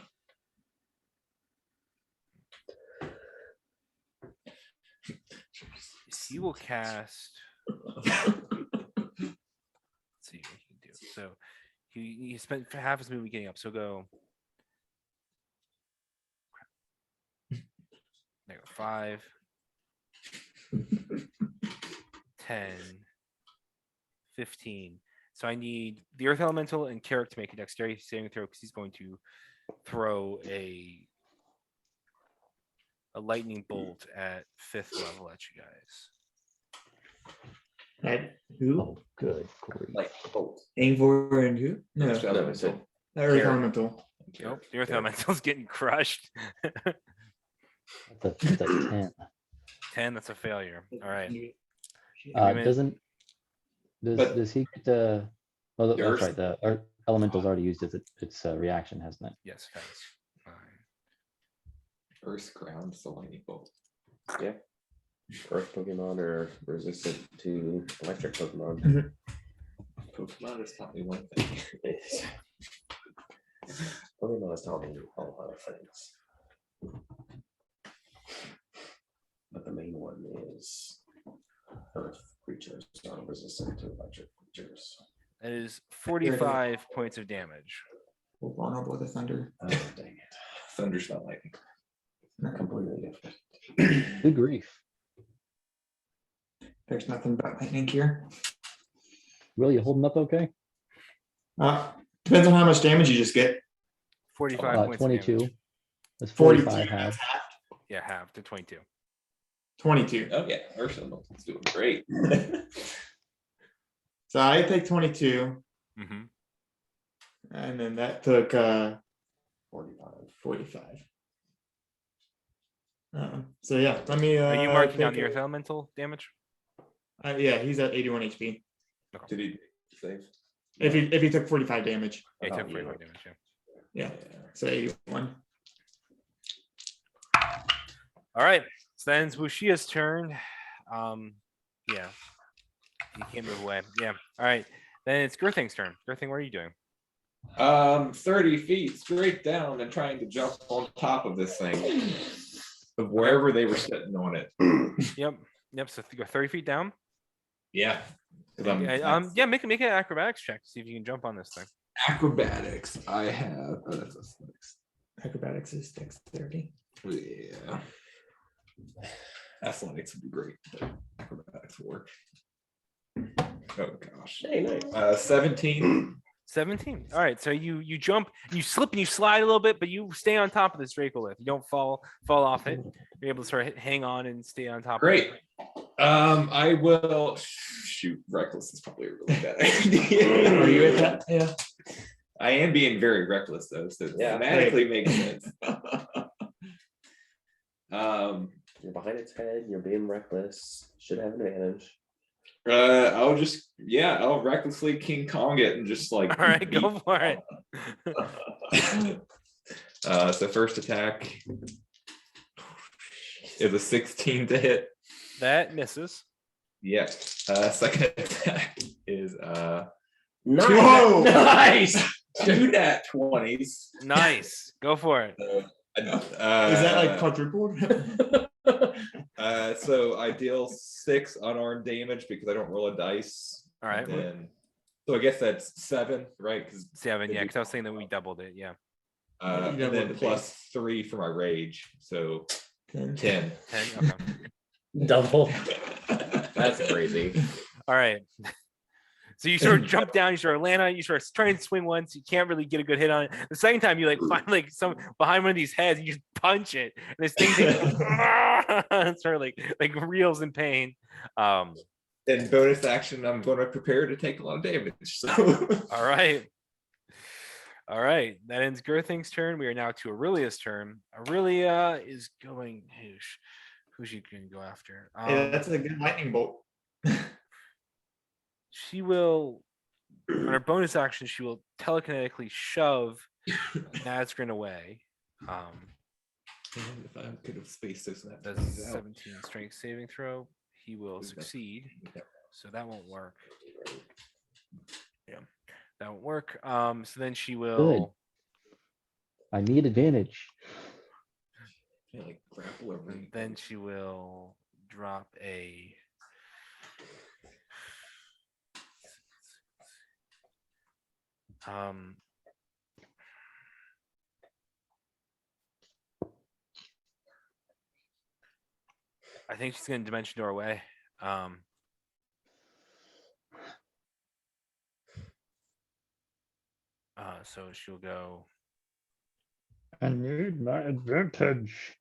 he will cast. Let's see what he can do. So he spent half his movie getting up. So go. There go 5, 10, 15. So I need the Earth Elemental and Carrick to make a dexterity saving throw because he's going to throw a lightning bolt at 5th level at you guys. At who? Oh, good grief. Like, oh, Angvor and who? No, Earth No, it's a- Elemental. Earth Carrick. Elemental. Nope, the Earth Elemental's getting crushed. That's a 10. 10, that's a failure. All right. Does But- does he get the? Oh, that's Yours- right. The elemental's already used its reaction, hasn't it? Yes, guys. All right. Earth ground, so lightning bolt. Earth Pokemon are resistant to electric Pokemon. Pokemon has taught me one thing. Pokemon has taught me a lot of things. But the main one is earth creatures are resistant to electric creatures. That is 45 points of damage. We're vulnerable to thunder. Oh, dang it. Thunder's not lightning. Completely different. Good grief. There's nothing but lightning here. Will, you holding up okay? Depends on how much damage you just get. 45 points of 22. damage. That's 42. 45 half. That's half. Yeah, half to 22. 22. Oh yeah, Ursula is doing great. So I take 22, Mm-hmm. and then that took 45. 45. So yeah, let me. Are you marking down take the it. earth elemental damage? Yeah, he's at 81 HP. Did he save? If he took 45 damage, Yeah, he Oh, took yeah. 45 damage. Yeah. yeah. So 81. All right. So then it's Wushia's turn. Yeah. You can't move away. Yeah. All right. Then it's Girthing's turn. Girthing, what are you doing? 30 feet straight down and trying to jump on top of this thing. Of wherever they were sitting on it. Yep. Yep. So you go 30 feet down. Yeah. 'Cause I'm- Yeah. Make an acrobatics check. See if you can jump on this thing. Acrobatics. I have. Oh, that's a six. Acrobatics is dexterity. Yeah. Athletics would be great, but acrobatics will work. Oh gosh. Hey, nice. 17. 17. All right. So you jump, you slip and you slide a little bit, but you stay on top of this Dracolith. You don't fall off it. You're able to sort of hang on and stay on top. Great. Of it. I will shoot. Reckless is probably a really bad idea. Are you at that? Yeah. I am being very reckless though, so it Yeah. thematically makes sense. You're behind its head. You're being reckless. Should have advantage. I'll recklessly King Kong it and just like. All right. Go for it. So first attack is a 16 to hit. That misses. Yep. Second attack is Nice. Whoa! Nice. 2 nat 20s. Nice. Go for it. Is that like quadrupled? So I deal 6 unarmed damage because I don't roll a dice. All right. And then, so I guess that's 7, right? 'Cause, 7. Yeah. Because I was saying that we doubled it. Yeah. You and doubled then the plus 3 for my rage, so 10. 10. Okay. Double. That's crazy. All right. So you sort of jump down, you sort of land on it, you sort of try and swing once, you can't really get a good hit on it. The second time you like find like some behind one of these heads, you just punch it. And this thing sort of like reels in pain. And bonus action, I'm going to prepare to take a lot of damage. So All right. All right. That ends Girthing's turn. We are now to Aurelia's turn. Aurelia is going who's she gonna go after? Yeah, that's a good lightning bolt. She will, on her bonus action, she will telekinetically shove Nazgrin away. if I could have spaced those nat That's 20s out. 17 strength saving throw. He will succeed, so that won't work. Yeah, that won't work. So then she will. I need advantage. Yeah, like grapple or ring. Then she will drop a. I think she's going to dimension door away. So she'll go. I need my advantage.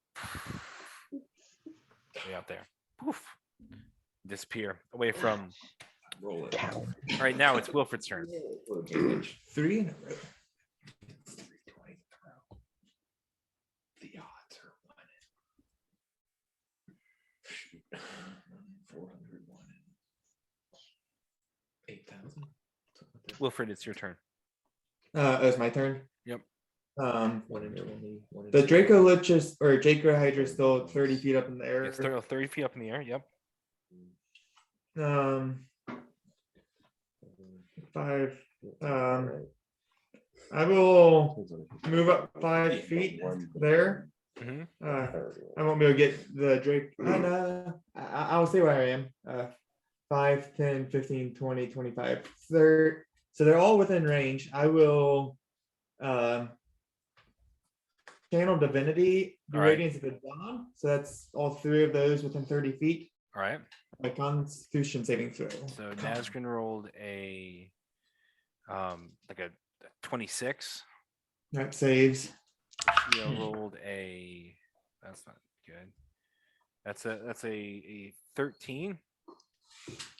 Way out there. Poof. Disappear away from. Roll it. All right, now it's Wilfred's turn. Roll damage. 3 in a row. 320 throw. The odds are 1 in 401 in 8,000. Wilfred, it's your turn. It was my turn. Yep. 1 in 20. 1 in The 20. Draco Lich is, or Draco Hydra is still 30 feet up in the air. It's 30 feet up in the air. Yep. 5. I will move up 5 feet there. Mhm. I won't be able to get the Drake. And, I'll stay where I am. 5, 10, 15, 20, 25. So they're all within range. I will channel divinity, do All right. radiance of the dawn. So that's all 3 of those within 30 feet. All right. My constitution saving throw. So Nazgûl rolled a like a 26. That saves. Shio rolled a that's not good. That's a 13.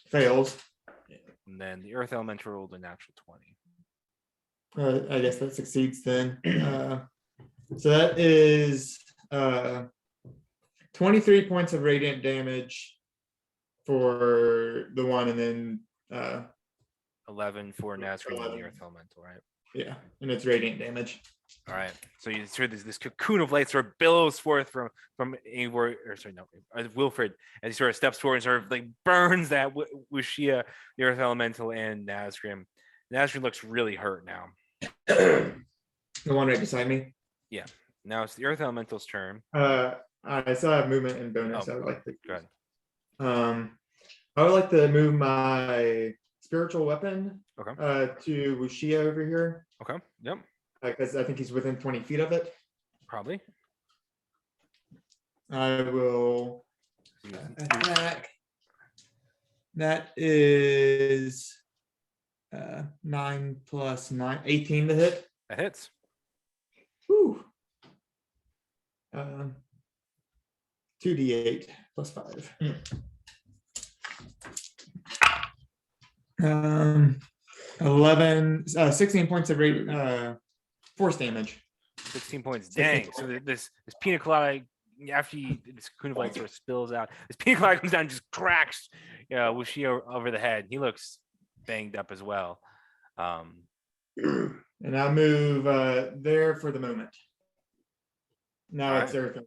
Fails. And then the Earth Elemental rolled a natural 20. I guess that succeeds then. So that is 23 points of radiant damage for the one, and then 11 for Nazgûl and the 11. Earth Elemental, right? yeah, and it's radiant damage. All right. So you hear this cocoon of light sort of billows forth from Eivor, or sorry, no, Wilfred, as he sort of steps forward and sort of like burns that Wushia, the Earth Elemental, and Nazgûl. Nazgûl looks really hurt now. The one right beside me. Now it's the Earth Elemental's turn. I still have movement and bonus. Oh, I would like to. Go ahead. I would like to move my spiritual weapon Okay. to Wushia over here Okay. Yep. because I think he's within 20 feet of it. Probably. I will So you- attack. That is 9 plus 9, 18 to hit. That hits. Whew. 2d8 plus 5. 16 points of force damage. 16 points. 16 Dang. points. So this pina colada, after this cocoon of light sort of spills out, this pina colada comes down and just cracks Wushia over the head. He looks banged up as well. And I'll move there for the moment. Now it's Earth.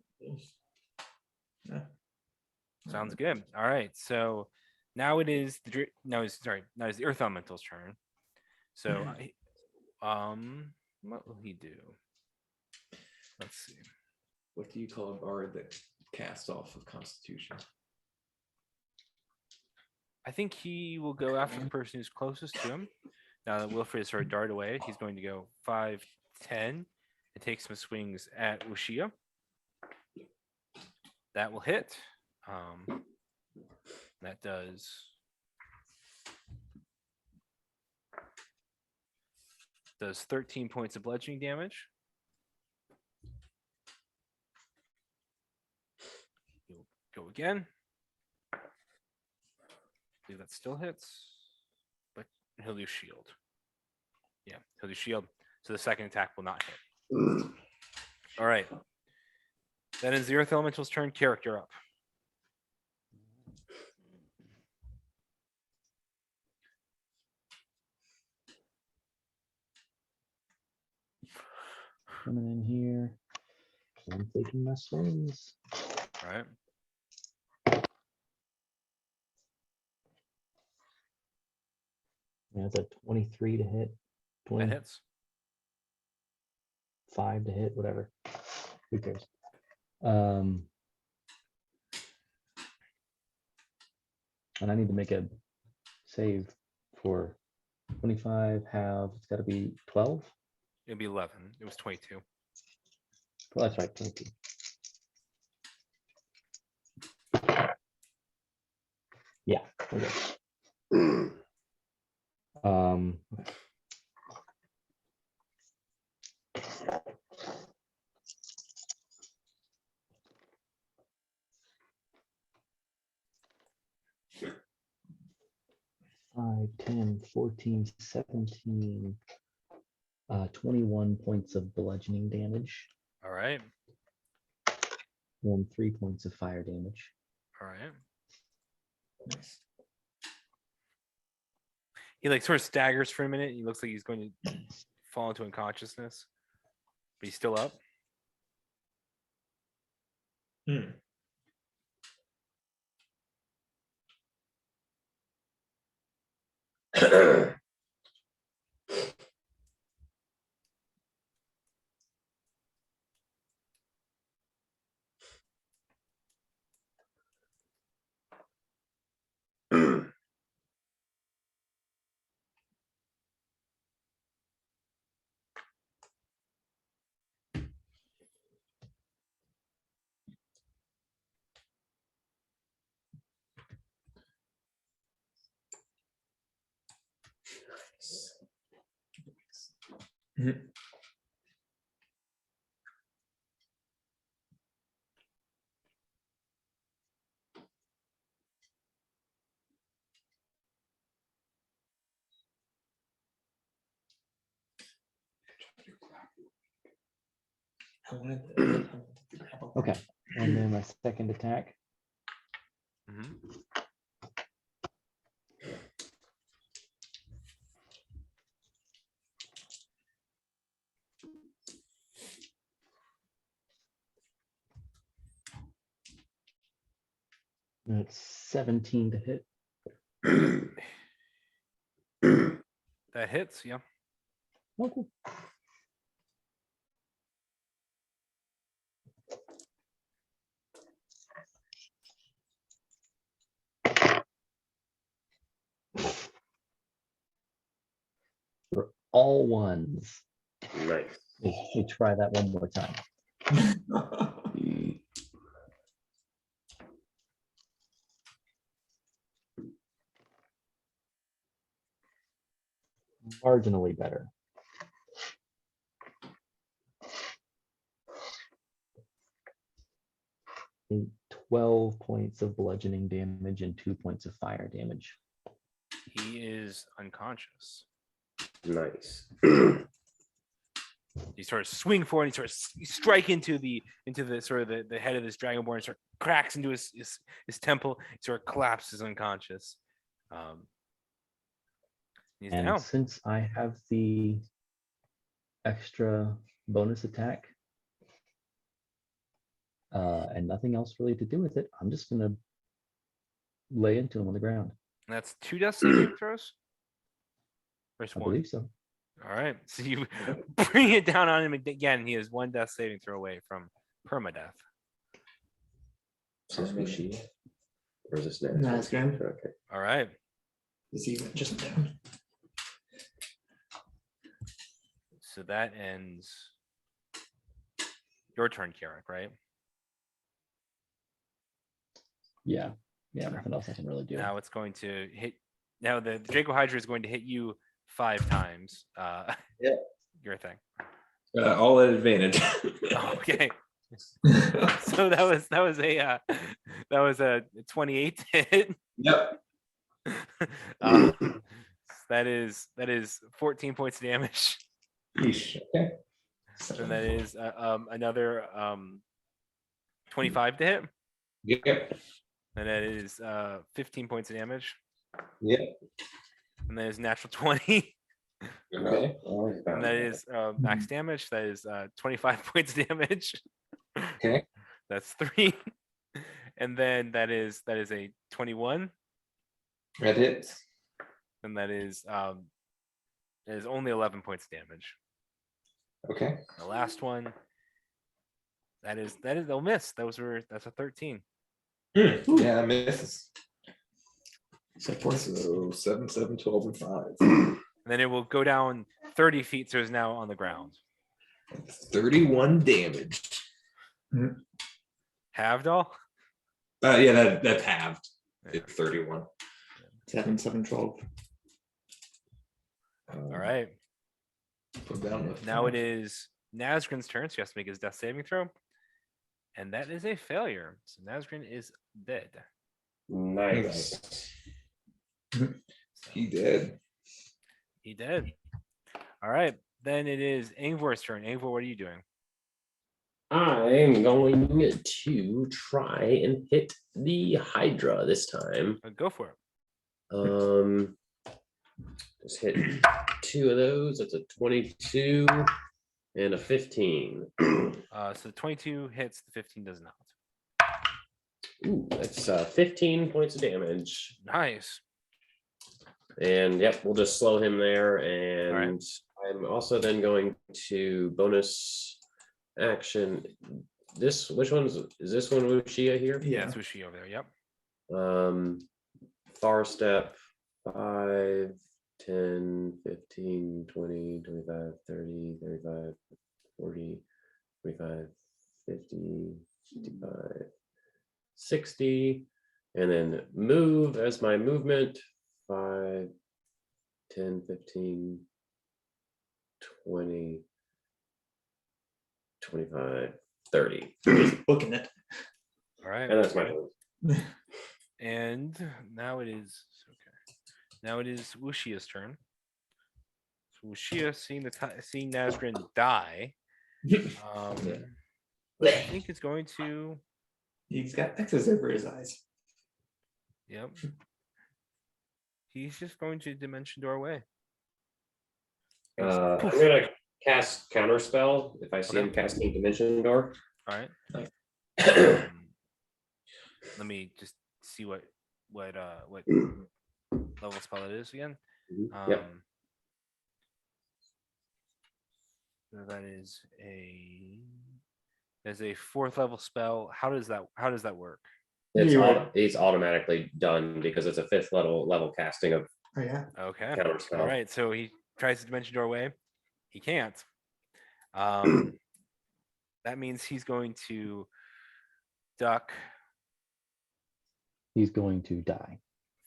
Sounds good. All right. So now it is now it's the Earth Elemental's turn. So what will he do? Let's see. What do you call a bard that casts off of Constitution? I think he will go after the person who's closest to him. Now that Wilfred is sort of dart away, he's going to go 5, 10, and take some swings at Wushia. That will hit. That does 13 points of bludgeoning damage. He'll go again. I believe that still hits, but he'll do shield. Yeah, he'll do shield. So the second attack will not hit. All right. That is the Earth Elemental's turn. Character up. Coming in here. I'm taking my swings. All right. Yeah, it's a 23 to hit, That hits. 25 to hit, whatever. Who cares? And I need to make a save for 25 half. It's got to be 12. It'll be 11. It was 22. Well, that's right, 22. Yeah. Okay. Okay. 5, 10, 14, 17, 21 points of bludgeoning damage All right. and 3 points of fire damage. All right. He like sort of staggers for a minute. He looks like he's going to fall into unconsciousness, but he's still up. Mhm. Okay, and then my second attack. Mhm. That's 17 to hit. That hits. Yeah. Oh, cool. For all ones. Nice. We try that one more time. Marginally better. A 12 points of bludgeoning damage and 2 points of fire damage. He is unconscious. Nice. You sort of swing forward and you strike into the sort of the head of this dragonborn, sort of cracks into his temple, he sort of collapses unconscious. He's And down. since I have the extra bonus attack and nothing else really to do with it, I'm just gonna lay into him on the ground. And that's 2 death saving throws. First I one. believe so. All right. So you bring it down on him again. He is 1 death saving throw away from permadeath. Is this Mushi? Or is this Nazgûl. Okay. All right. Is he just down? So that ends your turn, Kirik, right? Yeah. Yeah, nothing else I can really do. Now it's going to hit. Now the Draco Hydra is going to hit you 5 times. Yeah. Your thing. All at advantage. Okay. So that was a 28 to hit. Yep. That is 14 points of damage. Yeesh. Okay. And that is another 25 to hit. Yep. And that is 15 points of damage. Yep. And that is natural 20. Okay. And that is max damage. That is 25 points of damage. Okay. That's 3. And then that is a 21. That hits. And that is only 11 points of damage. Okay. The last one. They'll miss. That's a 13. Yeah, that misses. So fourth. So 7, 7, 12, and 5. And then it will go down 30 feet, so it's now on the ground. 31 damage. Halved all? Yeah, that's halved. Yeah. It's 31. 7, 7, 12. All right. Put down with Now it is Nazgrin's turn, so he has to make his death saving throw. And that is a failure. So Nazgrin is dead. Nice. He did. He did. All right. Then it is Angvor's turn. Angvor, what are you doing? I'm going to try and hit the Hydra this time. Go for it. Just hit 2 of those. That's a 22 and a 15. So 22 hits, the 15 does not. Ooh, that's 15 points of damage. Nice. And yep, we'll just slow him there. right. And I'm also then going to bonus action. Which one is this one? Wuxia here? Yeah. That's Wuxi over there. Yep. Far step 5, 10, 15, 20, 25, 30, 35, 40, 45, 50, 55, 60, and then move as my movement 5, 10, 15, 20, 25, 30. Booking it. All right. And that's my turn. And now it is okay. Now it is Wushia's turn. So Wushia, seeing Nazgrin die, I think it's going to. He's got X's over his eyes. Yep. He's just going to Dimension Door away. I'm gonna cast Counterspell if I see him casting Dimension Door. All right. Let me just see what level spell it is again. Yep. So that is a 4th level spell. How does that work? It's automatically done because it's a 5th level casting of Oh yeah. Okay. Counterspell. All right. So he tries to Dimension Door away. He can't. That means he's going to duck He's going to die.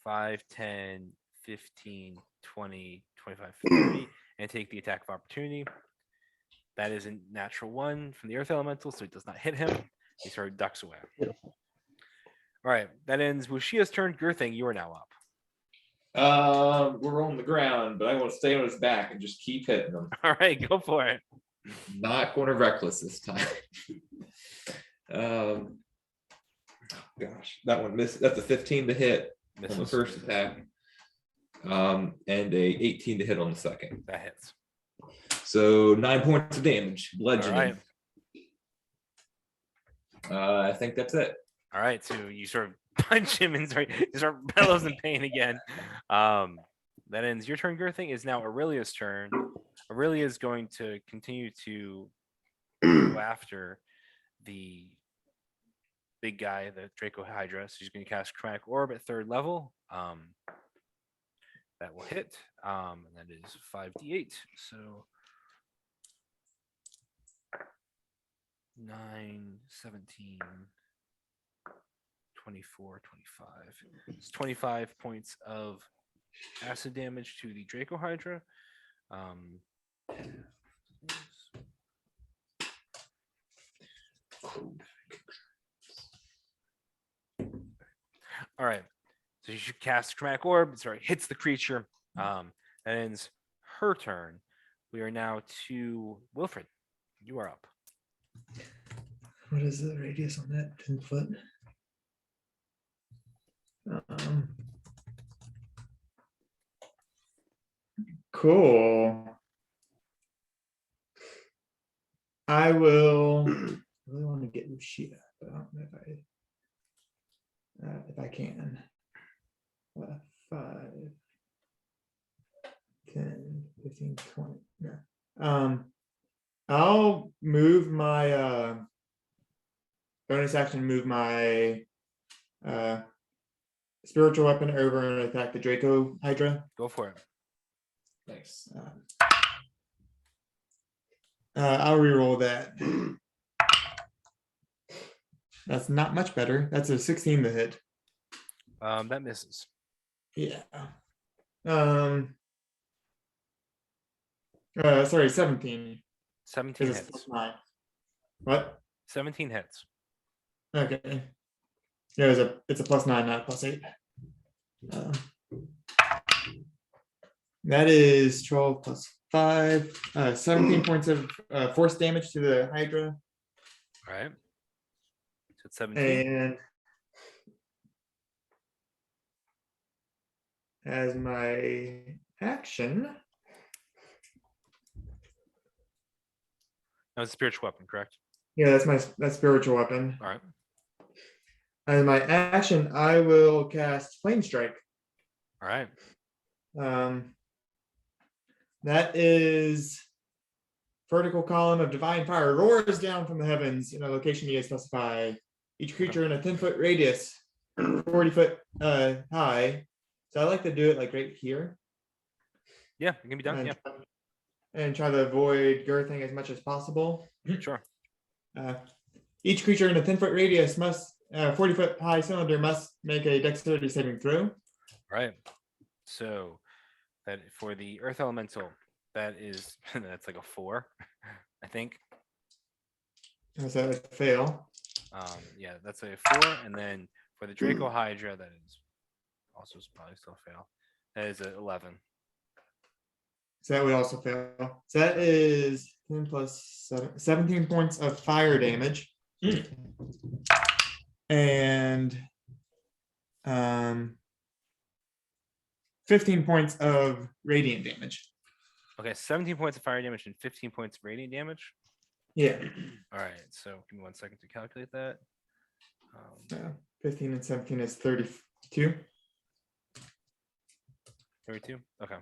5, 10, 15, 20, 25, 30, and take the attack of opportunity. That is a natural 1 from the Earth Elemental, so it does not hit him. He sort of ducks away. Beautiful. All right, that ends Wushia's turn. Girthing, you are now up. We're on the ground, but I want to stay on his back and just keep hitting him. All right, go for it. Not going to reckless this time. Gosh, that one missed. That's a 15 to hit on the Misses. first attack. And a 18 to hit on the second. That hits. So 9 points of damage, All bludgeoning. right. I think that's it. All right, so you sort of punch him and you start bellows in pain again. That ends your turn. Girthing is now Aurelia's turn. Aurelia is going to continue to go after the big guy, the Draco Hydra. So she's going to cast Chromatic Orb at 3rd level. That will hit. And that is 5d8. So 9, 17, 24, 25. It's 25 points of acid damage to the Draco Hydra. All right. So you should cast Chromatic Orb. Sorry, hits the creature. That ends her turn. We are now to Wilfred. You are up. What is the radius on that? 10 foot. Cool. I will really want to get Lucia, but I don't know if I can. 5, 10, 15, 20. No. I'll move my bonus action, move my spiritual weapon over and attack the Draco Hydra. Go for it. Nice. I'll re-roll that. That's not much better. That's a 16 to hit. That misses. Yeah. Sorry, 17. 17 'cause it's hits. +9. What? 17 hits. Okay. Yeah, it's a +9, not a +8. That is 12 plus 5, 17 points of force damage to the Hydra. All right. So it's 17. And as my action, That was a spiritual weapon, correct? yeah, that's spiritual weapon. All right. As my action, I will cast Flame Strike. All right. That is vertical column of divine fire roars down from the heavens in a location you specify. Each creature in a 10-foot radius, 40 foot high. So I like to do it like right here. Yeah, it can be done. and, Yeah, and try to avoid girthing as much as possible. sure. Each creature in a 10-foot radius must 40 foot high cylinder must make a dexterity saving throw. All right. So that for the Earth Elemental, that is that's like a 4, I think. Is that a fail? Yeah, that's a 4, and then for the Draco Hydra, that is also probably still a fail. That is a 11. So that would also fail. So that is 10 plus 17 points of fire damage. And 15 points of radiant damage. Okay, 17 points of fire damage and 15 points of radiant damage. Yeah. All right, so give me 1 second to calculate that. 15 and 17 is 32. 32. Okay.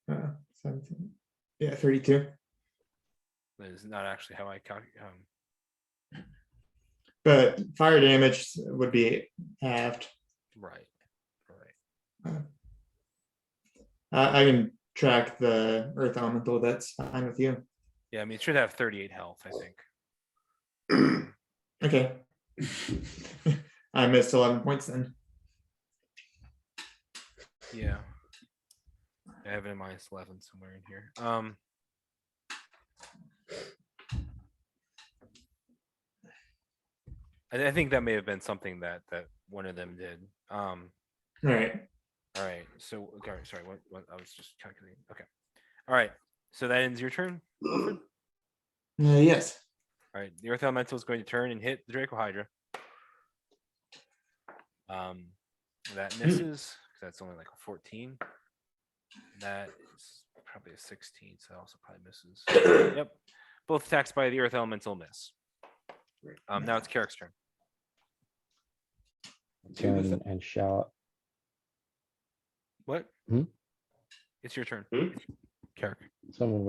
17. Yeah, 32. That is not actually how I calculate. But fire damage would be halved. Right. Right. I can track the earth elemental. That's fine with you. Yeah, I mean, it should have 38 health, I think. Okay. I missed 11 points then. Yeah. I have it in minus 11 somewhere in here. I think that may have been something that one of them did. All right. All right. So, okay, sorry. What I was just calculating. Okay. All right. So that ends your turn, Wilfred? Yes. All right. The Earth Elemental is going to turn and hit the Draco Hydra. That misses. That's only like a 14. That is probably a 16, so that also probably misses. Yep. Both attacks by the Earth Elemental miss. Now it's Carrick's turn. Turn and shout. What? Hmm? It's your turn. Carrick. Someone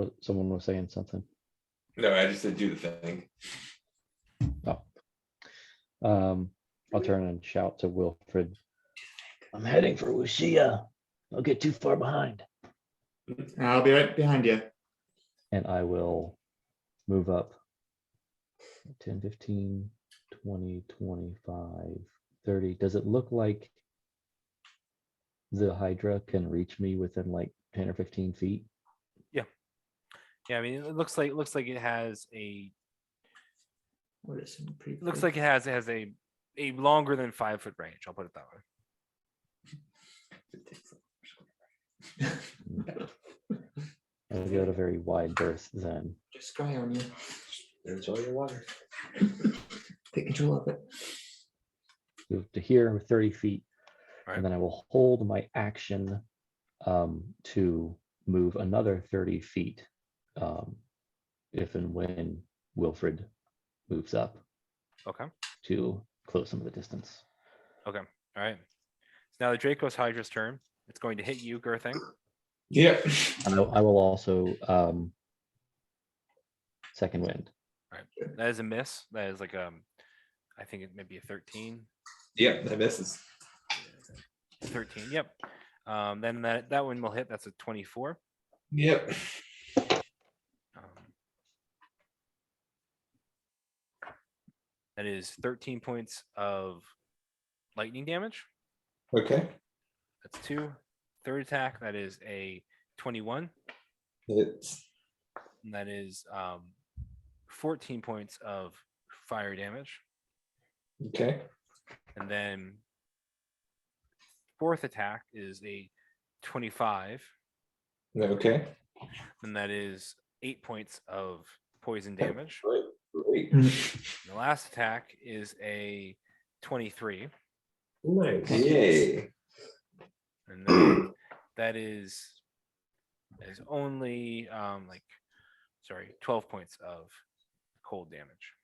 was saying something. No, I just said do the thing. I'll turn and shout to Wilfred. I'm heading for Wuxia. Don't get too far behind. I'll be right behind you. And I will move up 10, 15, 20, 25, 30. Does it look like the Hydra can reach me within like 10 or 15 feet? Yeah, I mean, it looks like it has a What is it? Pretty looks quick. like it has a longer than 5 foot range. I'll put it that way. I'll go to very wide berth then. Just scry on you. Enjoy your water. Take control of it. Move to here, 30 feet. Right. And then I will hold my action to move another 30 feet if and when Wilfred moves up Okay. to close some of the distance. Okay. All right. So now the Draco's Hydra's turn. It's going to hit you, Girthing. Yep. I will also second wind. That is a miss. That is like I think it may be a 13. Yep, that misses. 13. Yep. Then that one will hit. That's a 24. Yep. That is 13 points of lightning damage. Okay. That's 2. Third attack, that is a 21. It's And that is 14 points of fire damage. okay. And then fourth attack is a 25. Okay. And that is 8 points of poison damage. Great. And the last attack is a 23. Nice. Yay. And then that is only 12 points of cold damage.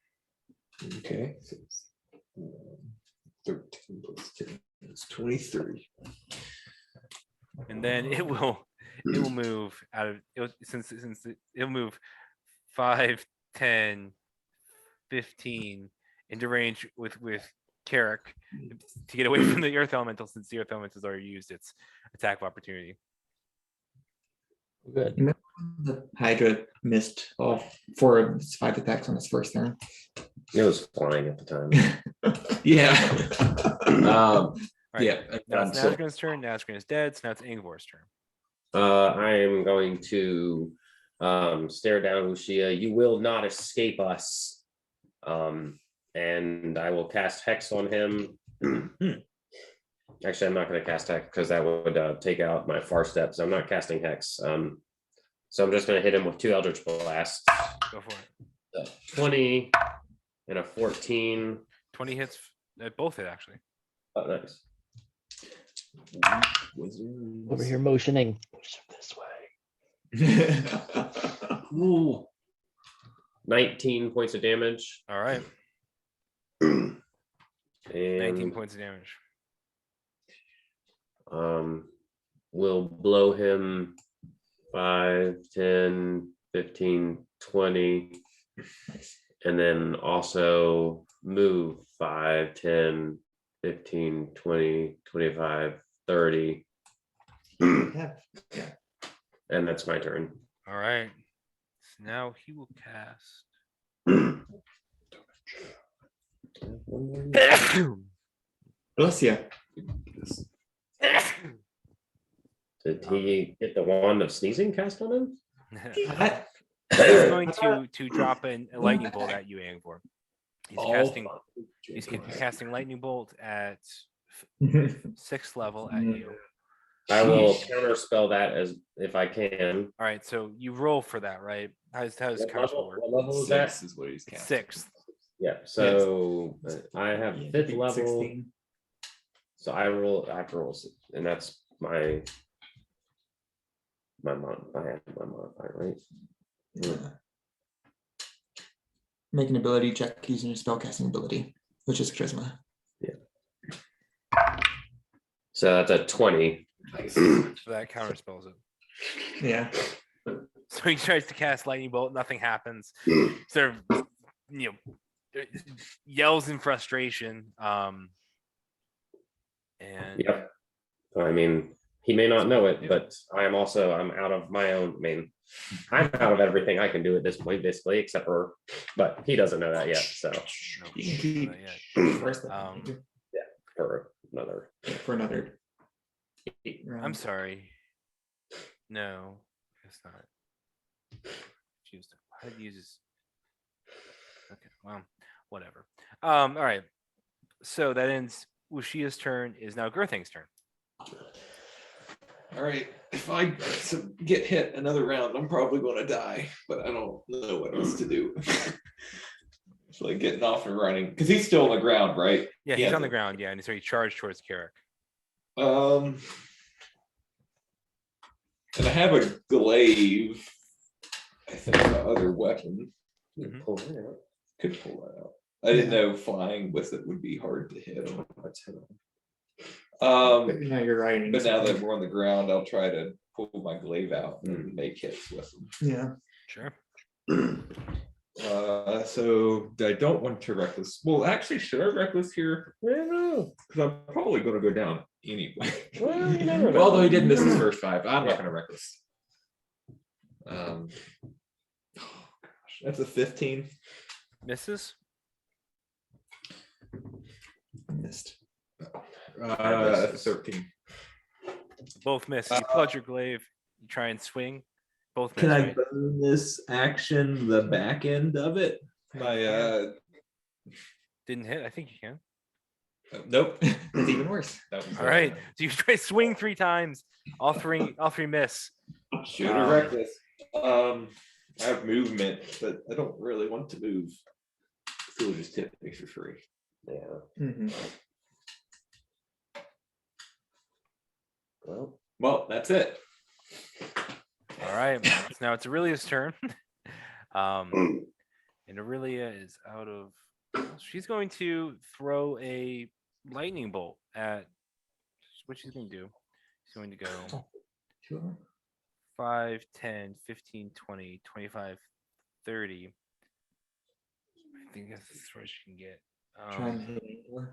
Okay. So it's, 13 plus 10. It's 23. And then it will move out of since it'll move 5, 10, 15 into range with Carrick to get away from the Earth Elemental, since the Earth Elemental has already used its attack of opportunity. Good. The Hydra missed all 4 of its 5 attacks on its first turn. It was flying at the time. Yeah. All right, Yeah. now it's Nazgul's turn. Nazgul is dead, so now it's Ingvor's turn. I am going to stare down Lucia. You will not escape us. And I will cast Hex on him. Actually, I'm not going to cast Hex because that would take out my far steps. I'm not casting Hex. So I'm just going to hit him with 2 Eldritch Blasts. Go for it. 20 and a 14. 20 hits. Both hit actually. Oh, nice. Over here motioning. Push him this way. Ooh. 19 points of damage. All right. And 19 points of damage. We'll blow him 5, 10, 15, 20. And then also move 5, 10, 15, 20, 25, 30. Yeah. And that's my turn. All right. So now he will cast. Bless you. Did he get the wand of sneezing cast on him? He's going to drop a lightning bolt at you, Angvor. He's casting lightning bolt at 6th level at you. I will counterspell that as if I can. All right, so you roll for that, right? How's What counterspell work? level is that? 6 is what he's casting. 6th. Yeah, so I have Yeah, 5th big level. 16. So I have to roll, and that's my modifier, right? Yeah. Make an ability check using your spellcasting ability, which is charisma. So that's a 20. So that counterspells it. Yeah. So he tries to cast lightning bolt, nothing happens. Sort of, yells in frustration. And Yep. I mean, he may not know it, but I'm out of my own. I mean, I'm out of everything I can do at this point, basically, except for, but he doesn't know that yet. So no, You can keep not yet. first for another, 8 I'm rounds. sorry. No, it's not. Choose how to use this. Okay, well, whatever. All right. So that ends Wushia's turn. Is now Gerthing's turn. All right, if I get hit another round, I'm probably going to die, but I don't know what else to do. It's like getting off and running because he's still on the ground, right? Yeah, He he's on the hasn't- ground. Yeah, and so he charged towards Carrick. And I have a glaive. I think the other weapon Mhm. pull it out. could pull that out. I didn't know flying with it would be hard to hit. But now you're riding. But now that we're on the ground, I'll try to pull my glaive out and make hits with them. Yeah. Sure. So I don't want to reckless. Well, actually, should I reckless here? Because I'm probably going to go down anyway. Well, you never know. Although he did miss his first 5, I'm not going to reckless. Oh gosh, that's a 15. Misses. Missed. 13. Both miss. You pull out your glaive. You try and swing. Both miss. Can I right? bonus action the back end of it? My Didn't hit. I think you can. nope. It's even worse. That was All right. So you try to swing 3 times. All three miss. Shoot a reckless. I have movement, but I don't really want to move. So it'll just tip me for free. Yeah. Mhm. Well, that's it. All right. So now it's Aurelia's turn. And Aurelia is out of. She's going to throw a lightning bolt at. What she's going to do? She's going to go Sure. 5, 10, 15, 20, 25, 30. I think that's as far as she can get. Try and hit Angor.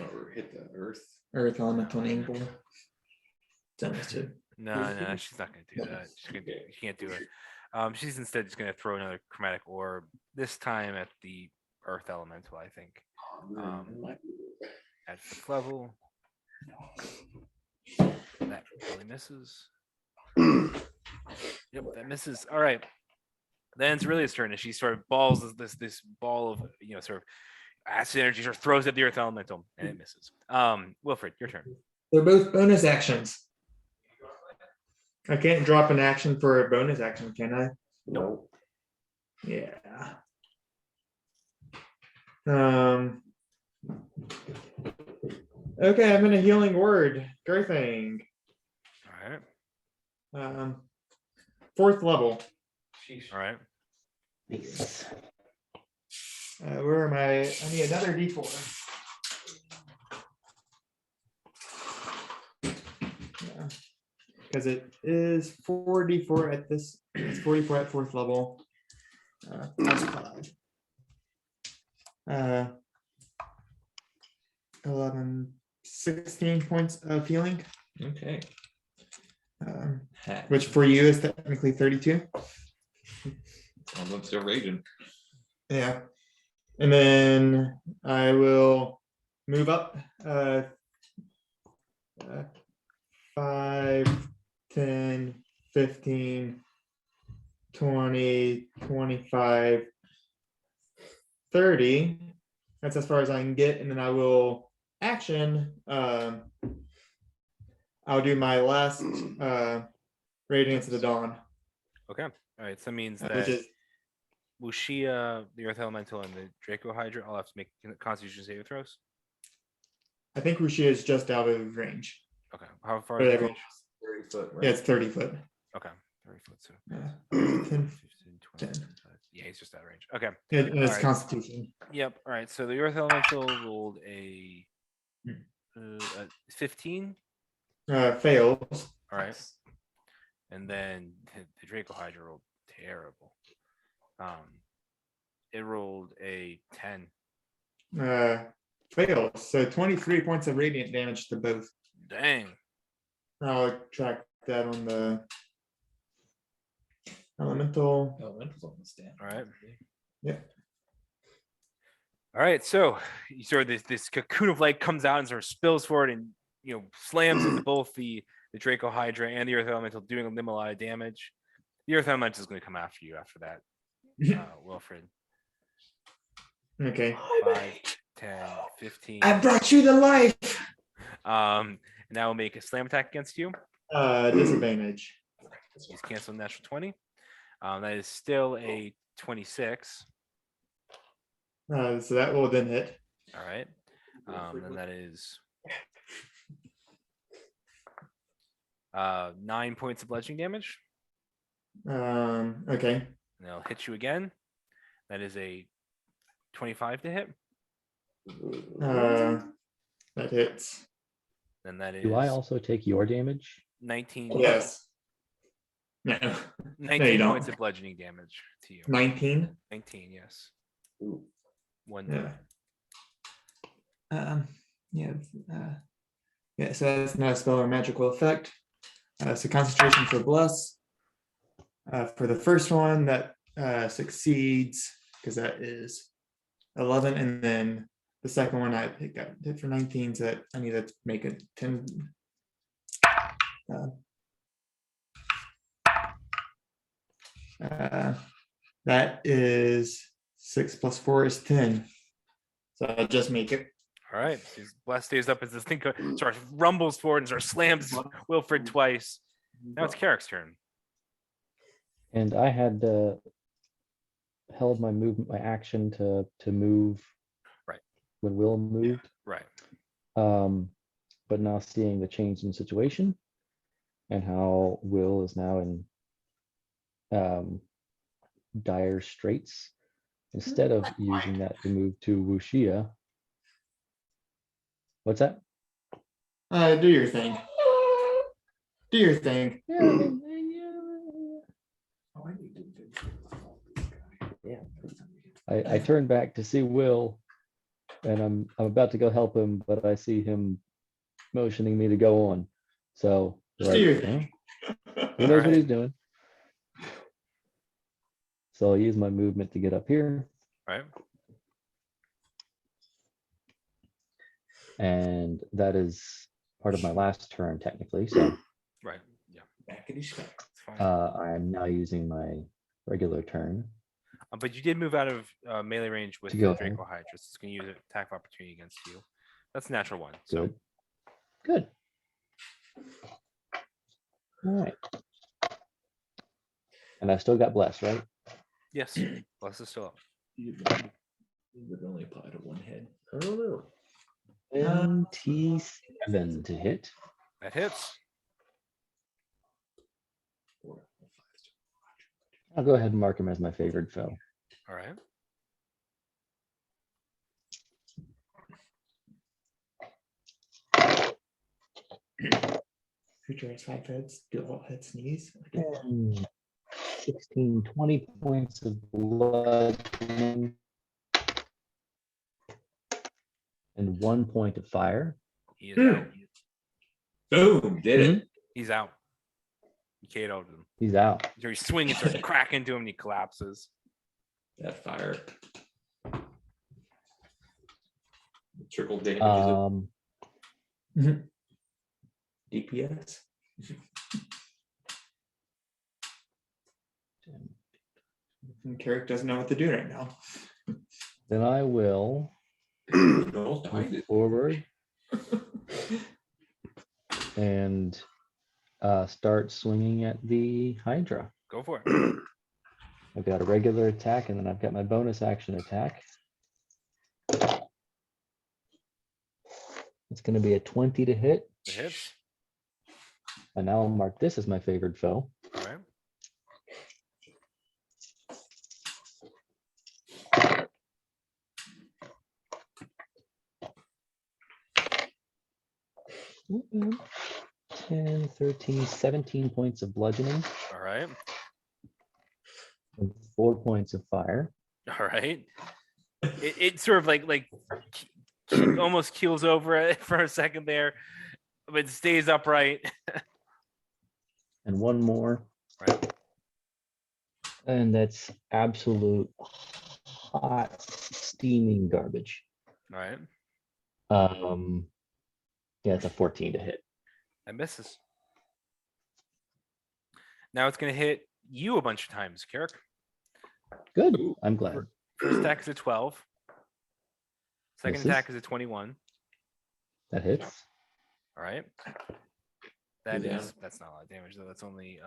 Or hit the earth. Earth element on Angor. Understood. No, she's not going to do that. She can't do it. She's instead just going to throw another chromatic orb, this time at the earth elemental, I think. At 5th level. That really misses. Yep, that misses. All right. Then it's really his turn, and she sort of balls this ball of sort of acid energy, sort of throws at the earth elemental, and it misses. Wilfred, your turn. They're both bonus actions. I can't drop an action for a bonus action, can I? No. Yeah. Okay, I'm in a healing word. Garthang. All right. 4th level. All right. Nice. Where am I? I need another D4. Because it is 4d4 at this. It's 44 at 4th level. Plus 5. 11, 16 points of healing. Okay. Hat. Which for you is technically 32. I'm still raging. Yeah. And then I will move up 5, 10, 15, 20, 25, 30. That's as far as I can get. And then I will action. I'll do my last Radiance of the Dawn. Okay. All right. So that means Which that is Wuxia, the earth elemental, and the Draco Hydra all have to make Constitution saving throws. I think Rushi is just out of range. Okay. How far But is the everyone- range? 30 foot. Right? Yeah, it's 30 foot. Okay. 30 foot. So 10. 15, 20, 10. 25. Yeah, he's just out of range. Okay. And it's Alright. Constitution. Yep. All right. So the earth elemental rolled a 15. Fails. All right. And then the Draco Hydra rolled terrible. It rolled a 10. Fails. So 23 points of radiant damage to both. Dang. I'll track that on the elemental. Elementals on the stand. All right. Yep. All right. So you sort of this cocoon of light comes out and sort of spills forward and slams into both the Draco Hydra and the earth elemental, doing them a lot of damage. The earth elemental is going to come after you after that, Wilfred. Okay. 5, 10, 15. I brought you to life. And that will make a slam attack against you. Disadvantage. He's canceled natural 20. That is still a 26. So that will then hit. All right. And that is 9 points of bludgeoning damage. Okay. And they'll hit you again. That is a 25 to hit. That hits. And that is Do I also take your damage? 19. Yes. No. 19 don't. points of bludgeoning damage to you. 19. 19, yes. Ooh. One. Yeah. Yeah. So that's not a spell or magical effect. So concentration for bless. For the first one, that succeeds because that is 11, and then the second one I got hit for 19, so that I need to make a 10. That is 6 plus 4 is 10. So I'll just make it. All right. His blast stays up as this thing sort of rumbles forward and sort of slams Wilfred twice. Now it's Carrick's turn. And I had held my movement, my action to move. Right. When Will moved. Right. But now seeing the change in situation and how Will is now in dire straits, instead of using that to move to Wuxia. What's that? Do your thing. Do your thing. I turn back to see Will, and I'm about to go help him, but I see him motioning me to go on. So Just do your thing. he knows what he's doing. So I'll use my movement to get up here. Right. And that is part of my last turn, technically. So Right. Yeah. Back in his shot. fine. I'm now using my regular turn. But you did move out of melee range with To the go Draco Hydra. So it's going to use an attack of opportunity against you. That's a natural one. So Good. Good. All right. And I still got blessed, right? yes, bless is still up. It would only apply to one head. I don't know. 27 to hit. That hits. I'll go ahead and mark him as my favored foe. All right. Creature has 5 heads. Do all heads sneeze? 16, 20 points of blood and 1 point of fire. He is out. Boom, did it. He's out. You KO'd him. He's out. So you swing and start cracking into him and he collapses. That fire. Trickle damage. DPS. And Carrick doesn't know what to do right now. Then I will No, move forward and start swinging at the Hydra. Go for it. I've got a regular attack and then I've got my bonus action attack. It's going to be a 20 to hit. It hits. And now I'll mark this as my favored foe. All right. Mhm. 10, 13, 17 points of bludgeoning All right. and 4 points of fire. All right. It sort of like almost keels over it for a second there, but it stays upright. And one more. Right. And that's absolute hot, steaming garbage. All right. Yeah, it's a 14 to hit. That misses. Now it's going to hit you a bunch of times, Carrick. Good. I'm glad. First attack is a 12. Second Misses. attack is a 21. That hits. All right. That Yeah. is that's not a lot of damage though. That's only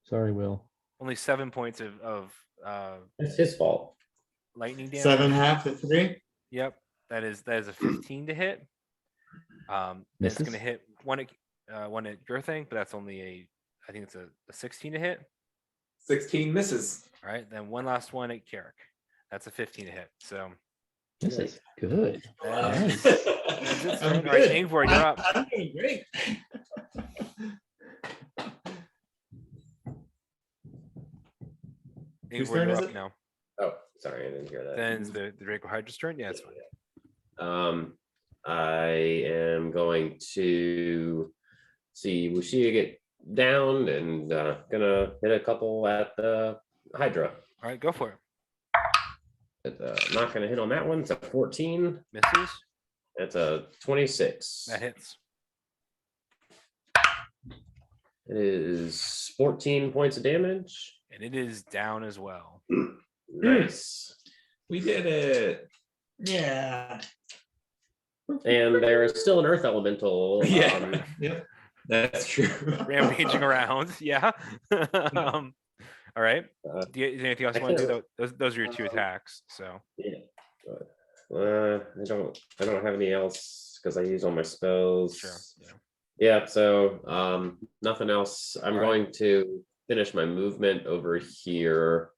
Sorry, Will. 7 points of It's his fault. lightning damage. 7.5 to 3. Yep. That is a 15 to hit. It's Misses. gonna hit one at your thing, but that's only I think it's a 16 to hit. 16 misses. All right. Then one last one at Carrick. That's a 15 to hit. So This is good. that's Nice. it, I'm son. All right, good. Ingvar, you're up. I'm doing great. Whose Ingvar, turn you're is up it? now. Oh, sorry, I didn't hear that. Then it's the Draco Hydra's turn. Yeah, it's fine. I am going to see Wuxia get down and gonna hit a couple at the Hydra. All right, go for it. But, not gonna hit on that one. It's a 14. Misses. It's a 26. That hits. It is 14 points of damage. And it is down as well. Nice. We did it. Yeah. And there is still an earth elemental. Yeah. Yep. That's true. Rampaging around. Yeah. All right. Uh, Do you, is there anything else I you want to do? can't- Those are your two attacks. So Yeah. I don't have any else because I use all my spells. sure. Yeah. Yeah, so nothing else. I'm All right. going to finish my movement over here.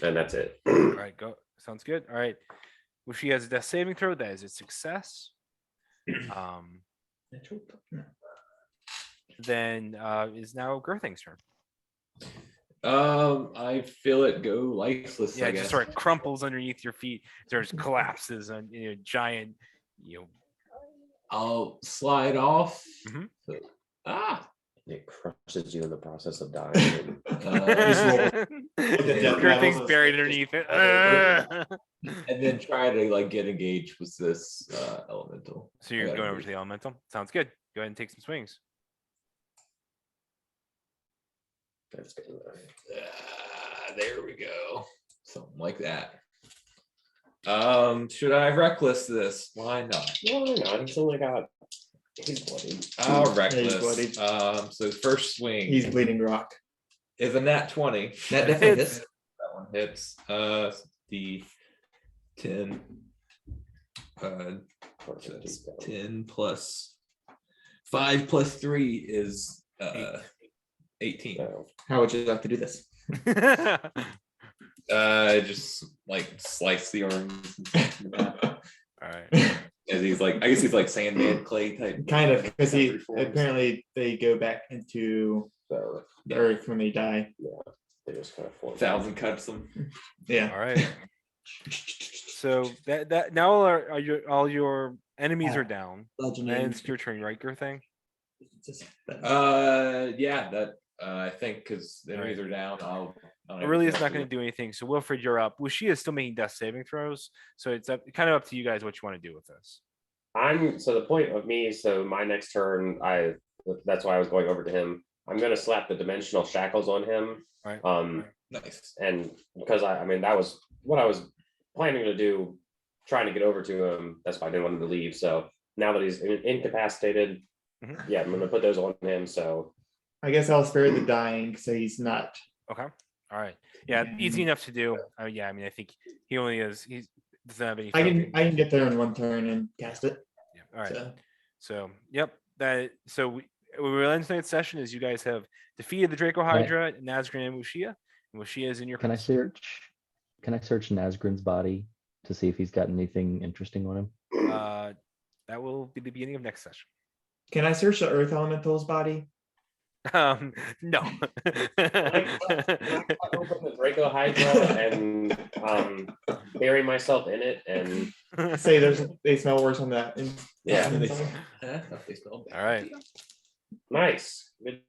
And that's it. All right. Go. Sounds good. All right. If she has a death saving throw, that is a success. Then is now Girthing's turn. I feel it go lifeless. Yeah, I it just guess. sort of crumples underneath your feet. Sort of collapses on giant, I'll slide off. Mhm. Ah, It crushes you in the process of dying. Girthing's buried underneath it. and then try to like get engaged with this elemental. So you're I gotta going over move. to the elemental. Sounds good. Go ahead and take some swings. That's good enough. There we go. Something like that. Should I reckless this? Why not? No, he's only got. He's bloody. I'll Yeah, he's reckless. bloodied. So first swing He's bleeding rock. is a nat 20. That definitely hits. That one hits. The 10. So it's 10 plus 5 plus 3 is 18. No. How would you like to do this? Just like slice the arms and stuff like that. All right. As he's like, I guess he's like Sandman clay type. Kind of, because he Reforms. apparently they go back into So the earth when they die. they just kind of form. 1,000 cuts them. Yeah. All right. So that now all your enemies are down. Legend And it's your turn, right, your thing? Yeah, that I think because the enemies are down. It really is not going to do anything. So Wilfred, you're up. Wuxia is still making death saving throws. So it's kind of up to you guys what you want to do with this. So the point of me, so my next turn, that's why I was going over to him. I'm gonna slap the dimensional shackles on him. Right. Nice. And because I mean that was what I was planning to do, trying to get over to him. That's why I didn't want him to leave. So now that he's incapacitated, Mhm. yeah, I'm gonna put those on him. So I guess I'll spare the dying so he's not. Okay. All right. Yeah, easy enough to do. Yeah, I mean, I think he doesn't have any. I focus. can get there in one turn and cast it. Yeah. All right. So. So, yep. We will end tonight's session as you guys have defeated the Draco Hydra, Nazgrim, and Wuxia. And Wuxia is in your. Can I presence. search Nazgrin's body to see if he's got anything interesting on him? That will be the beginning of next session. Can I search the earth elemental's body? No. open the Draco Hydra and bury myself in it, and Say they smell worse on that. yeah, I thought they smelled bad. All right. nice. Good